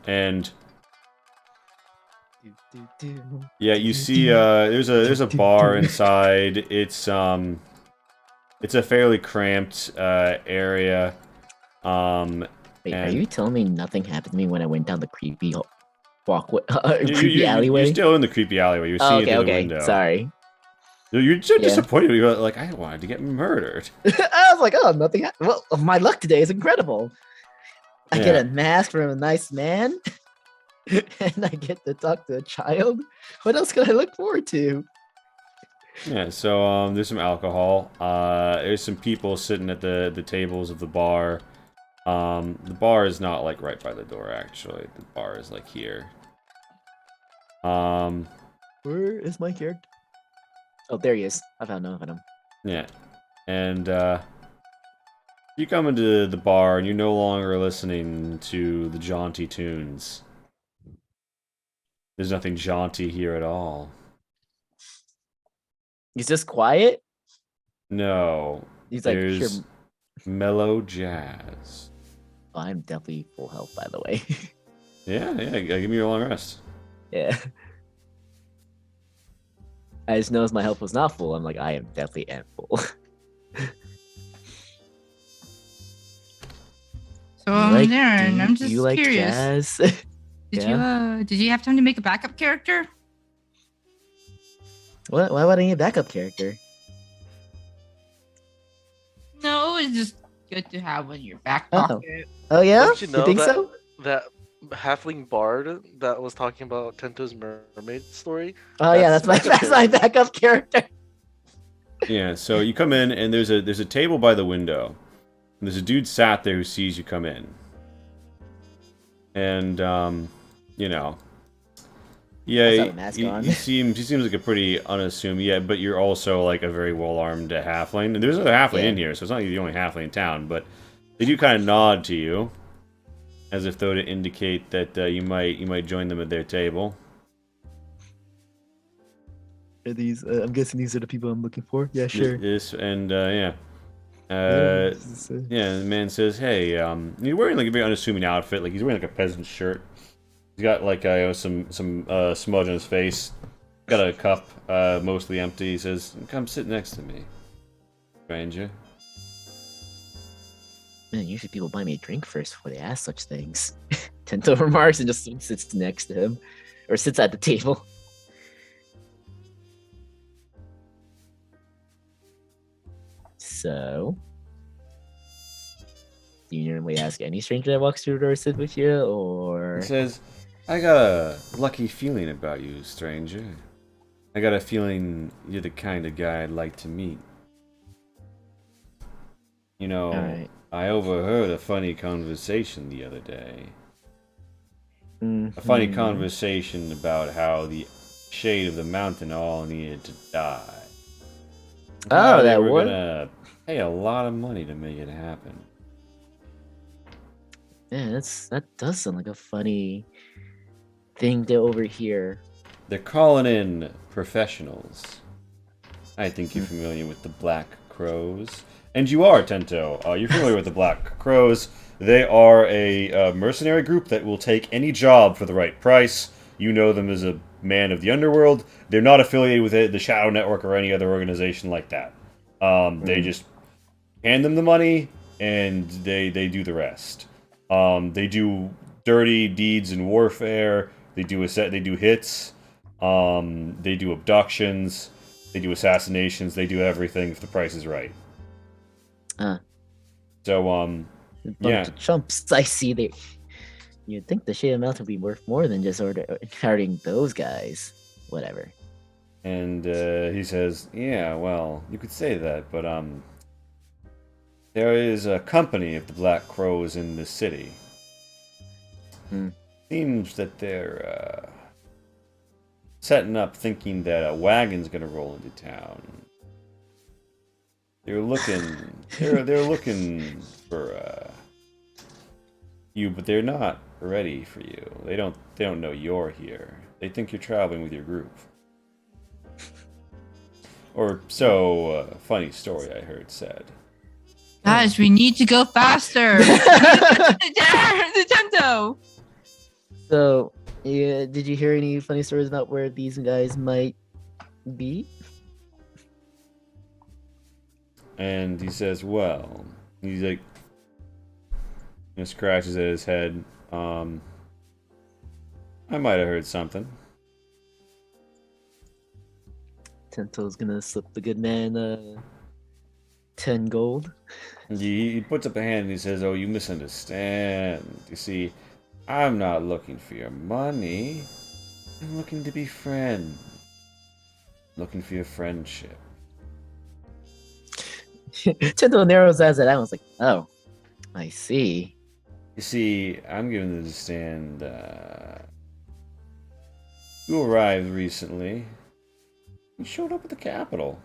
and yeah, you see, there's a bar inside. It's a fairly cramped area. Wait, are you telling me nothing happened to me when I went down the creepy walkway, creepy alleyway? You're still in the creepy alleyway. You're seeing okay, it through the window. Sorry. You're so Yeah. disappointed. You're like, I wanted to get murdered. I was like, oh, nothing happened. Well, my luck today is incredible. I get Yeah. a mask from a nice man, and I get to talk to a child. What else can I look forward to? Yeah, so there's some alcohol. There's some people sitting at the tables of the bar. The bar is not like right by the door, actually. The bar is like here. Where is my character? Oh, there he is. I found him. Yeah. And you come into the bar and you're no longer listening to the jaunty tunes. There's nothing jaunty here at all. He's just quiet. No. He's like, There's sure. mellow jazz. Oh, I'm definitely full health, by the way. Yeah, give me your long rest. Yeah. I just noticed my health was not full. I'm like, I am definitely am full. So Darren, I'm just you like curious. jazz? Did you have time to make a backup character? Why would I need a backup character? No, it's just good to have in your back Oh. pocket. Oh yeah, Don't you know think that so? that halfling bard that was talking about Tento's mermaid story? Oh yeah, that's my backup character. Yeah, so you come in and there's a table by the window. And there's a dude sat there who sees you come in. And you know, yeah, That's not a mask on. he seems like a pretty unassuming. Yeah, but you're also like a very well armed halfling. And there's another halfling in here, so it's not like you're the only halfling in town. But they do kind of nod to you, as if though to indicate that you might join them at their table. Are these? I'm guessing these are the people I'm looking for. Yeah, sure. This and yeah. Yeah, Yeah, the man says, "Hey, he's wearing like a very unassuming outfit. Like he's wearing like a peasant shirt. He's got like some smudge on his face. Got a cup, mostly empty. He says, "Come sit next to me, stranger." Man, usually people buy me a drink first before they ask such things. Tento remarks and just sits next to him, or sits at the table. So, do you normally ask any stranger that walks through the door to sit with you, or? He says, "I got a lucky feeling about you, stranger. I got a feeling you're the kind of guy I'd like to meet. You know, Alright. I overheard a funny conversation the other day. Mhm. A funny conversation about how the shade of the mountain all needed to die. Oh, How they that were one? gonna pay a lot of money to make it happen." Yeah, that does sound like a funny thing to overhear. They're calling in professionals. I think you're familiar with the Black Crows. And you are, Tento. You're familiar with the Black Crows. They are a mercenary group that will take any job for the right price. You know them as a man of the underworld. They're not affiliated with the Shadow Network or any other organization like that. They just hand them the money, and they do the rest. They do dirty deeds in warfare. They do hits. They do abductions. They do assassinations. They do everything if the price is right. So A bunch yeah. of chumps. I see they. You'd think the shade amount would be worth more than just hiring those guys. Whatever. And he says, "Yeah, well, you could say that, but there is a company of the Black Crows in the city. Seems that they're setting up, thinking that a wagon's gonna roll into town. They're looking, they're looking for you, but they're not ready for you. They don't know you're here. They think you're traveling with your group." Or so funny story I heard said. Guys, we need to go faster. The Tento. So, yeah, did you hear any funny stories about where these guys might be? And he says, "Well," he's like, scratches at his head. "I might have heard something." Tento's gonna slip the good man 10 gold. He puts up a hand and he says, "Oh, you misunderstand. You see, I'm not looking for your money. I'm looking to be friends. Looking for your friendship." Tento narrows his eyes at that. I was like, oh, I see. You see, I'm given to understand you arrived recently. You showed up at the capital.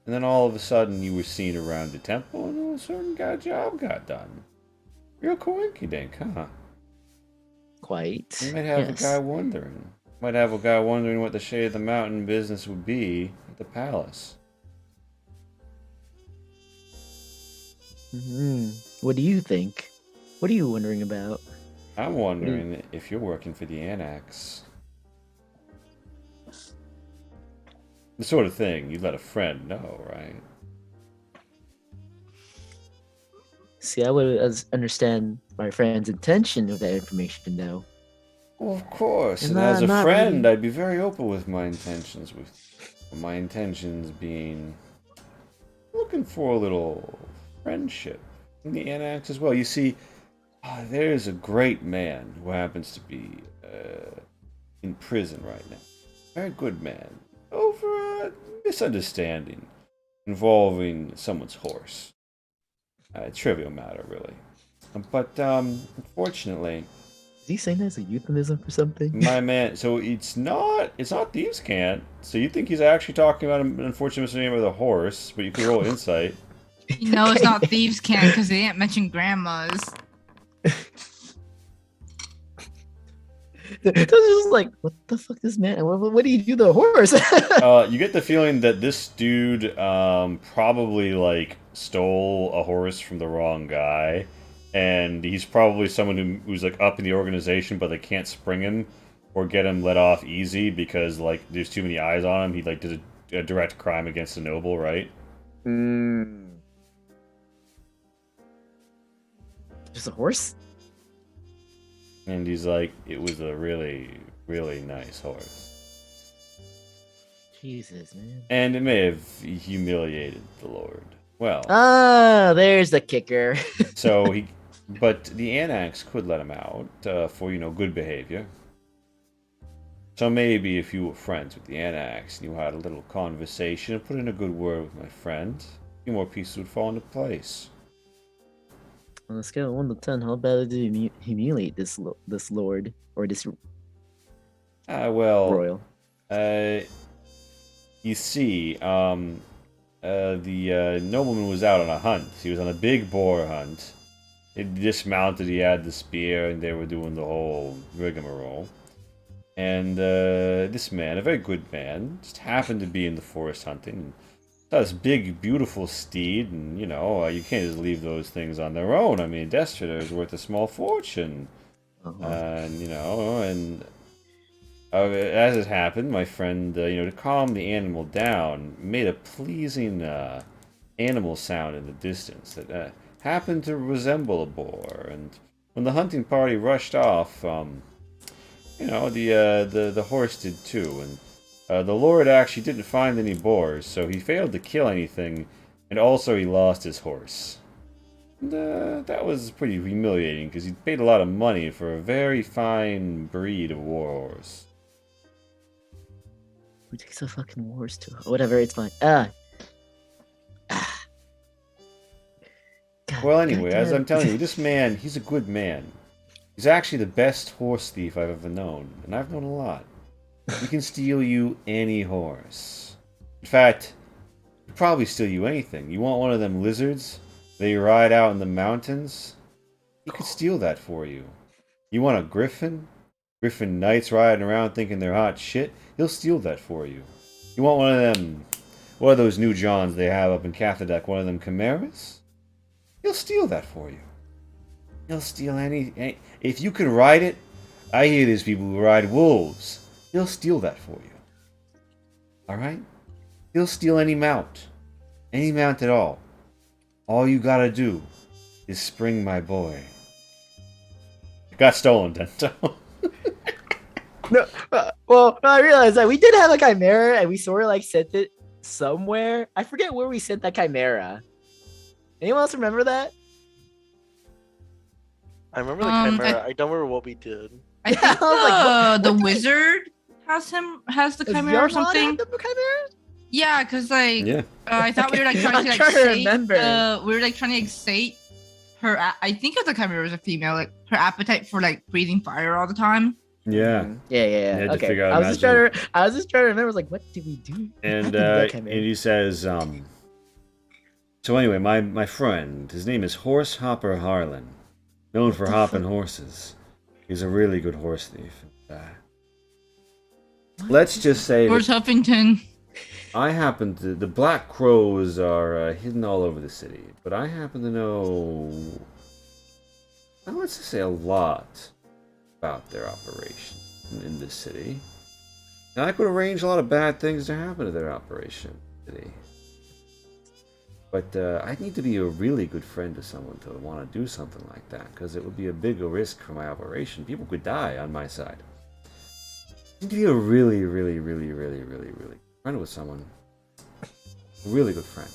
And then all of a sudden you were seen around the temple and a certain job got done. Real coinkydink, huh? Quite. You might have yes. a guy wondering. Might have a guy wondering what the shade of the mountain business would be at the palace. What do you think? What are you wondering about? I'm wondering if you're working for the Annex. The sort of thing you'd let a friend know, right? See, I would understand my friend's intention of that information, though. Well, of course. And And as a not friend, really- I'd be very open with my intentions. With my intentions being looking for a little friendship in the Annex as well. You see, there's a great man who happens to be in prison right now. Very good man. Over a misunderstanding involving someone's horse. A trivial matter, really. But unfortunately, Is he saying that's a euphemism for something? my man. So it's not thieves' cant. So you think he's actually talking about an unfortunate misunderstanding of the horse, but you can roll insight. You know it's not thieves' can because they didn't mention grandmas. So it's just like, what the fuck, this man? What do you do to the horse? You get the feeling that this dude probably like stole a horse from the wrong guy, and he's probably someone who's like up in the organization, but they can't spring him or get him let off easy because like there's too many eyes on him. He like did a direct crime against a noble, right? Just a horse? And he's like, it was a really, really nice horse. Jesus, man. And it may have humiliated the Lord. Well, Ah, there's the kicker. but the Annex could let him out for, good behavior. So maybe if you were friends with the Annex and you had a little conversation and put in a good word with my friend, a few more pieces would fall into place. On a scale of 1 to 10, how bad did you humiliate this lord or this royal? You see, the nobleman was out on a hunt. He was on a big boar hunt. He dismounted, he had the spear, and they were doing the whole rigmarole. And this man, a very good man, just happened to be in the forest hunting. And saw this big, beautiful steed, and you can't just leave those things on their own. I mean, Destro is worth a small fortune. And as it happened, my friend, to calm the animal down, made a pleasing animal sound in the distance that happened to resemble a boar. And when the hunting party rushed off, the horse did too. And the Lord actually didn't find any boars, so he failed to kill anything, and also he lost his horse. And that was pretty humiliating because he paid a lot of money for a very fine breed of war horse. Who takes a fucking horse to? Whatever, it's fine. Well, anyway, as I'm telling you, this man, he's a good man. He's actually the best horse thief I've ever known, and I've known a lot. He can steal you any horse. In fact, he'd probably steal you anything. You want one of them lizards that you ride out in the mountains? He could steal that for you. You want a griffin? Griffin knights riding around thinking they're hot shit? He'll steal that for you. You want one of those new Johns they have up in Cathadak, one of them chimeras? He'll steal that for you. He'll steal any... If you can ride it, I hear there's people who ride wolves. He'll steal that for you. Alright? He'll steal any mount. Any mount at all. All you gotta do is spring my boy. It got stolen, Dento. No, well, I realized that we did have a chimera and we sort of like sent it somewhere. I forget where we sent that chimera. Anyone else remember that? I remember the chimera. I don't remember what we did. I think the wizard has the Does chimera or Yarmon something. have the chimera? Yeah, because Yeah. I thought we were like trying I'm to like trying to sate, remember. we were like trying to excite her. I think the chimera was a female, like her appetite for like breathing fire all the time. Yeah. Yeah. had to Okay. figure out I was just trying to remember. I was like, what did we do? And That and chimera. he says, so anyway, my friend, his name is Horse Hopper Harlan, known for hopping horses. He's a really good horse thief. Let's just say Where's that Huffington? I happen to... The Black Crows are hidden all over the city, but I happen to know... let's just say a lot about their operation in this city. And I could arrange a lot of bad things to happen to their operation in the city. But I need to be a really good friend to someone to want to do something like that, because it would be a bigger risk for my operation. People could die on my side. I need to be a really, really, really, really, really, really good friend with someone. A really good friend.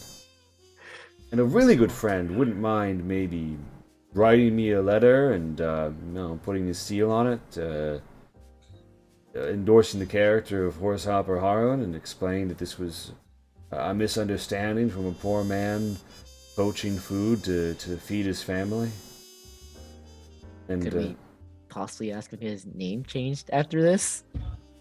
And a really good friend wouldn't mind maybe writing me a letter and putting his seal on it, endorsing the character of Horsehopper Harlan and explaining that this was a misunderstanding from a poor man poaching food to feed his family. And Could we possibly ask if his name changed after this?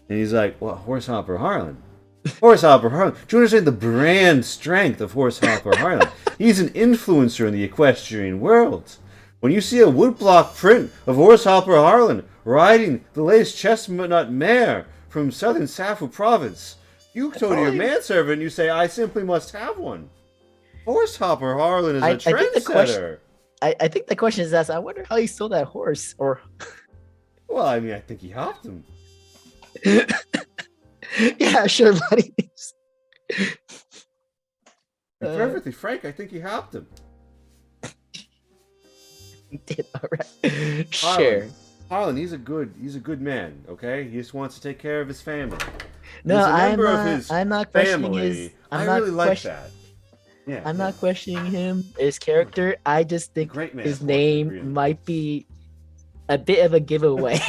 and he's like, "Well, Horsehopper Harlan." Horsehopper Harlan. Do you understand the brand strength of Horsehopper Harlan? He's an influencer in the equestrian world. When you see a woodblock print of Horsehopper Harlan riding the latest chestnut mare from southern Safu province, you go to your manservant and you say, "I simply must have one." Horse-hopper Harlan is a trendsetter. I think the question is asked. I wonder how he stole that horse. Or Well, I mean, I think he hopped him. yeah, sure, buddy. To be perfectly frank, I think he hopped him. He did all right. Sure. Harlan, he's a good man. Okay, he just wants to take care of his family. No, He's a I'm member of not. his I'm not questioning family. his. I really like that. Yeah, I'm not questioning him, his character. I just think Great man. his Really. name might be a bit of a giveaway.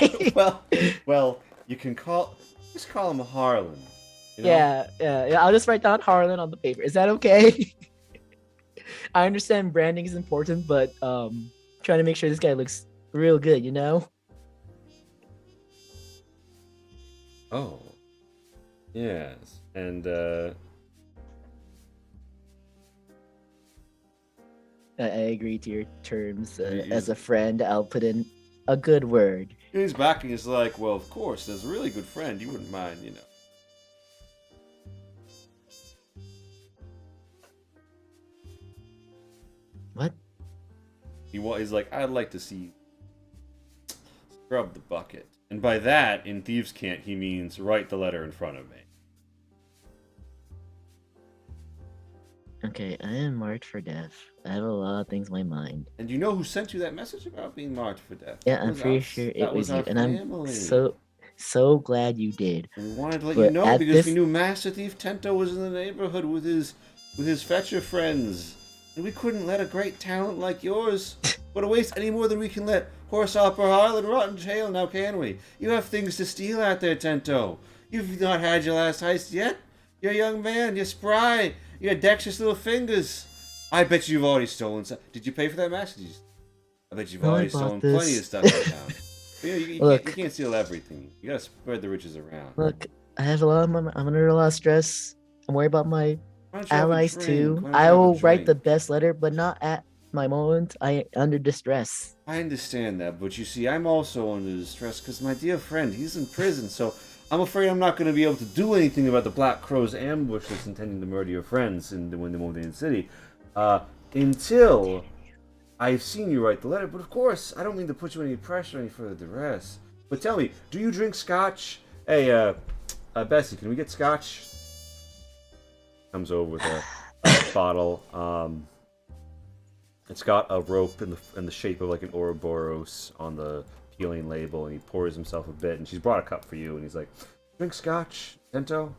well, you can just call him Harlan. You know? Yeah. I'll just write down Harlan on the paper. Is that okay? I understand branding is important, but trying to make sure this guy looks real good, you know? Oh. Yes, and I agree to your terms. He- As a friend, I'll put in a good word. he's backing is like, well, of course, as a really good friend, you wouldn't mind, you know. What? He's like, I'd like to see you scrub the bucket. And by that, in Thieves' Cant, he means write the letter in front of me. Okay, I am marked for death. I have a lot of things in my mind. And you know who sent you that message about being marked for death? Yeah, That I'm was pretty us. sure That it was you, our and I'm family. so glad you did. And we wanted to let But you know at because this- we knew Master Thief Tento was in the neighborhood with his fetcher friends. And we couldn't let a great talent like yours go to waste any more than we can let Horsehopper Harlan rot in jail now, can we? You have things to steal out there, Tento. You've not had your last heist yet. You're a young man, you're spry, you got dexterous little fingers. I bet you've already stolen some. Did you pay for that match? I bet you've No, I already bought stolen this. plenty of stuff in town. But, you Look. can't steal everything. You gotta spread the riches around. Look, I have I'm under a lot of stress. I'm worried about my Why don't you have a allies drink? too. Why don't you I have a will write the drink? best letter, but not at my moment. I under distress. I understand that, but you see, I'm also under distress because my dear friend, he's in prison, so I'm afraid I'm not going to be able to do anything about the Black Crow's ambush that's intending to murder your friends when they move in the city, until I've seen you write the letter. But of course, I don't mean to put you any pressure, any further duress. But tell me, do you drink scotch? Hey, Bessie, can we get scotch? Comes over with a bottle. It's got a rope in the shape of like an Ouroboros on the peeling label, and he pours himself a bit. And she's brought a cup for you, and he's like, "Drink scotch, Tento?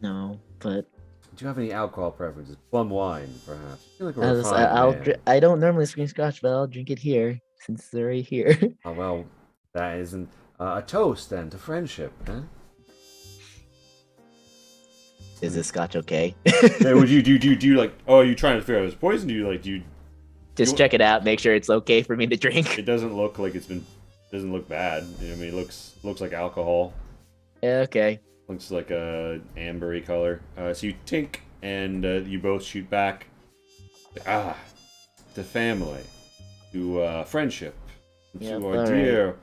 No, but Do you have any alcohol preferences? Plum wine, perhaps? You feel like a refined I'll man. I don't normally drink scotch, but I'll drink it here since they're right here. Oh, well, that isn't a toast then to friendship, huh? Is this scotch okay? Hey, would you like? Oh, are you trying to figure out if it's poison? Do you? Just check it out, make sure it's okay for me to drink. It doesn't look like it's been. Doesn't look bad. You know, I mean, it looks like alcohol. Yeah, okay. Looks like a ambery color. So you tink, and you both shoot back. To family, to friendship, Yep, to our all dear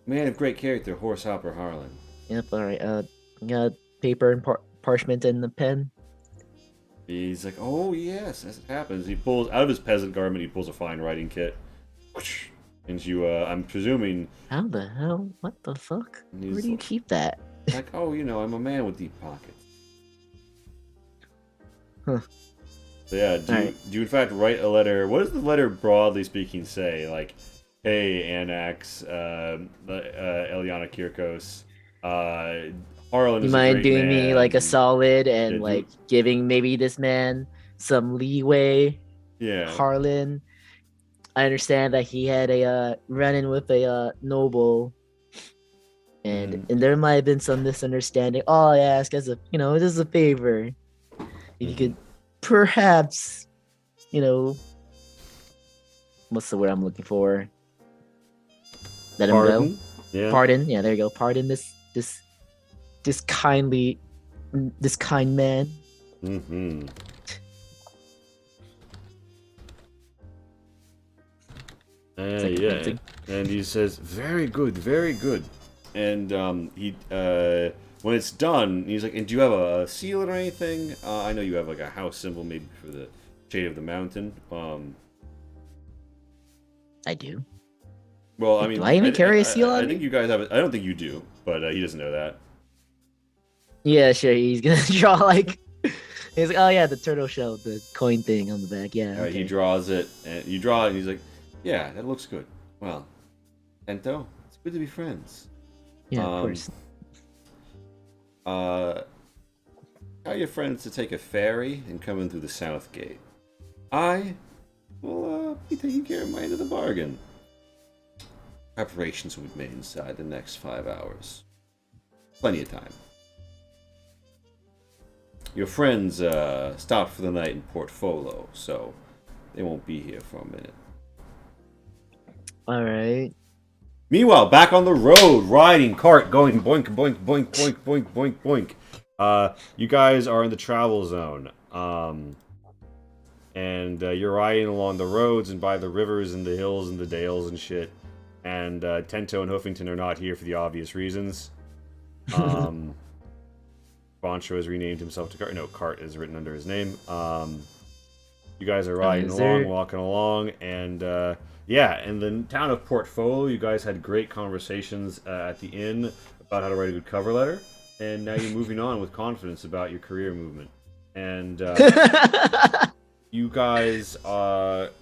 man of great character, Horsehopper Harlan. Yep, alright. Got paper and parchment and the pen. He's like, oh yes, as it happens. He pulls out of his peasant garment. He pulls a fine writing kit. And you, I'm presuming, How the hell? What the fuck? And Where he's do you like- keep that? like, oh, I'm a man with deep pockets. Huh. So yeah, do you in fact write a letter? What does the letter broadly speaking say? Like, hey, Anax, Eliana Kirkos, Harlan You is a mind great doing me like a man. solid and Yeah, do- like giving maybe this man some leeway. Yeah. Harlan, I understand that he had a run-in with a noble, and there might have been some misunderstanding. All I ask as a this is a favor, if you could perhaps, what's the word I'm looking for? Let him go. Pardon? Yeah. Pardon. Yeah, there you go. Pardon this kind man. Mm-hmm. Yeah, and he says, "Very good, very good." And he when it's done, he's like, "And do you have a seal or anything? I know you have like a house symbol, maybe for the shade of the mountain." I do. Well, I mean, do I even carry a seal on I think me? you guys have it. I don't think you do, but he doesn't know that. Yeah, sure. He's gonna draw like. He's like, oh yeah, the turtle shell, the coin thing on the back. Yeah. He draws it, and you draw it, and he's like, "Yeah, that looks good. Well, Ento, it's good to be friends." Yeah, of course. Tell your friends to take a ferry and come in through the south gate. I will be taking care of my end of the bargain. Preparations will be made inside the next 5 hours. Plenty of time. Your friends stopped for the night in Port Folo, so they won't be here for a minute. All right. Meanwhile, back on the road, riding, cart, going boink, boink, boink, boink, boink, boink, boink. You guys are in the travel zone. And you're riding along the roads and by the rivers and the hills and the dales and shit. And Tento and Hoofington are not here for the obvious reasons. Boncho has renamed himself to Cart. No, Cart is written under his name. You guys are riding along, walking along, and yeah, in the town of Portfolio, you guys had great conversations at the inn about how to write a good cover letter, and now you're moving on with confidence about your career movement. And you guys,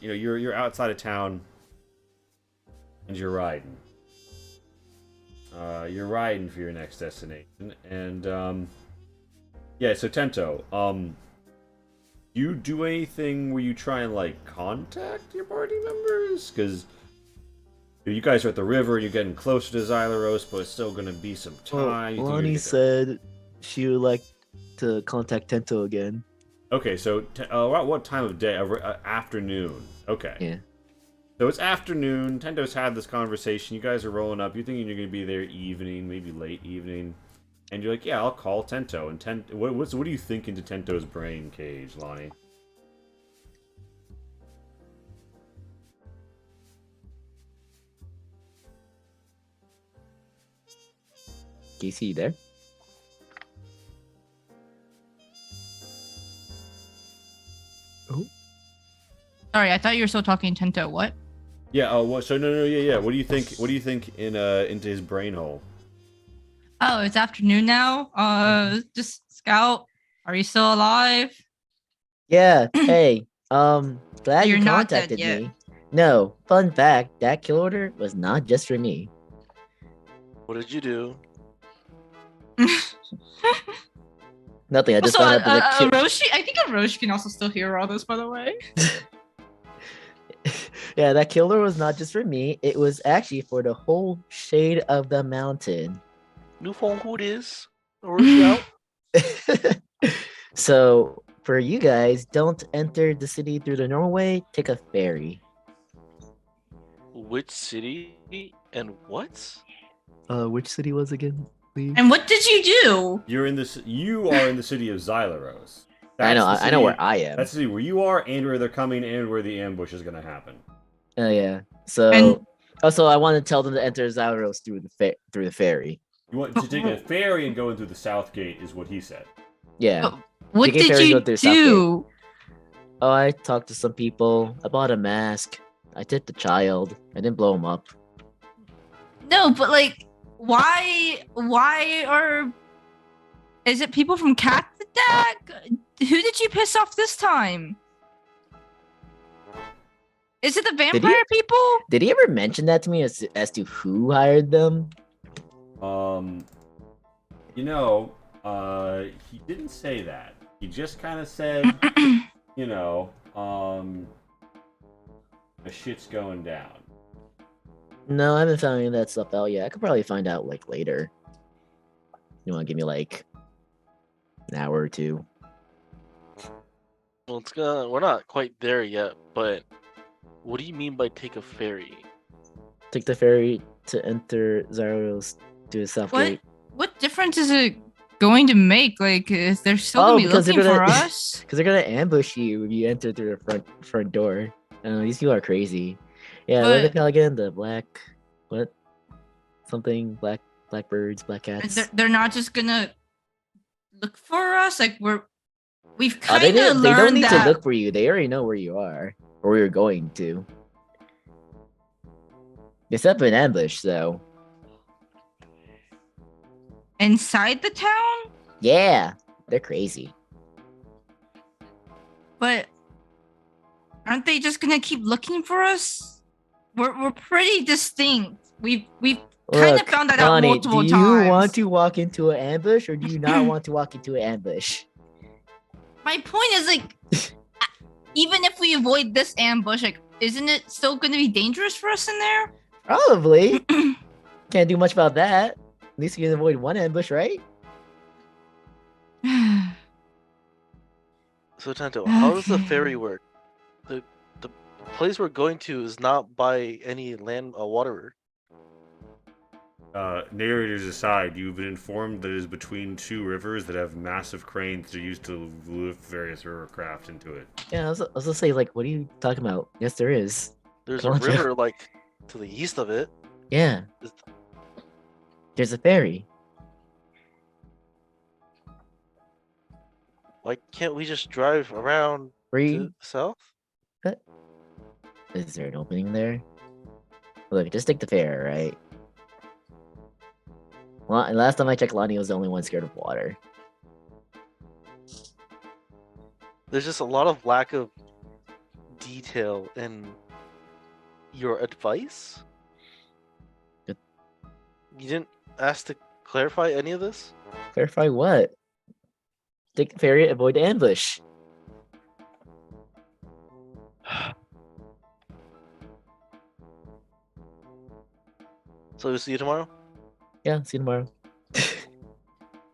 you're outside of town, and you're riding. You're riding for your next destination, and yeah. So Tento, you do anything where you try and like contact your party members? Because you guys are at the river and you're getting closer to Xyloros, but it's still going to be some time. Well, Lonnie said she would like to contact Tento again. Okay, so what time of day? Afternoon. Okay. Yeah. So it's afternoon. Tento's had this conversation. You guys are rolling up. You're thinking you're going to be there evening, maybe late evening. And you're like, yeah, I'll call Tento. And what do you think into Tento's brain cage, Lonnie? Casey, you there? Oh. Sorry, I thought you were still talking Tento. What? Yeah. What? So yeah. What do you think? What do you think into his brain hole? Oh, it's afternoon now. Just Scout, are you still alive? Yeah. Hey. Glad You're you not dead contacted yet. me. No. Fun fact: that kill order was not just for me. What did you do? Nothing. I just Also, found out that the Roshi. I think Roshi can also still hear all this, by the way. yeah, that killer was not just for me. It was actually for the whole shade of the mountain. New phone who it is? Or is she out? So for you guys, don't enter the city through the normal way. Take a ferry. Which city and what? Which city was again, please? And what did you do? You are in the city of Xyloros. I know where I am. That's the city where you are, and where they're coming, and where the ambush is going to happen. Oh yeah. So also, I want to tell them to enter Xyloros through the ferry. You want to take a ferry and go in through the south gate, is what he said. Yeah. What Take a did ferry, you go through South do? Oh, I talked to some people. I bought a mask. I tipped the child. I didn't blow him up. No, but like, why are? Is it people from Kathadak? Who did you piss off this time? Is it the vampire people? Did he ever mention that to me as to who hired them? He didn't say that. He just kind of said you know, the shit's going down. No, I haven't found any of that stuff out yet. I could probably find out like later. You want to give me like an hour or two? Well, we're not quite there yet, but what do you mean by take a ferry? Take the ferry to enter Xyloros to the south What gate. what difference is it going to make? Like, is they're still Oh, gonna be because they're looking for gonna- us? Because they're gonna ambush you when you enter through the front door. These people are crazy. Yeah, what are they But- called again? The what? Something blackbirds, black And cats. they're not just gonna look for us. Like we've Oh, kind they of didn't. They don't learned need that. to look for you. They already know where you are or where you're going to. They set up an ambush, though. Inside the town, Yeah, they're crazy. but aren't they just gonna keep looking for us? We're pretty distinct. We've kind of Look, found that out Lonnie, multiple do times. you want to walk into an ambush or do you not want to walk into an ambush? My point is like, even if we avoid this ambush, like, isn't it still gonna be dangerous for us in there? Probably. Can't do much about that. At least you can avoid one ambush, right? So Tanto, how does the Okay. ferry work? The place we're going to is not by any land water. Narrators aside, you've been informed that it is between two rivers that have massive cranes that are used to lift various river craft into it. Yeah, I was gonna say, like, what are you talking about? Yes, there is. There's Come a on, Jeff. river like to the east of it. Yeah. There's a ferry. Why can't we just drive around Where to you? the south? Is there an opening there? Look, just take the ferry, right? Well, last time I checked, Lonnie was the only one scared of water. There's just a lot of lack of detail in your advice. Good. You didn't ask to clarify any of this? Clarify what? Take the ferry, avoid the ambush. So we'll see you tomorrow? Yeah, see you tomorrow.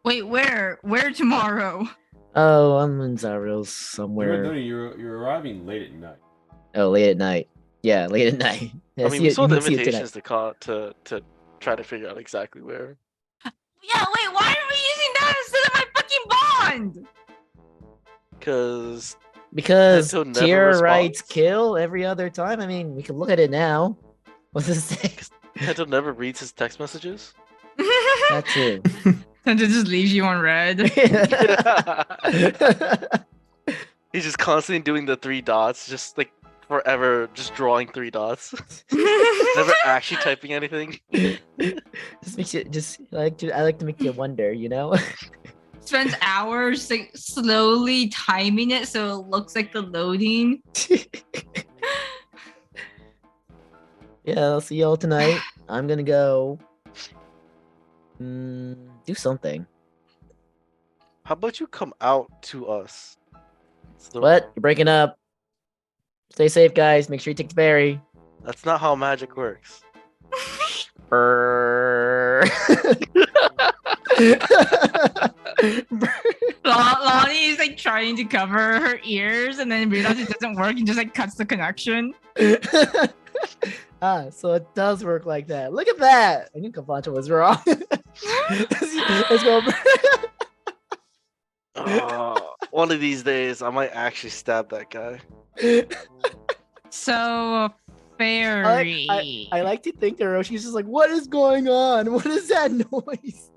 Wait, where? Where tomorrow? Oh, I'm in Xyloros No, somewhere. you're arriving late at night. Oh, late at night. Yeah, late at night. Yeah, I mean, see we you- saw the see you tonight. invitations to try to figure out exactly where. Yeah, wait, why are we using that instead of my fucking bond? Because Because Nento never tier responds? rights kill every other time. I mean, we can look at it now. What's this say? Nento never reads his text messages. That too. Santa just leaves you on red. He's just constantly doing the 3 dots, just like forever, just drawing 3 dots. Never actually typing anything. Just makes you I like to make you wonder, you know? Spends hours like slowly timing it so it looks like the loading. Yeah, I'll see y'all tonight. I'm gonna go do something. How about you come out to us? So What? You're breaking up. Stay safe, guys. Make sure you take the ferry. That's not how magic works. Brrr. Lonnie is like trying to cover her ears and then realizes it doesn't work and just like cuts the connection. So it does work like that. Look at that. I knew Kapancha was wrong. Let's go. One of these days, I might actually stab that guy. So fairy. I like to think that Roshi's just like, what is going on? What is that noise?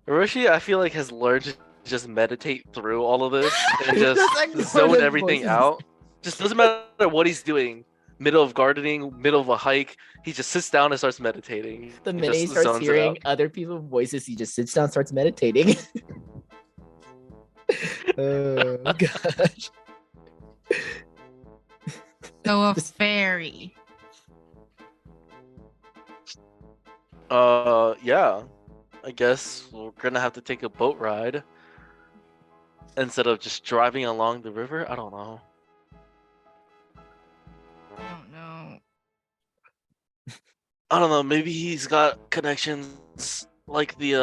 Hiroshi, I feel like, has learned to just meditate through all of this and Just just ignore zone those everything voices. out. Just doesn't matter what he's doing. Middle of gardening, middle of a hike, he just sits down and starts meditating. The He minute he just starts zones it hearing out. other people's voices, he just sits down, starts meditating. Oh gosh. So a fairy. Yeah. I guess we're gonna have to take a boat ride. instead of just driving along the river. I don't know. I don't know. I don't know. Maybe he's got connections like the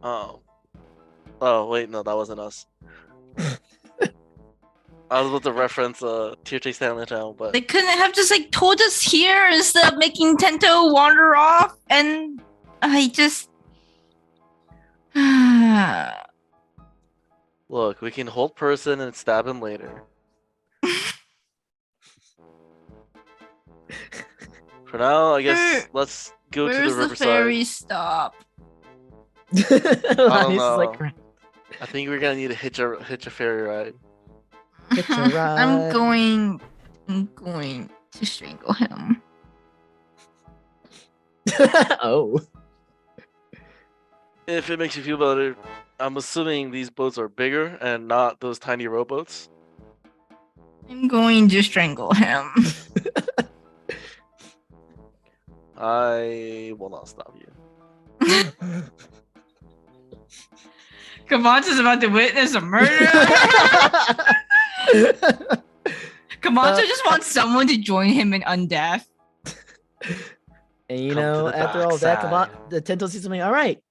Oh wait, no, that wasn't us. I was about to reference Tier Chase Stanley Town, but They couldn't have just like told us here instead of making Tento wander off, and I just. look, we can hold person and stab him later. For now, I guess let's go to the Where's the riverside. ferry stop? don't He's like, know. I think we're gonna need to hitch a ferry ride. Hitch a ride. I'm going to strangle him. Oh. If it makes you feel better, I'm assuming these boats are bigger and not those tiny rowboats. I'm going to strangle him. I will not stop you. Camacho's about to witness a murder. Camacho just wants someone to join him in undeath. And you Come to know, the after dark all that, come on, side. the Tento sees something. All right.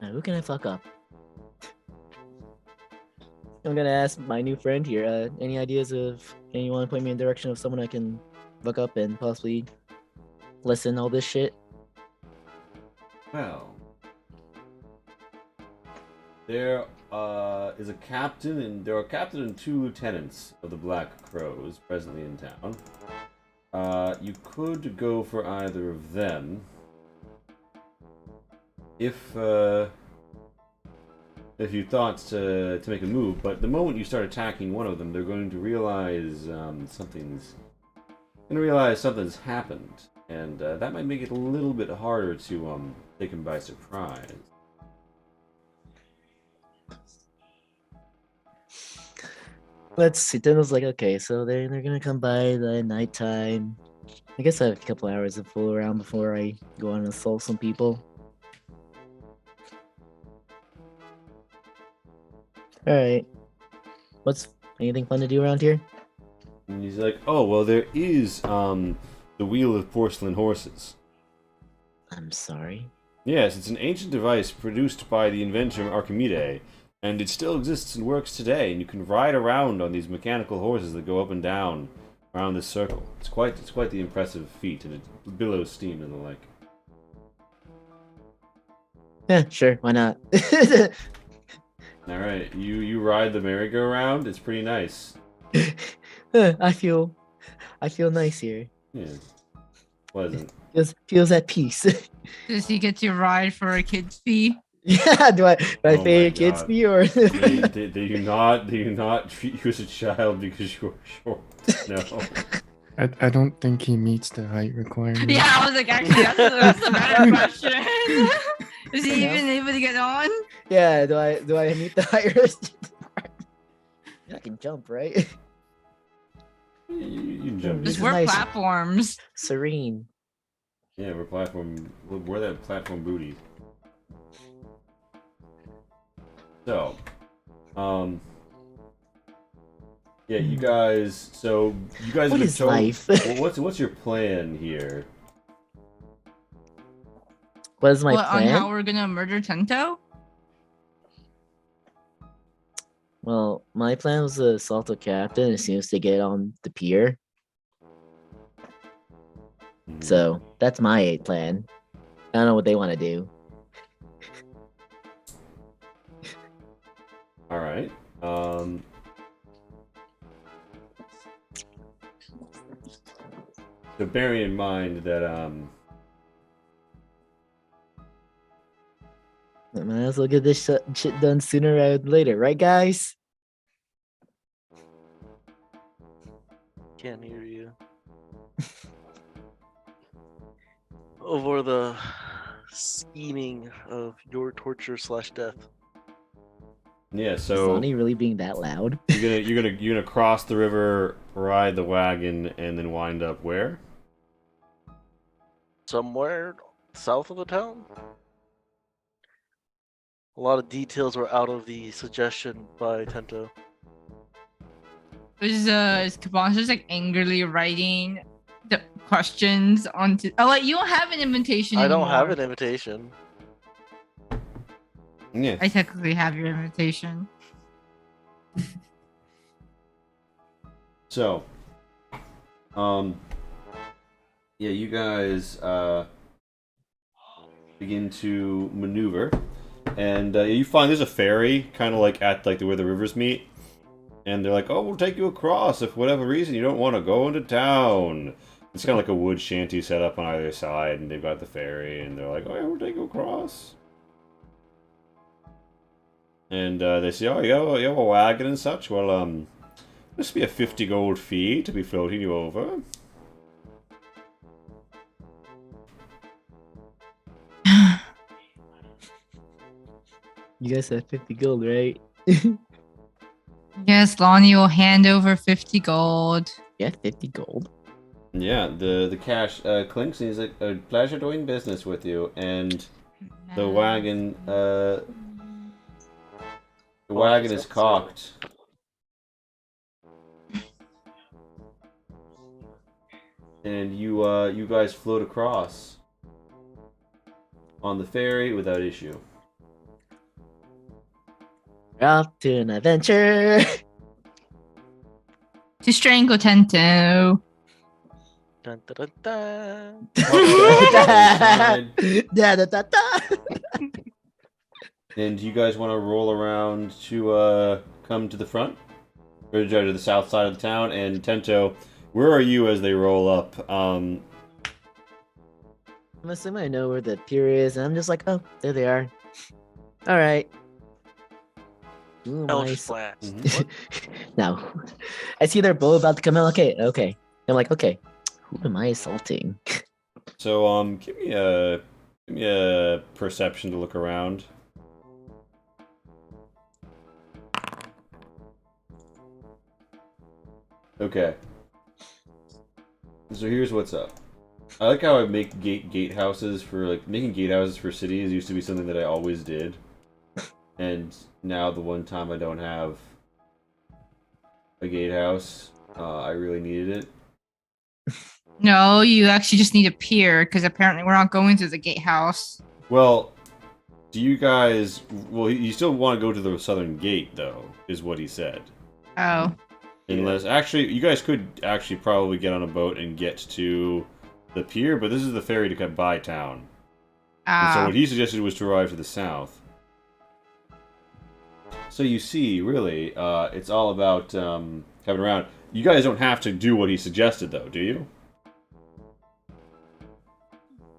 Now, who can I fuck up? I'm gonna ask my new friend here. Any ideas of anyone point me in the direction of someone I can fuck up and possibly lessen all this shit? Well, there is a captain, and there are a captain and 2 lieutenants of the Black Crows presently in town. You could go for either of them if you thought to make a move. But the moment you start attacking one of them, they're going to realize something's happened, and that might make it a little bit harder to take them by surprise. Let's see. Tento's like, okay, so they're gonna come by the nighttime. I guess I have a couple hours to fool around before I go on and assault some people. Alright. What's anything fun to do around here? And he's like, oh, well, there is the Wheel of Porcelain Horses. I'm sorry. Yes, it's an ancient device produced by the inventor Archimedes, and it still exists and works today, and you can ride around on these mechanical horses that go up and down around this circle. It's quite the impressive feat, and it billows steam and the like. Yeah, sure, why not? Alright, you ride the merry-go-round, it's pretty nice. I feel nice here. Yeah. Pleasant. Feels at peace. Does he get to ride for a kid's fee? Yeah, do I Oh pay my your kids God. fee or They do not treat you as a child because you're short. No. I don't think he meets the height requirement. Yeah, I was like, actually, that's a better question. Is he Yeah. even able to get on? Yeah, do I meet the highest? I can jump, right? You can jump. This Just is wear nice. platforms. Serene. Yeah, we're that platform booty. So, yeah, you guys. So you guys What have is told. life? Well, what's your plan here? What is my What, on plan? how we're gonna murder Tento? Well, my plan was to assault the captain as soon as they get on the pier. So that's my plan. I don't know what they want to do. All right. So bearing in mind that I might as well get this shit done sooner rather than later, right, guys? Can't hear you. Over the scheming of your torture / death. yeah. Is So Lonnie really being that loud? you're gonna cross the river, ride the wagon, and then wind up where? Somewhere south of the town? A lot of details were out of the suggestion by Tento. Is Kabon just like angrily writing the questions onto? Oh, like you don't have an invitation I anymore. don't have an invitation. Yeah. I technically have your invitation. So, yeah, you guys begin to maneuver, and you find there's a ferry kind of like at like where the rivers meet, and they're like, "Oh, we'll take you across if for whatever reason you don't want to go into town." It's kind of like a wood shanty set up on either side, and they've got the ferry, and they're like, "Oh yeah, we'll take you across." And they say, "Oh, you have a wagon and such. Well, this will be a 50 gold fee to be floating you over." You guys have 50 gold, right? Yes, Lonnie will hand over 50 gold. Yeah, 50 gold. Yeah, the cash clinks, and he's like, "A pleasure doing business with you." And the wagon is cocked. And you guys float across on the ferry without issue. We're off to an adventure. To strangle Tento. Dun, dun, dun, dun. Da, da, da, da. And you guys want to roll around to come to the front? Or to the south side of the town? And Tento, where are you as they roll up? I'm assuming I know where the pier is, and I'm just like, oh, there they are. All right. Ooh, Elf nice. flats. Now, I see their bow about to come out. Okay. I'm like, okay, who am I assaulting? So give me a perception to look around. Okay. So here's what's up. I like how I make gatehouses for like making gatehouses for cities used to be something that I always did, and now the one time I don't have a gatehouse, I really needed it. No, you actually just need a pier because apparently we're not going to the gatehouse. Well, do you guys? Well, you still want to go to the southern gate, though, is what he said. Oh. Unless, actually, you guys could actually probably get on a boat and get to the pier, but this is the ferry to get by town. And so what he suggested was to arrive to the south. So you see, really, it's all about coming around. You guys don't have to do what he suggested, though, do you?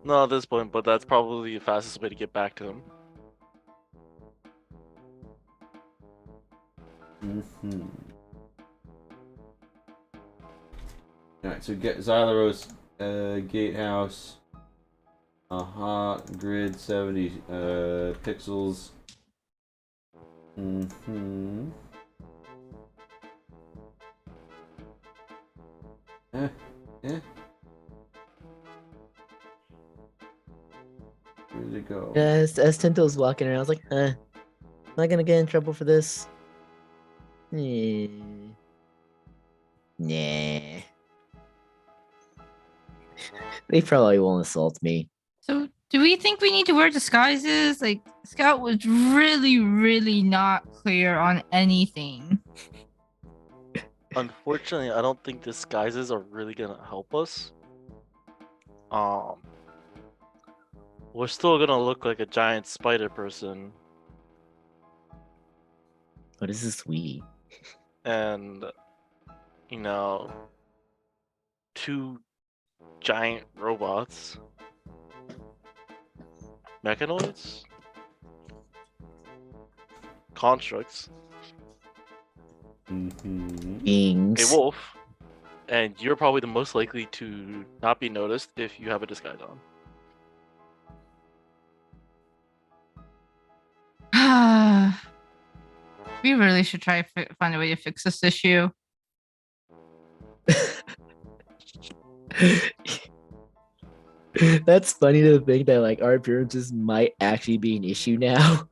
Not at this point, but that's probably the fastest way to get back to him. Mm-hmm. Alright, so get Xyloros gatehouse. Grid 70 pixels. Mm-hmm. Yeah. Where'd it go? As Tento's walking around, I was like, am I gonna get in trouble for this? Nah. They probably won't assault me. So, do we think we need to wear disguises? Like, Scout was really, really not clear on anything. Unfortunately, I don't think disguises are really gonna help us. We're still gonna look like a giant spider person, What is this we? and you know, two giant robots, mechanoids, constructs, Mm-hmm. Ings. a wolf, and you're probably the most likely to not be noticed if you have a disguise on. We really should try find a way to fix this issue. That's funny to think that like our appearances might actually be an issue now.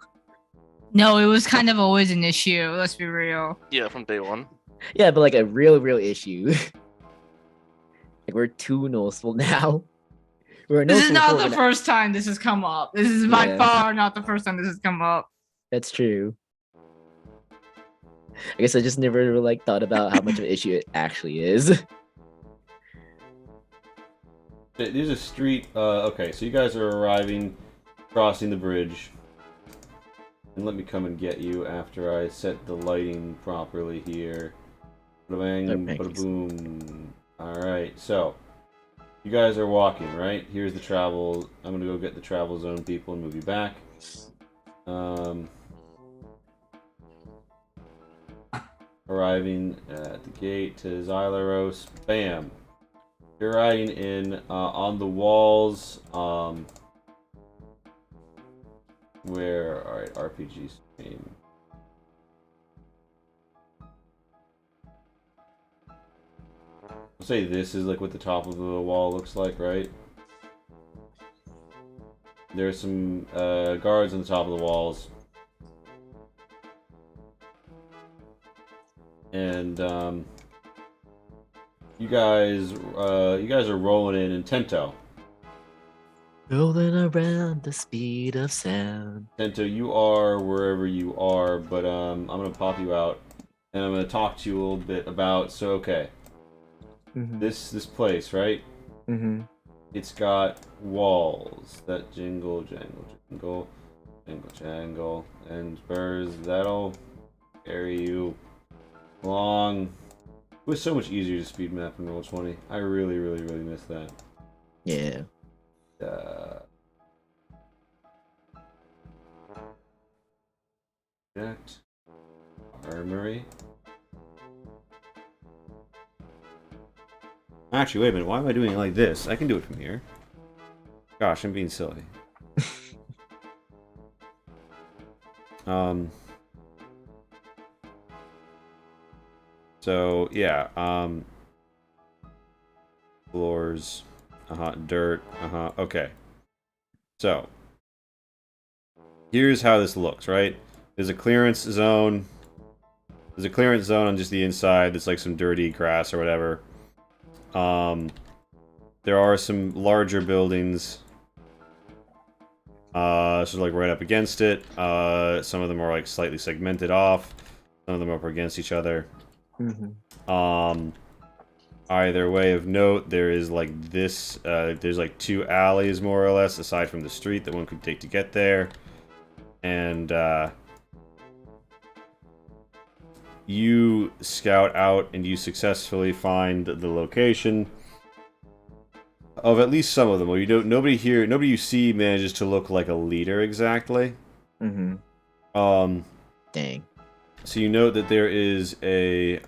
No, it was kind of always an issue. Let's be real. Yeah, from day one. Yeah, but like a real issue. Like we're too noticeable now. We're This is noticeable not before, the but first time this has come up. This is by Yeah. far not the first time this has come up. that's true. I guess I just never like thought about how much of an issue it actually is. There's a street. Okay, so you guys are arriving, crossing the bridge. And let me come and get you after I set the lighting properly here. Bada bang, thank bada you. boom. Alright, so. You guys are walking, right? Here's the travel. I'm gonna go get the travel zone people and move you back. Arriving at the gate to Xyloros. Bam! You're riding in on the walls. Where? Alright, RPG stream. I'll say this is like what the top of the wall looks like, right? There's some guards on the top of the walls. And you guys are rolling in Tento. Rolling around the speed of sound. Tento, you are wherever you are, but I'm gonna pop you out, and I'm gonna talk to you a little bit about. So okay, this place, right? Mm-hmm. It's got walls that jingle, jangle, jingle, jingle, jangle, and spurs that'll carry you along. It was so much easier to speed map in Roll20. I really, really, really miss that. Yeah. Project Armory. Actually, wait a minute. Why am I doing it like this? I can do it from here. Gosh, I'm being silly. So yeah. Floors. Dirt. Okay. So here's how this looks, right? There's a clearance zone. There's a clearance zone on just the inside that's like some dirty grass or whatever. There are some larger buildings. So like right up against it. Some of them are like slightly segmented off. Some of them are up against each other. Either way of note, there is like this. There's like two alleys more or less aside from the street that one could take to get there. And you scout out and you successfully find the location of at least some of them. Well, you don't. Nobody you see manages to look like a leader exactly. Dang. So you note that there is a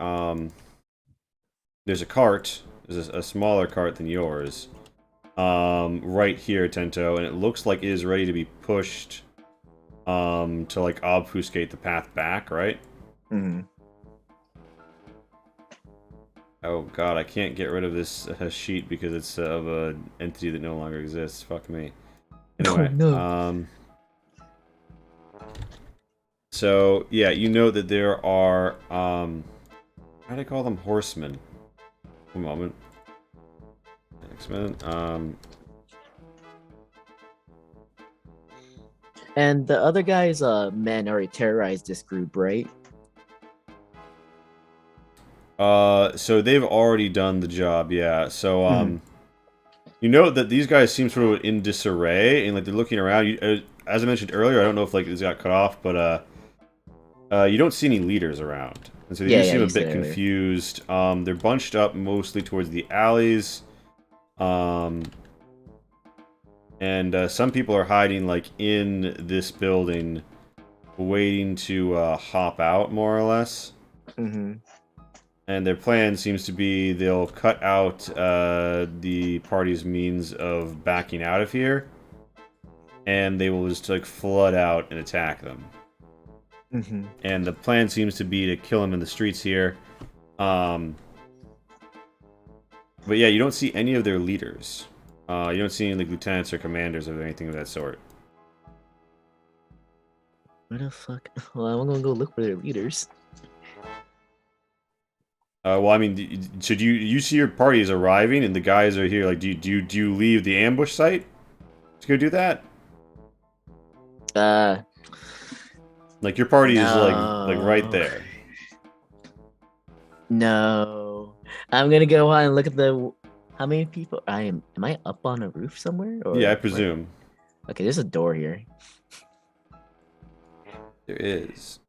there's a cart. There's a smaller cart than yours. Right here, Tento, and it looks like it is ready to be pushed. To like obfuscate the path back, right? Oh god, I can't get rid of this sheet because it's of an entity that no longer exists. Fuck me. Anyway, no. So yeah, you know that there are how do I call them? Horsemen. One moment. X-Men. And the other guys, men already terrorized this group, right? So they've already done the job, yeah. So, you know that these guys seem sort of in disarray, and like they're looking around. As I mentioned earlier, I don't know if like this got cut off, but you don't see any leaders around, and so they do seem a bit confused. They're bunched up mostly towards the alleys, and some people are hiding like in this building, waiting to hop out, more or less. And their plan seems to be they'll cut out the party's means of backing out of here, and they will just like flood out and attack them. And the plan seems to be to kill them in the streets here. But yeah, you don't see any of their leaders. You don't see any like lieutenants or commanders or anything of that sort. Where the fuck? Well, I'm gonna go look for their leaders. Well, I mean, so do you see your party is arriving and the guys are here? Like, do you leave the ambush site to go do that? Like your party is like right No. there. No. I'm gonna go on and look at the. How many people? Am I up on a roof somewhere? Or Yeah, I where- presume Okay, there's a door here. there is.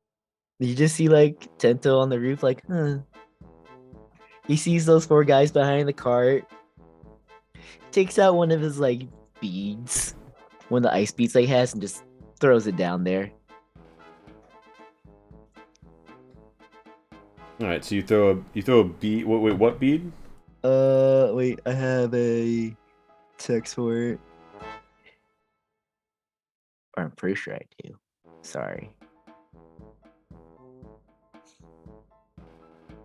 You just see like Tento on the roof, like, huh. He sees those 4 guys behind the cart. Takes out one of his like beads, one of the ice beads he has, and just throws it down there. All right, so you throw a bead. Wait, what bead? Wait, I have a text for it. Or I'm pretty sure I do. Sorry.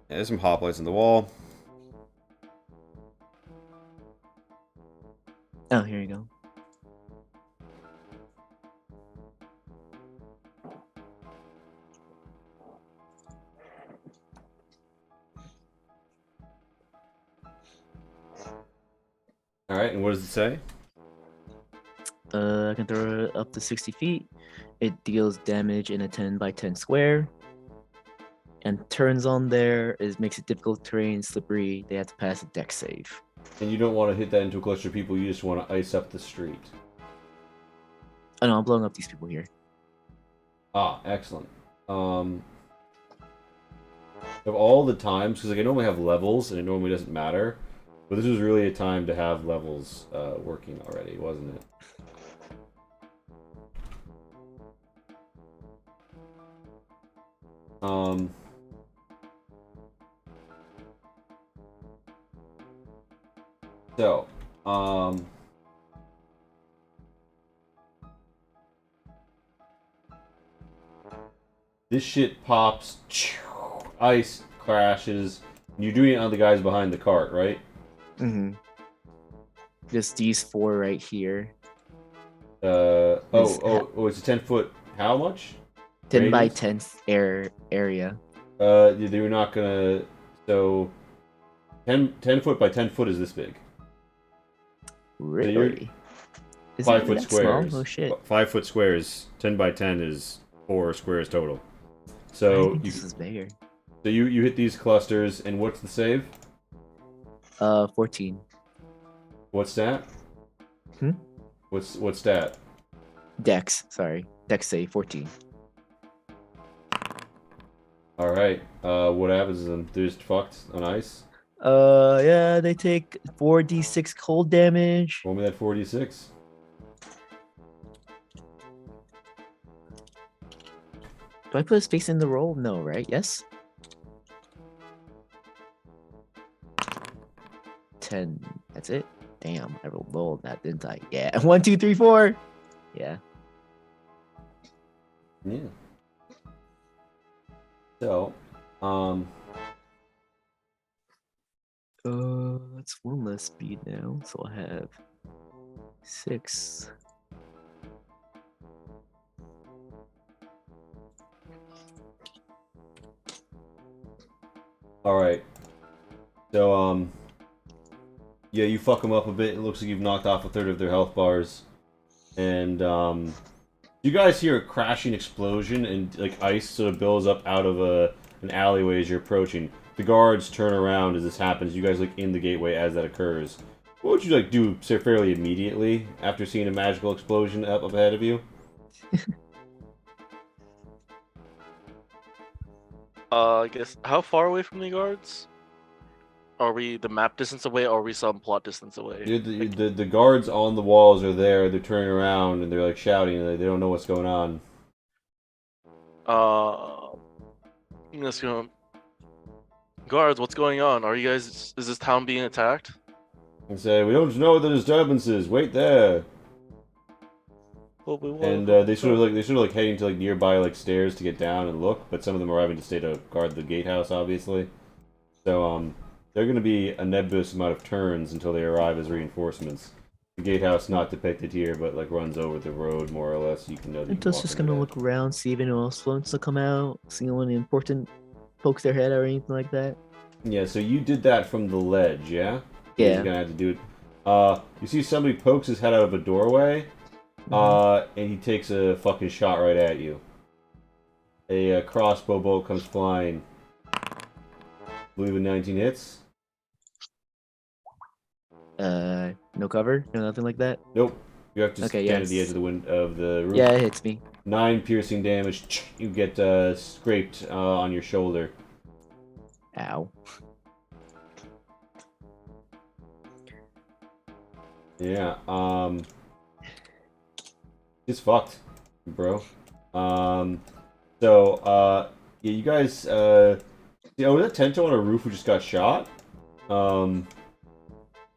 Yeah, there's some hoplites in the wall. Oh, here you go. All right, and what does it say? I can throw it up to 60 feet. It deals damage in a 10 by 10 square. And turns on there is makes it difficult terrain, slippery. They have to pass a deck save. And you don't want to hit that into a cluster of people. You just want to ice up the street. Oh no, I'm blowing up these people here. Ah, excellent. Of all the times, because like I normally have levels and it normally doesn't matter, but this was really a time to have levels working already, wasn't it? So, this shit pops, ice crashes. You're doing it on the guys behind the cart, right? Mm-hmm. Just these 4 right here. It's a 10-foot. How much? 10 by Radius? 10 area. They're not gonna. So, 10 foot by 10 foot is this big. Really? Is it 5 really foot that small? squares. Oh shit. 5 foot squares. 10 by 10 is 4 squares total. I So think this is bigger. you hit these clusters, and what's the save? 14. What's stat? Hmm? What's stat? Dex, sorry. Dex save 14. All right. What happens is they're just fucked on ice. Yeah, they take 4d6 cold damage. Roll me that 46. Do I put a space in the roll? No, right? Yes? 10. That's it? Damn, I rolled low on that, didn't I? Yeah. 1, 2, 3, 4. Yeah. Yeah. So, That's 1 less speed now. So I have 6. all right. So, yeah, you fuck them up a bit. It looks like you've knocked off a third of their health bars, and you guys hear a crashing explosion, and like ice sort of builds up out of an alleyway as you're approaching. The guards turn around as this happens. You guys look in the gateway as that occurs. What would you like do, say, fairly immediately after seeing a magical explosion up ahead of you? I guess how far away from the guards? Are we the map distance away, or are we some plot distance away? The guards on the walls are there. They're turning around and they're like shouting. They don't know what's going on. Let's go. Guards, what's going on? Are you guys? Is this town being attacked? And say, we don't know the disturbances. Wait there. Well, we And they sort of like heading to like nearby like stairs to get down and look, but some of them are having to stay to guard the gatehouse, obviously. So they're going to be a nebulous amount of turns until they arrive as reinforcements. The gatehouse not depicted here, but like runs over the road more or less. You can know that you can Tinto's walk just into gonna that. look around, see if anyone else wants to come out, see anyone important pokes their head or anything like that. Yeah, so you did that from the ledge, yeah? You're Yeah. gonna have to do it. You see somebody pokes his head out of a doorway, and he takes a fucking shot right at you. A crossbow bolt comes flying. Believe in 19 hits. No cover, no nothing like that. Nope. You have to Okay, stand at the yes. edge of the roof. Yeah, it hits me. 9 piercing damage. You get scraped on your shoulder. Ow. Yeah. It's fucked, bro. Yeah, you guys. Was that Tento on a roof who just got shot?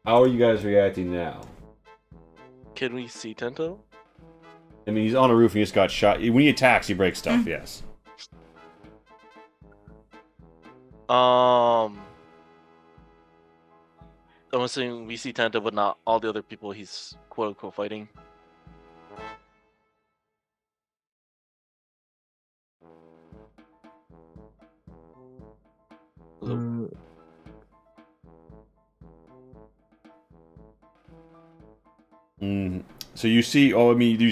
How are you guys reacting now? Can we see Tento? I mean, he's on a roof and he just got shot. When he attacks, he breaks stuff. Yes. I'm assuming we see Tento, but not all the other people he's quote unquote fighting. Hello? So you see? Oh, I mean, you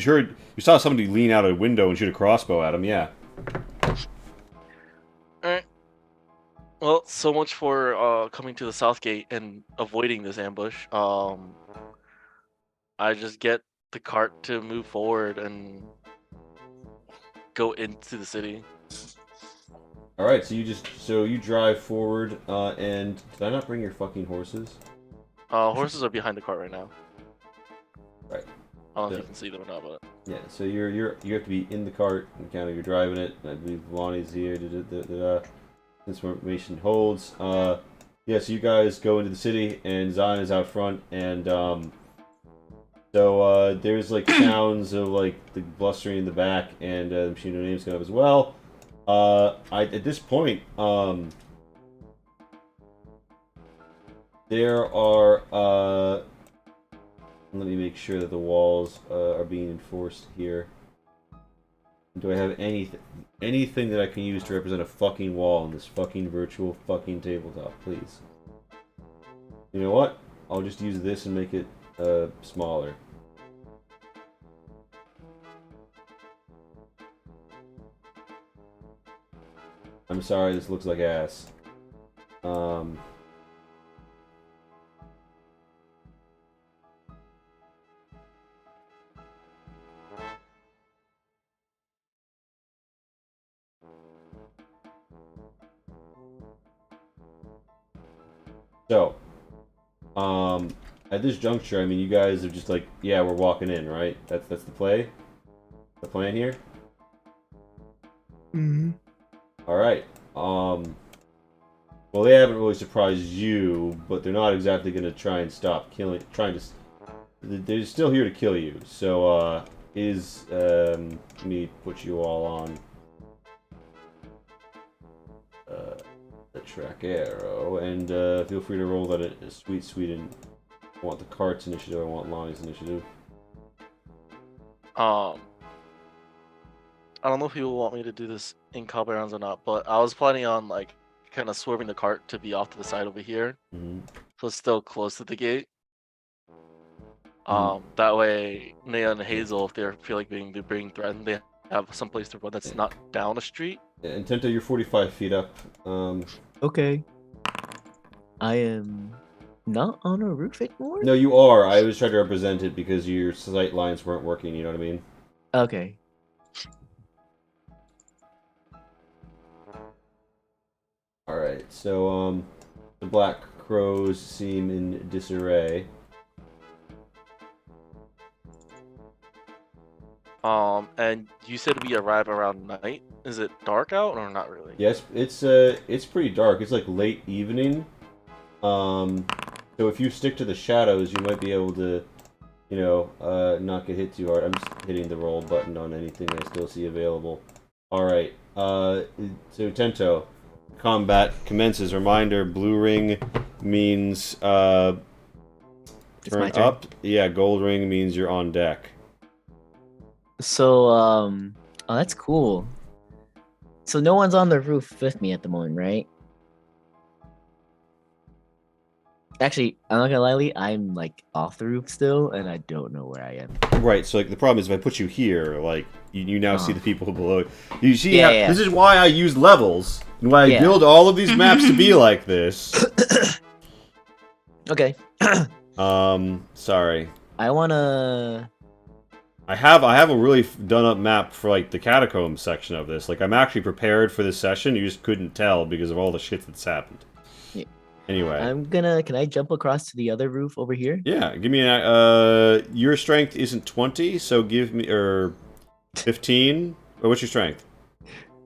saw somebody lean out a window and shoot a crossbow at him. Yeah. Alright. Well, so much for coming to the south gate and avoiding this ambush. I just get the cart to move forward and go into the city. All right. So you drive forward. And did I not bring your fucking horses? Horses are behind the cart right now. Right. I don't know Yeah. if you can see them or not, but Yeah. So you have to be in the cart and kind of you're driving it. I believe Lonnie's here. This information holds. Yeah. So you guys go into the city and Zion is out front and So there's like sounds of like the blustering in the back, and the Ischydonian's going up as well. At this point, there are. Let me make sure that the walls are being enforced here. Do I have anything that I can use to represent a fucking wall on this fucking virtual fucking tabletop, please? You know what? I'll just use this and make it smaller. I'm sorry, this looks like ass. So, at this juncture, I mean, you guys are just like, yeah, we're walking in, right? That's the play? The plan here? Mm-hmm. Alright. Well, they haven't really surprised you, but they're not exactly going to try and stop killing, they're still here to kill you. So, let me put you all on, the track arrow, and, feel free to roll that sweet, and I want the cart's initiative, I want Lonnie's initiative. I don't know if people want me to do this in combat rounds or not, but I was planning on like kind of swerving the cart to be off to the side over here, so it's still close to the gate. That way, Naya and Hazel, if they feel like being threatened, they have some place to run that's not down a street. And Tento, you're 45 feet up. Okay. I am not on a roof anymore? No, you are. I was trying to represent it because your sight lines weren't working, you know what I mean? Okay. Alright, so, the Black Crows seem in disarray. And you said we arrive around night. Is it dark out or not really? Yes, it's pretty dark. It's like late evening. So if you stick to the shadows, you might be able to, you know, not get hit too hard. I'm just hitting the roll button on anything I still see available. Alright, so Tento, combat commences. Reminder, blue ring means, It's my Turn turn. up. Yeah, gold ring means you're on deck. So, oh, that's cool. So no one's on the roof with me at the moment, right? Actually, I'm not gonna lie, Lee, I'm like off the roof still, and I don't know where I am. Right. So like the problem is if I put you here, like you now see Uh-huh. the people below. You see, Yeah, how, yeah. this is why I use levels and why I Yeah. build all of these maps to be like this. Okay. Sorry. I wanna. I have a really done up map for like the catacombs section of this. Like I'm actually prepared for this session. You just couldn't tell because of all the shit that's happened. Yeah. Anyway. I'm gonna. Can I jump across to the other roof over here? Yeah, give me your strength isn't 20, so give me 15. Or what's your strength?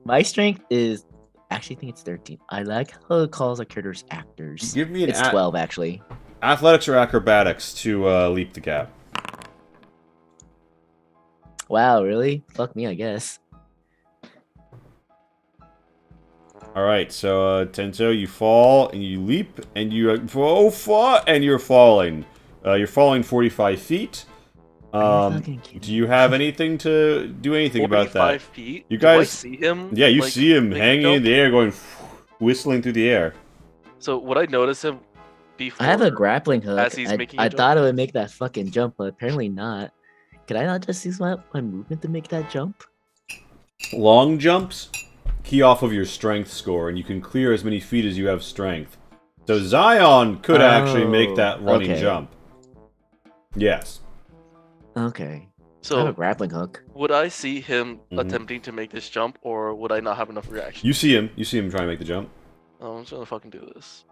My strength is. Actually, I think it's 13. I like how it calls our critters actors. Give me an It's 12 actually. athletics or acrobatics to leap the gap. Wow, really? Fuck me, I guess. All right, so Tento, you fall and you leap and you and you're falling. You're falling 45 feet. Are you fucking kidding Do you have anything to do anything about 45 that? feet? You Do I guys- see him? Yeah, you like, see him make a hanging in jump? the air, going whistling through the air. So would I notice him before? I have a grappling hook. As he's making a I jump? thought it would make that fucking jump, but apparently not. Could I not just use my movement to make that jump? Long jumps key off of your strength score, and you can clear as many feet as you have strength. So Zion could actually make that running okay. jump. Yes. Okay. I have a So grappling hook. would I see him Mhm. attempting to make this jump, or would I not have enough reaction? You see him. You see him trying to make the jump. Oh, I'm just gonna fucking do this.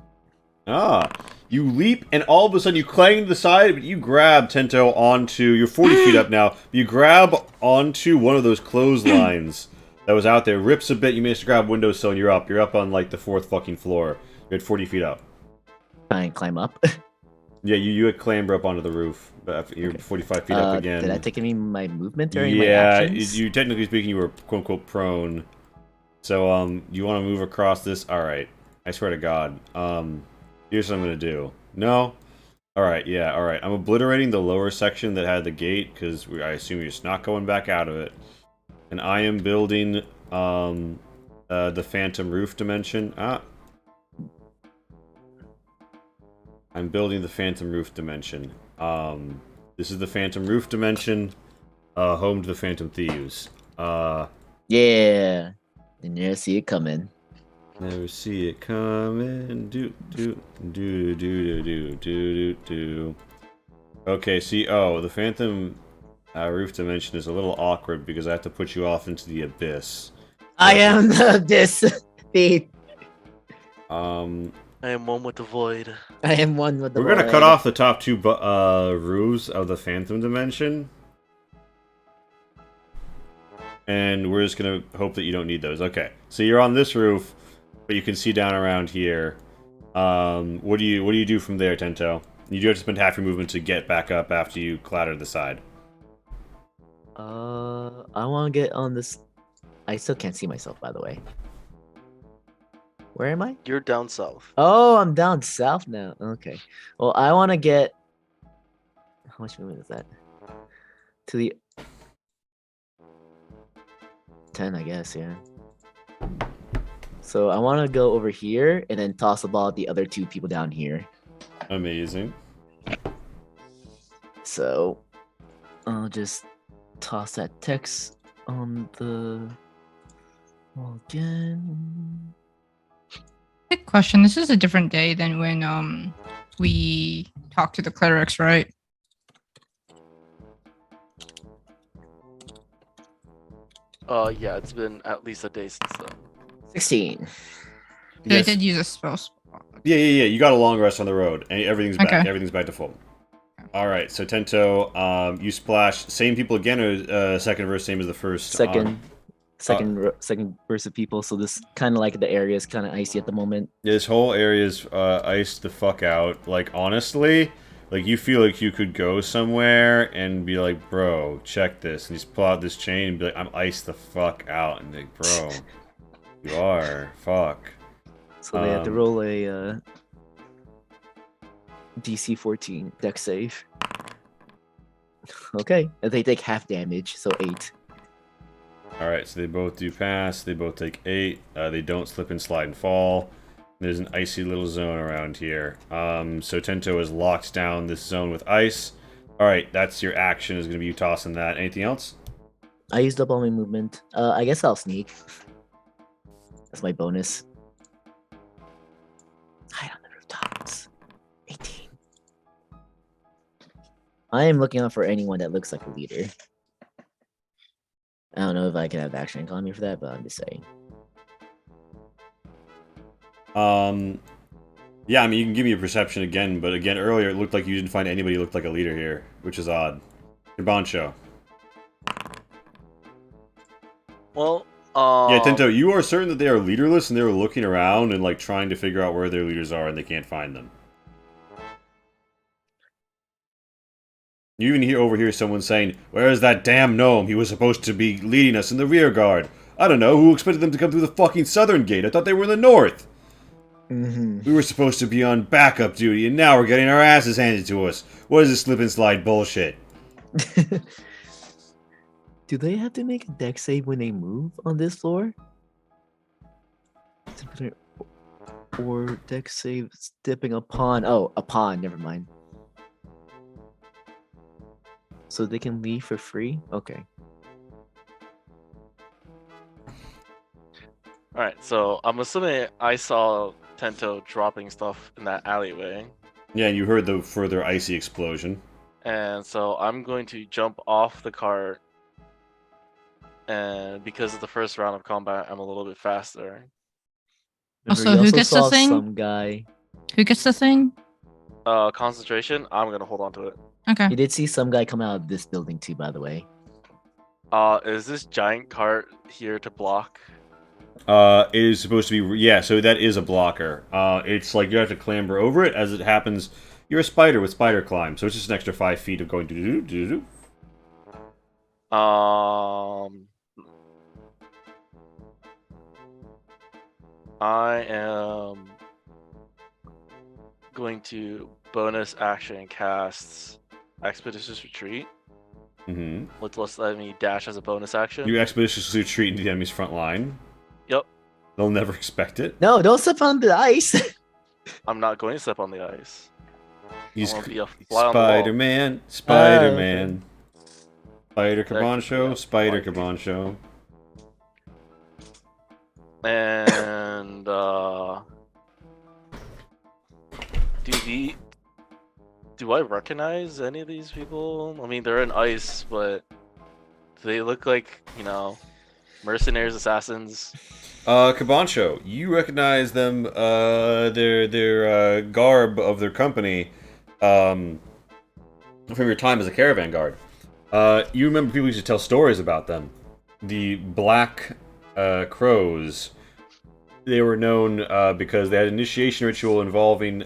Ah. You leap, and all of a sudden you clang to the side, but you grab Tento onto... You're 40 feet up now. You grab onto one of those clotheslines that was out there. Rips a bit. You manage to grab windowsill, and you're up. You're up on, like, the 4th fucking floor. You're at 40 feet up. Try and climb up. Yeah, you had clamber up onto the roof. But you're 45 feet up again. Did that take any my movement during my Yeah, actions? you technically speaking, you were quote-unquote prone. So, you want to move across this? Alright. I swear to God. Here's what I'm going to do. No? Alright, yeah, alright. I'm obliterating the lower section that had the gate, because I assume you're just not going back out of it. And I am building, the phantom roof dimension. I'm building the phantom roof dimension. This is the phantom roof dimension, home to the phantom thieves. Yeah. You never see it coming. Never see it coming. Do. Okay, see, the phantom roof dimension is a little awkward because I have to put you off into the abyss. I am this thief. I am one with the void. I am one with the We're gonna void. cut off the top two roofs of the phantom dimension. And we're just gonna hope that you don't need those. Okay, so you're on this roof, but you can see down around here. What do you do from there, Tento? You do have to spend half your movement to get back up after you clatter the side. I want to get on this. I still can't see myself, by the way. Where am I? You're down south. Oh, I'm down south now. Okay. Well, I want to get. How much movement is that? To the 10, I guess. Yeah. So I want to go over here and then toss the ball at the other two people down here. Amazing. So I'll just toss that text on the wall again. Quick question. This is a different day than when we talked to the clerics, right? Yeah, it's been at least a day since then. 16. They Yes. did use a spell spot. Yeah. You got a long rest on the road, and everything's back. Okay. Everything's back to full. All right, so Tento, you splash. Same people again, or second verse, same as the first. Second burst of people. So this kind of like the area is kind of icy at the moment. This whole area's iced the fuck out. Like, honestly, like, you feel like you could go somewhere and be like, bro, check this. And just pull out this chain and be like, I'm iced the fuck out. And be like, bro, you are. Fuck. So they have to roll a DC 14 deck save. Okay, and they take half damage, so 8. Alright, so they both do pass. They both take 8. They don't slip and slide and fall. There's an icy little zone around here. So Tento has locked down this zone with ice. Alright, that's your action, is going to be you tossing that. Anything else? I used up all my movement. I guess I'll sneak. That's my bonus. Hide on the rooftops. 18. I am looking out for anyone that looks like a leader. I don't know if I can have action economy for that, but I'm just saying. Yeah, I mean, you can give me a perception again, but again, earlier it looked like you didn't find anybody who looked like a leader here, which is odd. Your Boncho. Well, Yeah, Tento, you are certain that they are leaderless and they were looking around and like trying to figure out where their leaders are and they can't find them. You even overhear someone saying, "Where's that damn gnome? He was supposed to be leading us in the rear guard. I don't know, who expected them to come through the fucking southern gate? I thought they were in the north. We were supposed to be on backup duty and now we're getting our asses handed to us. What is this slip and slide bullshit?" Do they have to make a deck save when they move on this floor? Or deck save stepping upon... Oh, upon, never mind. So they can leave for free? Okay. Alright, so I'm assuming I saw Tento dropping stuff in that alleyway. Yeah, and you heard the further icy explosion. And so I'm going to jump off the cart. And because of the first round of combat, I'm a little bit faster. Remember, Also, you who also gets the saw thing? some guy. Who gets the thing? Concentration, I'm going to hold on to it. Okay. You did see some guy come out of this building too, by the way. Is this giant cart here to block? It is supposed to be, yeah, so that is a blocker. It's like you have to clamber over it. As it happens, you're a spider with spider climb, so it's just an extra 5 feet of going do-do-do-do-do. I am going to bonus action cast Expeditious Retreat. Mm-hmm. Let's let me dash as a bonus action. You expeditiously retreat into the enemy's front line. Yep. They'll never expect it. No, don't step on the ice. I'm not going to step on the ice. He's I wanna be a fly on the wall. Spider-Man, Spider-Man. okay. Spider Cabancho, yeah, Spider fine. Cabancho. And do I recognize any of these people? I mean, they're in ice, but do they look like, you know, mercenaries, assassins? Cabancho, you recognize them, their garb of their company, from your time as a caravan guard. You remember people used to tell stories about them. The Black Crows. They were known because they had an initiation ritual involving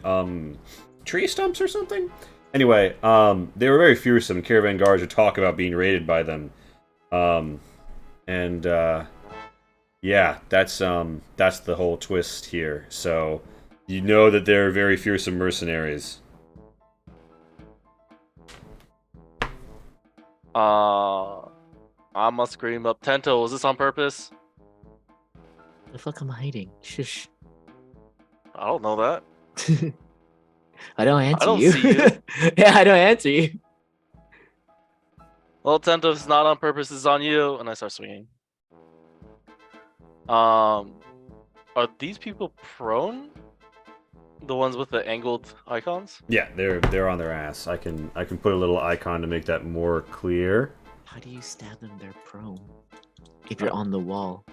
tree stumps or something. Anyway, they were very fearsome. Caravan guards would talk about being raided by them. Yeah, that's the whole twist here. So you know that they're very fearsome mercenaries. I must scream up, Tento, was this on purpose? The fuck am I hiding? Shush. I don't know that. I don't answer don't you. see you. Yeah, I don't answer you. Well, Tento, if it's not on purpose, it's on you. And I start swinging. Are these people prone? The ones with the angled icons? Yeah, they're on their ass. I can put a little icon to make that more clear. How do you stab them? They're prone. If you're on the wall.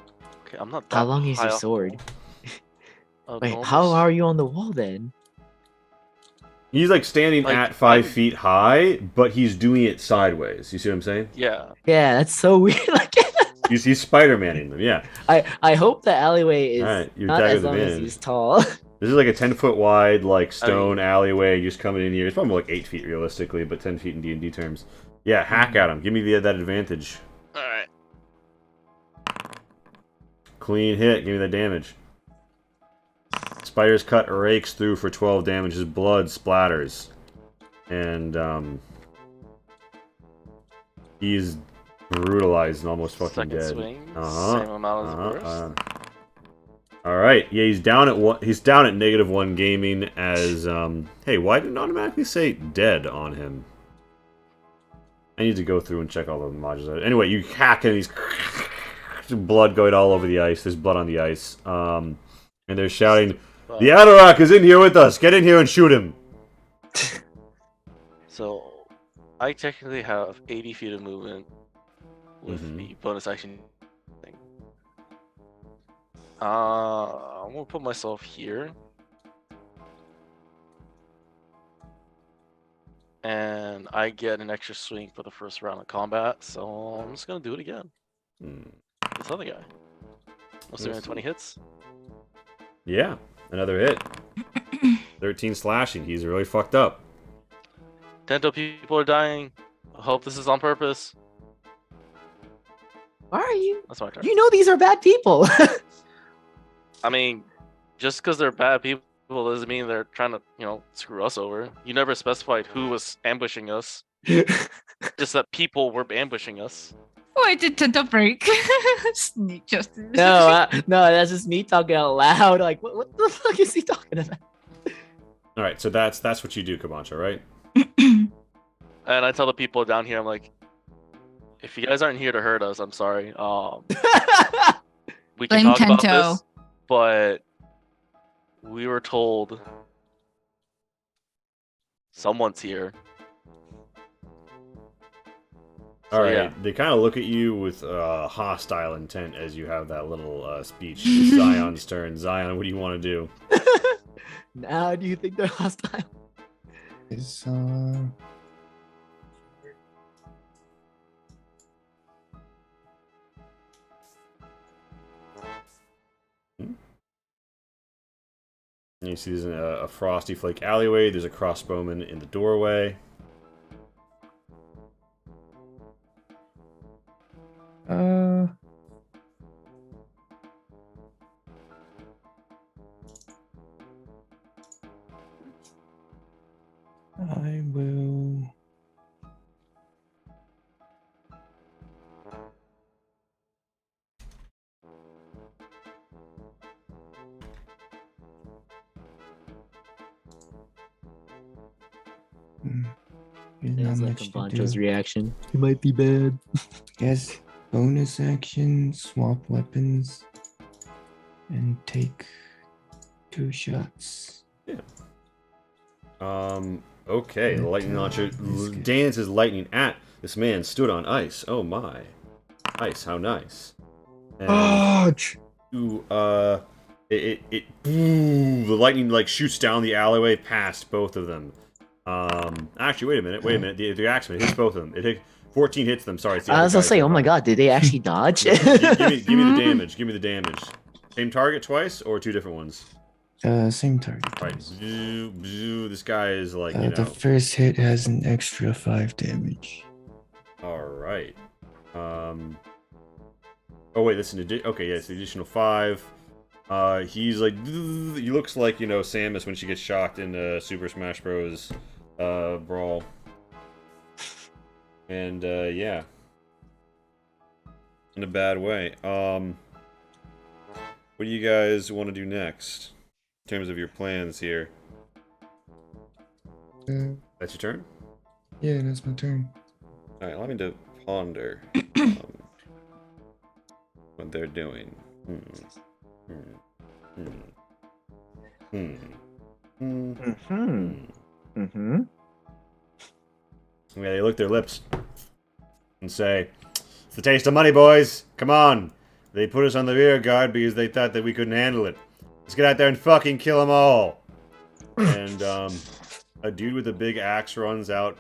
Okay, I'm not. How that long is high your off- sword? Oh, Wait, no, how this- are you on the wall then? He's like standing Like, at 5 I'm- feet high, but he's doing it sideways. You see what I'm saying? Yeah. Yeah, that's so weird. Like, He's Spider-Manning them. Yeah. I hope the alleyway is Alright, your not dagger's as long as advantage. he's tall. This is like a 10-foot wide, like stone I mean- alleyway. Just coming in here. It's probably like 8 feet realistically, but 10 feet in D&D terms. Yeah, hack at him. Give me that advantage. All right. Clean hit. Give me that damage. Spider's cut rakes through for 12 damage. His blood splatters. And, he's brutalized and almost fucking Second dead. swing, Uh-huh. same amount as burst. Alright, yeah, he's down at -1 gaming as, hey, why didn't it automatically say dead on him? I need to go through and check all the modules. Anyway, you hack and he's blood going all over the ice. There's blood on the ice. And they're shouting, "The Anorak is in here with us! Get in here and shoot him!" So, I technically have 80 feet of movement with Mhm. the bonus action thing. I'm gonna put myself here. And I get an extra swing for the first round of combat, so I'm just gonna do it again. Hmm. This other guy. Assuming 20 hits. Yeah, another hit. 13 slashing. He's really fucked up. Tento people are dying. I hope this is on purpose. Why are you? That's my turn. You know these are bad people. I mean, just because they're bad people doesn't mean they're trying to, screw us over. You never specified who was ambushing us. Just that people were ambushing us. Why did Tento break? Sneak justice. no, that's just me talking out loud. Like, what the fuck is he talking about? All right, so that's what you do, Kabancha, right? And I tell the people down here, I'm like, if you guys aren't here to hurt us, I'm sorry. We can Blame talk about Tento. this, but we were told someone's here. All right. yeah. They kind of look at you with hostile intent as you have that little speech. It's Zion's turn. Zion, what do you want to do? Now, do you think they're hostile? Is And you see there's a frosty flake alleyway. There's a crossbowman in the doorway. I will. There's It not was like much a to Bancho's do. reaction. He might be bad. Yes, bonus action, swap weapons, and take 2 shots. Okay, the lightning launcher dances lightning at this man stood on ice. Oh my. Ice, how nice. And Ouch! you, the lightning like shoots down the alleyway past both of them. Actually, wait a minute. The axeman hits both of them. It hit 14 hits them. Sorry, it's the I other was gonna guy say, so oh my far. god, did they actually dodge? give me the damage. Give me the damage. Same target twice or 2 different ones? Same target. Right. This guy is like, The first hit has an extra 5 damage. All right. Oh wait, that's an addition. Okay, yeah, it's the additional 5. He's like, he looks like Samus when she gets shocked in Super Smash Bros. Brawl. And yeah, in a bad way. What do you guys want to do next in terms of your plans here? That's your turn. Yeah, that's my turn. All right, allow me to ponder what they're doing. Yeah, they lick their lips and say, "It's the taste of money, boys. Come on." They put us on the rear guard because they thought that we couldn't handle it. Let's get out there and fucking kill them all. And a dude with a big axe runs out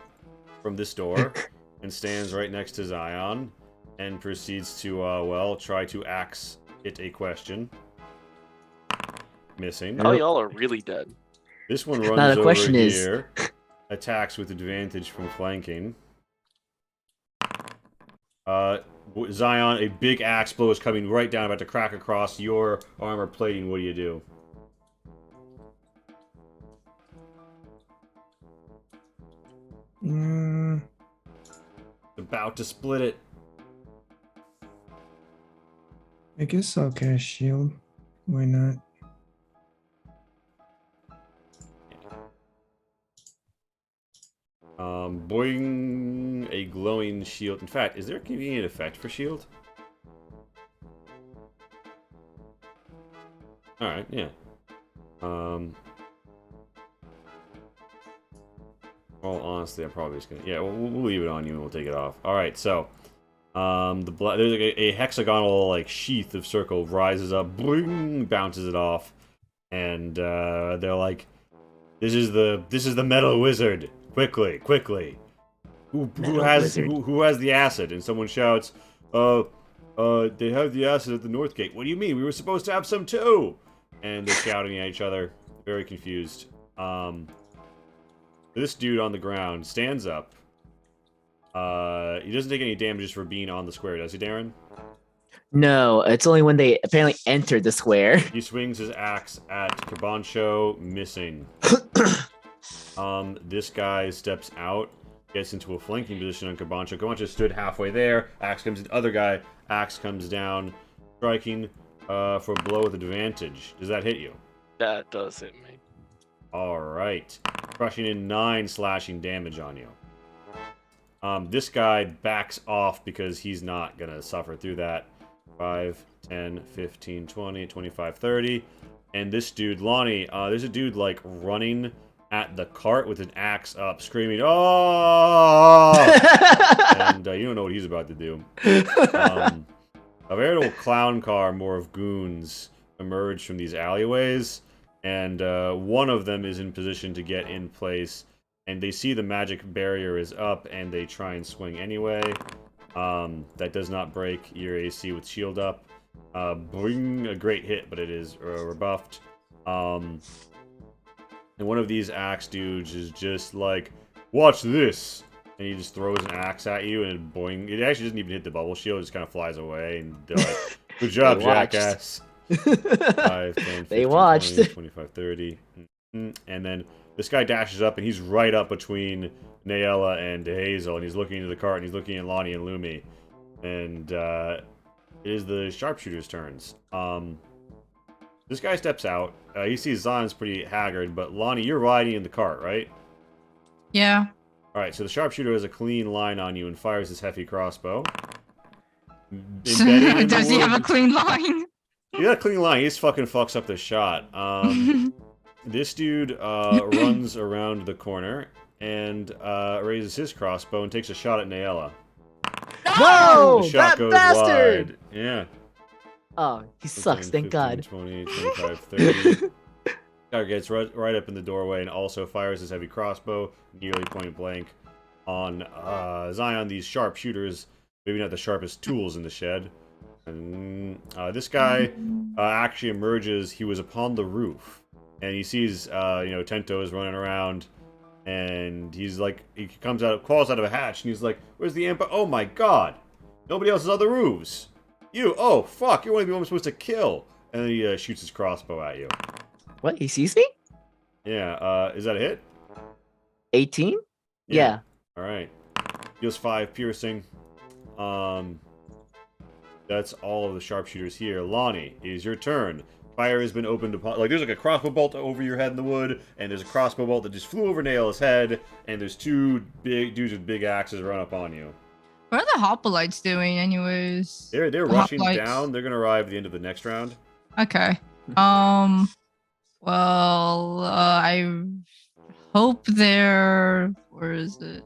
from this door and stands right next to Zion and proceeds to, try to axe it a question. Missing. Oh, y'all are really dead. This one runs Now the over question is- here, attacks with advantage from flanking. Zion, a big axe blow is coming right down, about to crack across your armor plating. What do you do? Mm, About to split it. I guess I'll cast shield. Why not? Boing, a glowing shield. In fact, is there a convenient effect for shield? Alright, yeah. Well, honestly, I'm probably just gonna... Yeah, we'll leave it on you and we'll take it off. Alright, so... there's like a hexagonal, like, sheath of circle rises up, boing, bounces it off. And, they're like... This is the metal wizard! Quickly, quickly! Who has the acid? And someone shouts, they have the acid at the north gate. What do you mean? We were supposed to have some too! And they're shouting at each other, very confused. This dude on the ground stands up. He doesn't take any damage just for being on the square, does he, Darren? No, it's only when they apparently entered the square. He swings his axe at Kabancho, missing. This guy steps out, gets into a flanking position on Kabancho. Kabancho stood halfway there. Axe comes in. Other guy, axe comes down, striking for a blow with advantage. Does that hit you? That does hit me. Alright. Crushing in 9 slashing damage on you. This guy backs off because he's not going to suffer through that. 5, 10, 15, 20, 25, 30. And this dude, Lonnie, there's a dude, like, running at the cart with an axe up, screaming, "Oh!" And you don't know what he's about to do. A veritable clown car, more of goons, emerge from these alleyways. And one of them is in position to get in place. And they see the magic barrier is up, and they try and swing anyway. That does not break your AC with shield up. Bring a great hit, but it is rebuffed. And one of these axe dudes is just like, "Watch this!" And he just throws an axe at you, and boing. It actually doesn't even hit the bubble shield, it just kind of flies away. And they're like, "Good job, jackass." 5, 10, 15, They watched. 20, 25, 30. And then this guy dashes up, and he's right up between Nayella and Hazel, and he's looking into the cart, and he's looking at Lonnie and Lumi. And it is the sharpshooter's turns. This guy steps out. He sees Zion's pretty haggard, but Lonnie, you're riding in the cart, right? Yeah. Alright, so the sharpshooter has a clean line on you and fires his heavy crossbow. Embedded in Does the he have a wood- clean line? You got a clean line. He just fucking fucks up the shot. This dude runs around the corner and raises his crossbow and takes a shot at Nayella. No! The shot That goes bastard! wide. Yeah. Oh, he sucks, thank 15, God. 20, 25, 30. Guy gets right up in the doorway and also fires his heavy crossbow, nearly point blank, on Zion. These sharpshooters, maybe not the sharpest tools in the shed. And this guy actually emerges. He was upon the roof, and he sees Tento is running around, and he's like, he crawls out of a hatch, and he's like, "Where's the Ampa? Oh my God! Nobody else is on the roofs. You, oh fuck! You're one of the people I'm supposed to kill." And then he shoots his crossbow at you. What? He sees me? Yeah. Is that a hit? 18? Yeah. All right. Deals 5 piercing. That's all of the sharpshooters here. Lonnie, it is your turn. Fire has been opened upon. Like, there's like a crossbow bolt over your head in the wood, and there's a crossbow bolt that just flew over Nail's head, and there's 2 big dudes with big axes run up on you. What are the hoplites doing, anyways? They're The rushing hoplites. down. They're gonna arrive at the end of the next round. Okay. Well, I hope their... Where is it?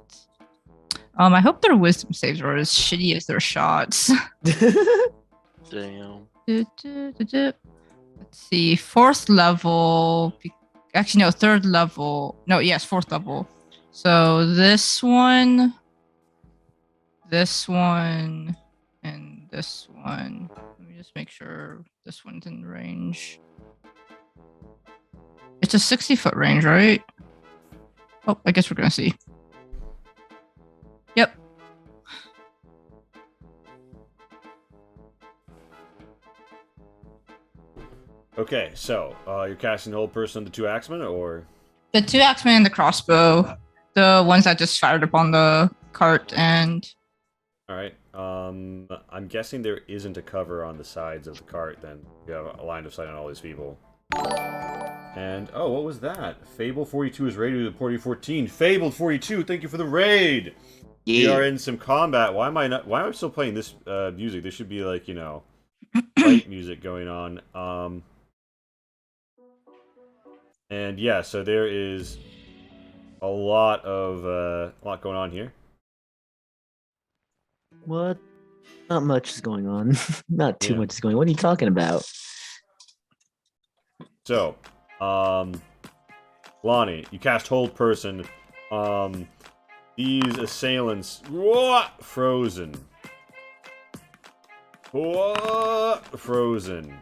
I hope their wisdom saves are as shitty as their shots. Damn. Let's see. 4th level. Actually, no, 3rd level. No, yes, 4th level. So this one, and this one. Let me just make sure this one's in range. It's a 60-foot range, right? Oh, I guess we're gonna see. Yep. Okay, so you're casting the whole person on the 2 axemen, or The 2 axemen and the crossbow. The ones that just fired upon the cart and. All right. I'm guessing there isn't a cover on the sides of the cart. Then you have a line of sight on all these people. And oh, what was that? Fable 42 is raided with Party 14. Fabled 42, thank you for the raid. We are in some combat. Why am I still playing this music? There should be like, you know, fight music going on. And yeah, so there is a lot going on here. What? Not much is going on. Not too Yeah. much is going on. What are you talking about? So, Lonnie, you cast Hold Person. These assailants, frozen. Frozen.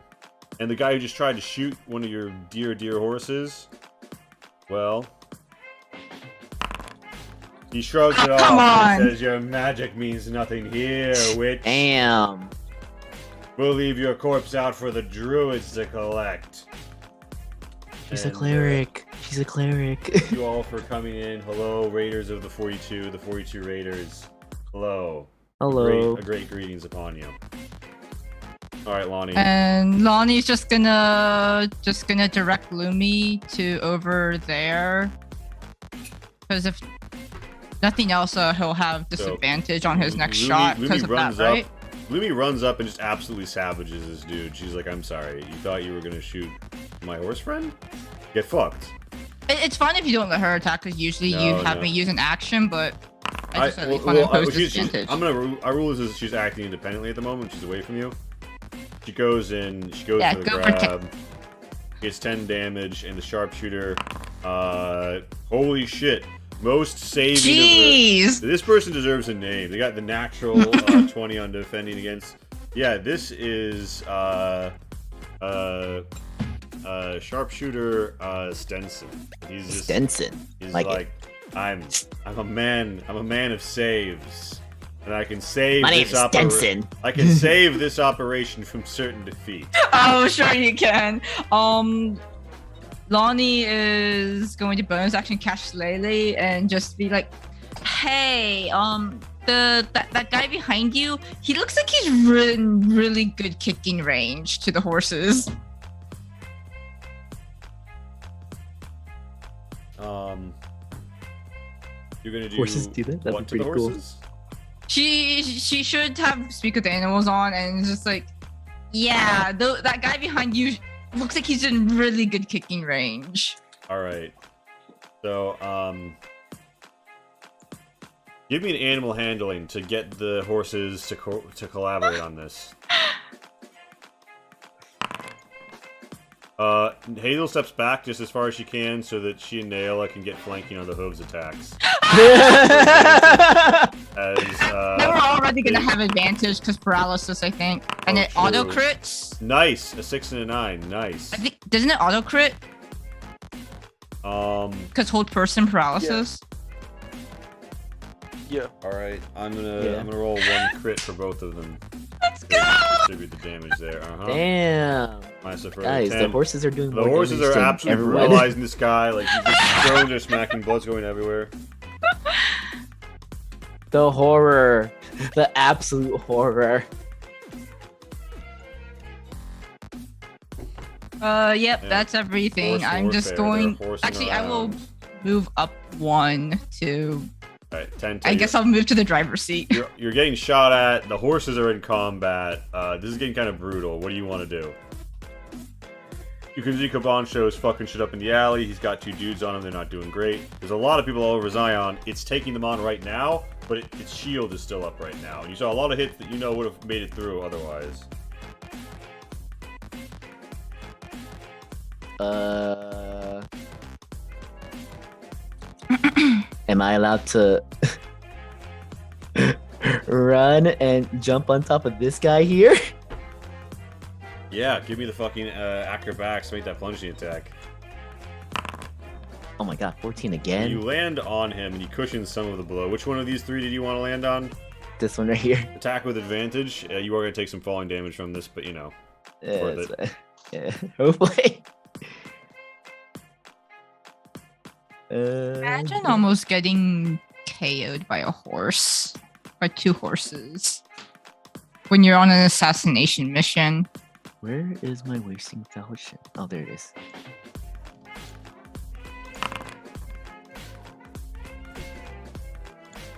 And the guy who just tried to shoot one of your dear horses, well, he shrugs it off and says, your magic means nothing here, witch. Damn. We'll leave your corpse out for the druids to collect. She's a cleric. She's a cleric. Thank you all for coming in. Hello, Raiders of the 42 Raiders. Hello. Hello. A great greetings upon you. All right, Lonnie. And Lonnie's just gonna direct Lumi to over there, because if nothing else, he'll have disadvantage on his next shot because of that, right? Lumi runs up and just absolutely savages this dude. She's like, I'm sorry, you thought you were gonna shoot my horse friend? Get fucked. It's fine if you don't let her attack, because usually you have me use an action, but I just want to impose disadvantage. I rule this as she's acting independently at the moment. She's away from you. She goes for the grab. Gets 10 damage, and the sharpshooter. Holy shit! Most saving. Jeez! This person deserves a name. They got the natural 20 on defending against. Yeah, this is sharpshooter Stenson. He's just Stenson. He's like I'm a man of saves. And I can save My name is Stenson. I can save this operation from certain defeat. Oh, sure you can. Lonnie is going to bonus action catch Lele and just be like, hey, that guy behind you, he looks like he's really good kicking range to the horses. You're gonna do horses do that? That'd what be to the pretty cool. horses? She should have speak with the animals on, and it's just like, yeah, that guy behind you looks like he's in really good kicking range. All right. So, give me an animal handling to get the horses to collaborate on this. Hazel steps back just as far as she can so that she and Naela can get flanking on the hooves attacks. They were already gonna have advantage because paralysis, I think, and it auto true. crits. Nice, a 6 and a 9. Nice. I think doesn't it auto crit? Because hold person paralysis. Yeah. All right, I'm gonna roll one crit for both of them. Let's go! Distribute the damage there. Damn. Minus a further Guys, 10. the horses are doing The more horses damage are than absolutely everyone. brutalizing this guy. Like, he's just throwing their smacking, blood's going everywhere. The horror. The absolute horror. Yep, Yeah. that's everything. Horse I'm just warfare, going. they're horsing Actually, I will around. move up one to. Alright, 10. I guess I'll move to the driver's seat. You're getting shot at. The horses are in combat. This is getting kind of brutal. What do you want to do? You can see Kaban shows fucking shit up in the alley. He's got 2 dudes on him. They're not doing great. There's a lot of people all over Zion. It's taking them on right now, but its shield is still up right now. And you saw a lot of hits that you know would have made it through otherwise. Am I allowed to run and jump on top of this guy here? Yeah, give me the fucking acrobatics to make that plunging attack. Oh my god, 14 again? You land on him and he cushions some of the blow. Which one of these 3 did you want to land on? This one right here. Attack with advantage. You are going to take some falling damage from this, but you know. Yeah, worth yeah, hopefully. Imagine almost getting KO'd by a horse, by 2 horses, when you're on an assassination mission. Where is my wasting fellowship? Oh, there it is.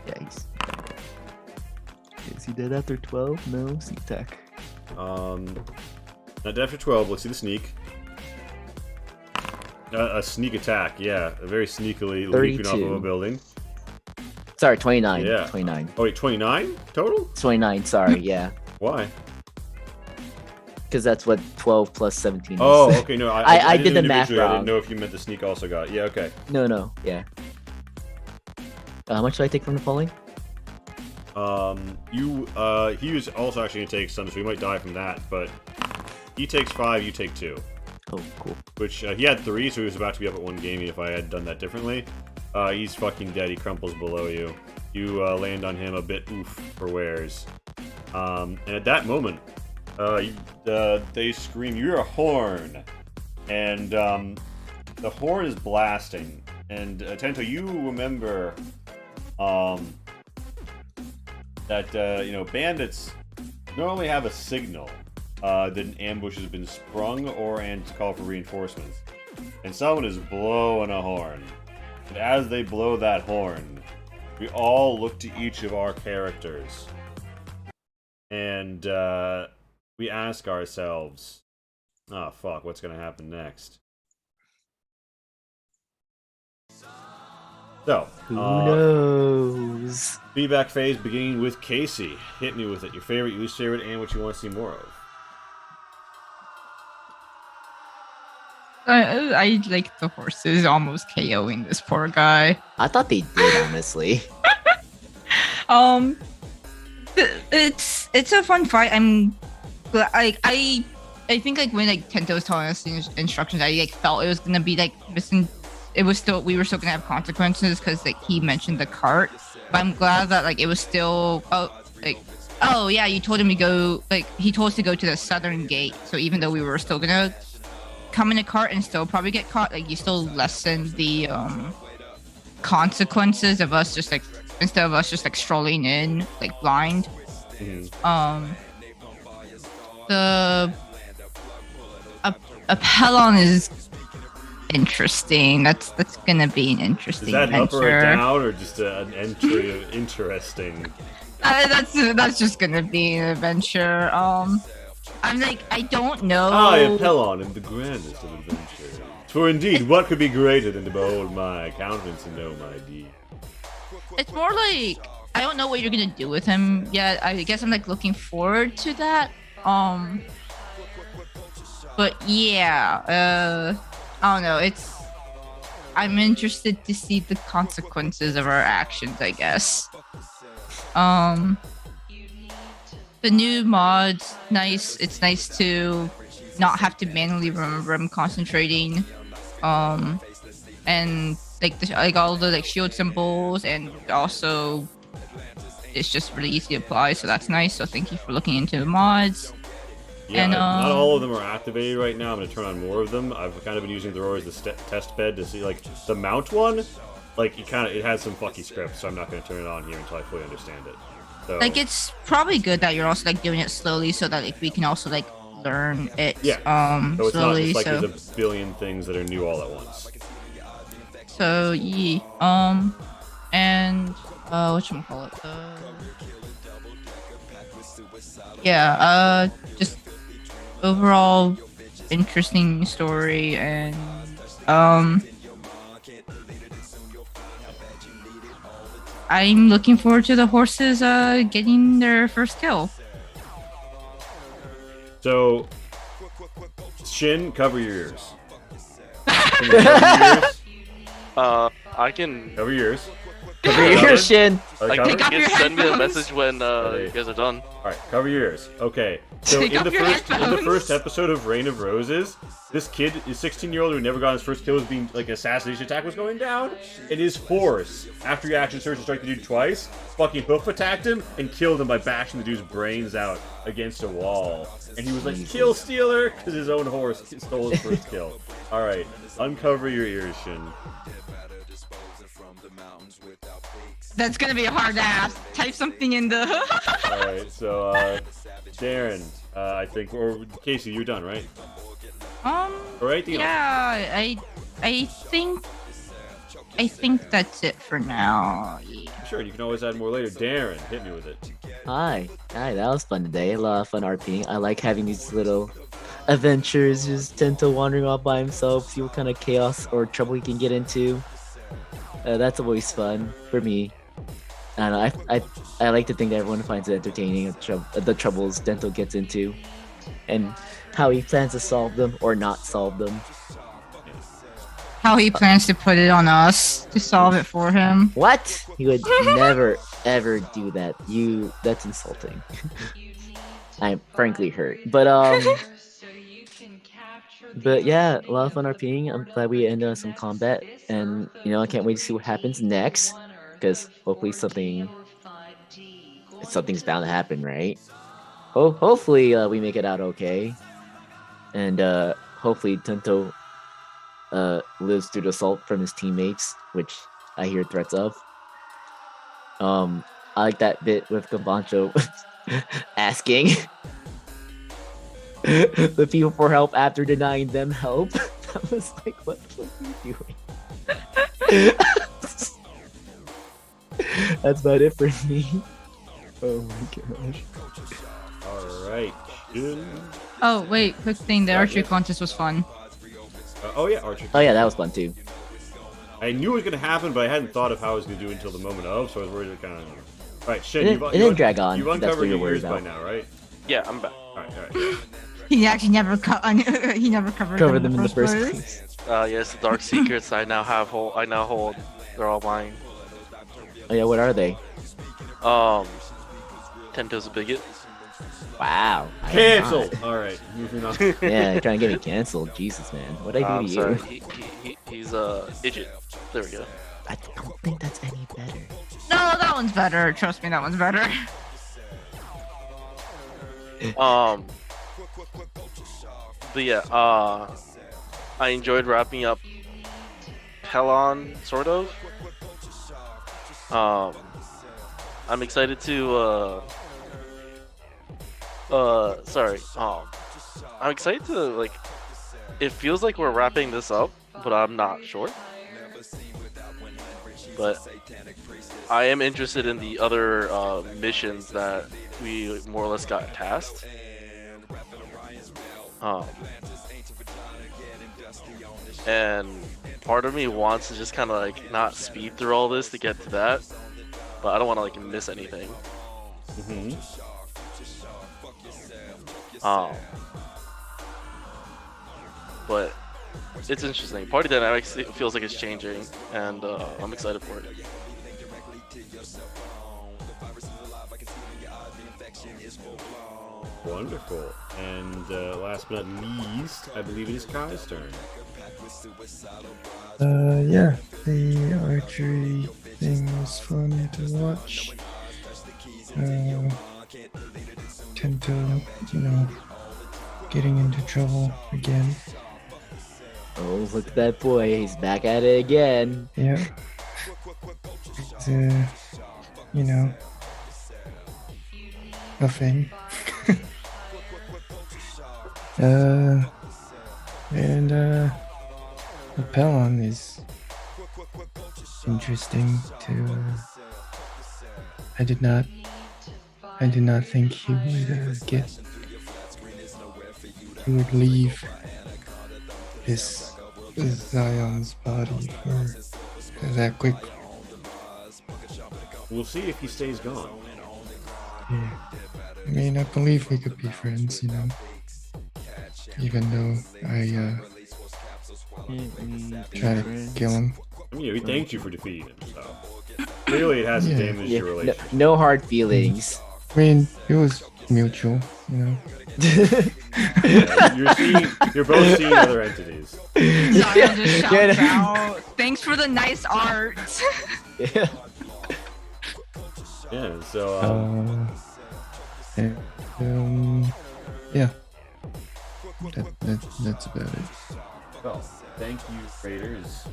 Yikes. Is he dead after 12? No, sneak attack. Not after 12. Let's see the sneak. A sneak attack, yeah. Very sneakily leaping off of 32. a building. Sorry, 29. Yeah. 29. Oh wait, 29 total? 29, sorry, yeah. Why? Because that's what 12 plus 17 is. Oh, okay, no. I did did the it math individually. I wrong. didn't know if you meant the sneak also got. Yeah, okay. No, yeah. How much do I take from the falling? He was also actually gonna take some, so he might die from that. But he takes 5, you take 2. Oh, cool. Which he had 3, so he was about to be up at 1 game if I had done that differently. He's fucking dead. He crumples below you. You land on him a bit oof for wares. And at that moment, they scream, "You're a horn!" And the horn is blasting. And Tento, you remember that bandits normally have a signal that an ambush has been sprung or and to call for reinforcements. And someone is blowing a horn. And as they blow that horn, we all look to each of our characters. And we ask ourselves, oh fuck, what's gonna happen next? So, Who knows? feedback phase beginning with Casey. Hit me with it. Your favorite, your least favorite, and what you want to see more of. I like the horses almost KOing this poor guy. I thought they did, honestly. It's a fun fight. I'm glad. I think when Tento was telling us the instructions, I felt it was gonna be missing. It was still, we were still gonna have consequences because he mentioned the cart. But I'm glad that it was still oh yeah, you told him to go, he told us to go to the southern gate. So even though we were still gonna come in a cart and still probably get caught, you still lessen the consequences of us just instead of us just strolling in blind. The Apelon is interesting. That's gonna be an interesting Is that adventure. up or down, or just an entry of interesting? That's just gonna be an adventure. I don't know. I, Apelon, am the grandest of adventures. For indeed, what could be greater than to behold my countenance and know my deed? It's more I don't know what you're gonna do with him yet. I guess I'm looking forward to that. But yeah, I don't know. I'm interested to see the consequences of our actions, I guess. The new mods, nice. It's nice to not have to manually remember I'm concentrating. And all the shield symbols, and also it's just really easy to apply, so that's nice. So thank you for looking into the mods. Yeah, and, not all of them are activated right now. I'm going to turn on more of them. I've kind of been using Thrower as the test bed to see, the mount one. It has some fucky scripts, so I'm not going to turn it on here until I fully understand it. So, It's probably good that you're also doing it slowly, so that we can also learn it. Yeah. So it's slowly. not just there's a billion things that are new all at once. So yeah. And whatchamacallit? Yeah. Just overall interesting story, and I'm looking forward to the horses getting their first kill. So, Shin, cover your ears. Can you cover your ears? I can. Cover your ears. Cover your ears, Shin. Are they I covered? Take off can your send me a headphones. message when you guys are done. Alright, cover your ears. Okay. So Take in off the your first headphones. episode of Reign of Roses, this kid, his 16-year-old who never got his first kill, was being an assassination attack was going down, and his horse, after he action surge and strike the dude twice, fucking hoof attacked him and killed him by bashing the dude's brains out against a wall. And he was like, "Kill stealer," because his own horse stole his first kill. Alright, uncover your ears, Shin. That's gonna be a hard ask. Type something in the. All right, so Darren, I think, or Casey, you're done, right? All right, Dion. Yeah, I think that's it for now. Sure, you can always add more later. Darren, hit me with it. Hi, that was fun today. A lot of fun RPing. I like having these little adventures, just Tento wandering off by himself, see what kind of chaos or trouble he can get into. That's always fun for me. And I like to think that everyone finds it entertaining, the troubles Tento gets into, and how he plans to solve them or not solve them. How he plans to put it on us to solve it for him. What? He would never ever do that. That's insulting. I'm frankly hurt. But yeah, a lot of fun RPing. I'm glad we ended on some combat, and I can't wait to see what happens next, because hopefully something's bound to happen, right? Hopefully we make it out okay, and hopefully Tento lives through the assault from his teammates, which I hear threats of. I like that bit with Gambancho asking the people for help after denying them help. That was like, what are you doing? That's about it for me. Oh my gosh. All right. Oh wait, quick thing. The archery contest was fun. Oh yeah, archery. Oh yeah, that was fun too. I knew it was gonna happen, but I hadn't thought of how I was gonna do it until the moment of, so I was worried it kind of. All right, shit. It didn't drag on. You've That's uncovered what you're your worried ears by about. now, right? Yeah, I'm back. All right. He actually never he never covered them in the first place. Yes, the dark secrets I now hold. They're all mine. Oh yeah, what are they? Tento's a bigot. Wow. I am Cancel. not. All right, moving on. Yeah, trying to get me canceled. Jesus, man. What'd I do to Sorry, you? he's idiot. There we go. I don't think that's any better. No, that one's better. Trust me, that one's better. But yeah, I enjoyed wrapping up Pelon, sort of. I'm excited to I'm excited to, like, it feels like we're wrapping this up, but I'm not sure. But I am interested in the other missions that we more or less got tasked. And part of me wants to just kind of like not speed through all this to get to that, but I don't want to like miss anything. But it's interesting. Party dynamics, it feels like it's changing, and I'm excited for it. Wonderful. And last but not least, I believe it is Kai's turn. Yeah, the archery thing was fun to watch. Tento, getting into trouble again. Oh, look at that boy. He's back at it again. Yeah. It's, a thing. And the Pelon is interesting to. I did not think he would He would leave his Zion's body for that quick. We'll see if he stays gone. Yeah. I mean, I believe we could be friends, even though I try to kill him. I mean, he thanked you for defeating him, so clearly it hasn't Yeah. damaged your relationship. No hard feelings. I mean, it was mutual, Yeah, you're both seeing other entities. Zion just shouts Yeah. out, "Thanks for the nice art." Yeah. Yeah, so yeah. That's about it. well, thank you, Raiders.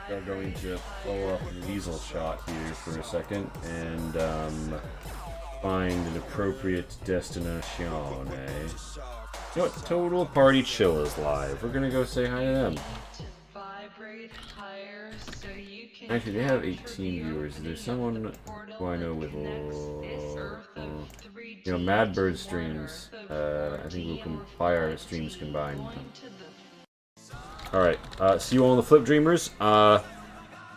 We are going to pull up a weasel shot here for a second and find an appropriate destination, eh? You know what? Total Party Chill is live. We're gonna go say hi to them. Actually, they have 18 viewers. There's someone who I know with, Mad Bird streams. I think we can buy our streams combined. Alright, see you all in the Flip Dreamers. The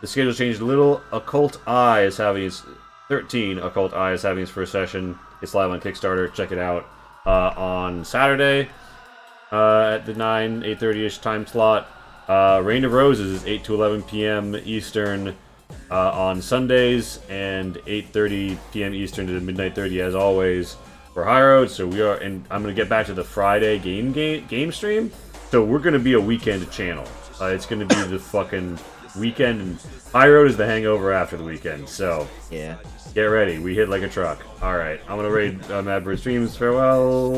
schedule changed a little. Occult Eye is having its 13. Occult Eye is having its first session. It's live on Kickstarter. Check it out on Saturday at the 8:30ish time slot. Reign of Roses is 8 to 11 p.m. Eastern on Sundays, and 8:30 p.m. Eastern to midnight 30 as always for High Road. So we are, and I'm gonna get back to the Friday game stream. So we're gonna be a weekend channel. It's gonna be the fucking weekend, and High Road is the hangover after the weekend. So Yeah. get ready. We hit like a truck. All right, I'm gonna raid Mad Bird streams. Farewell.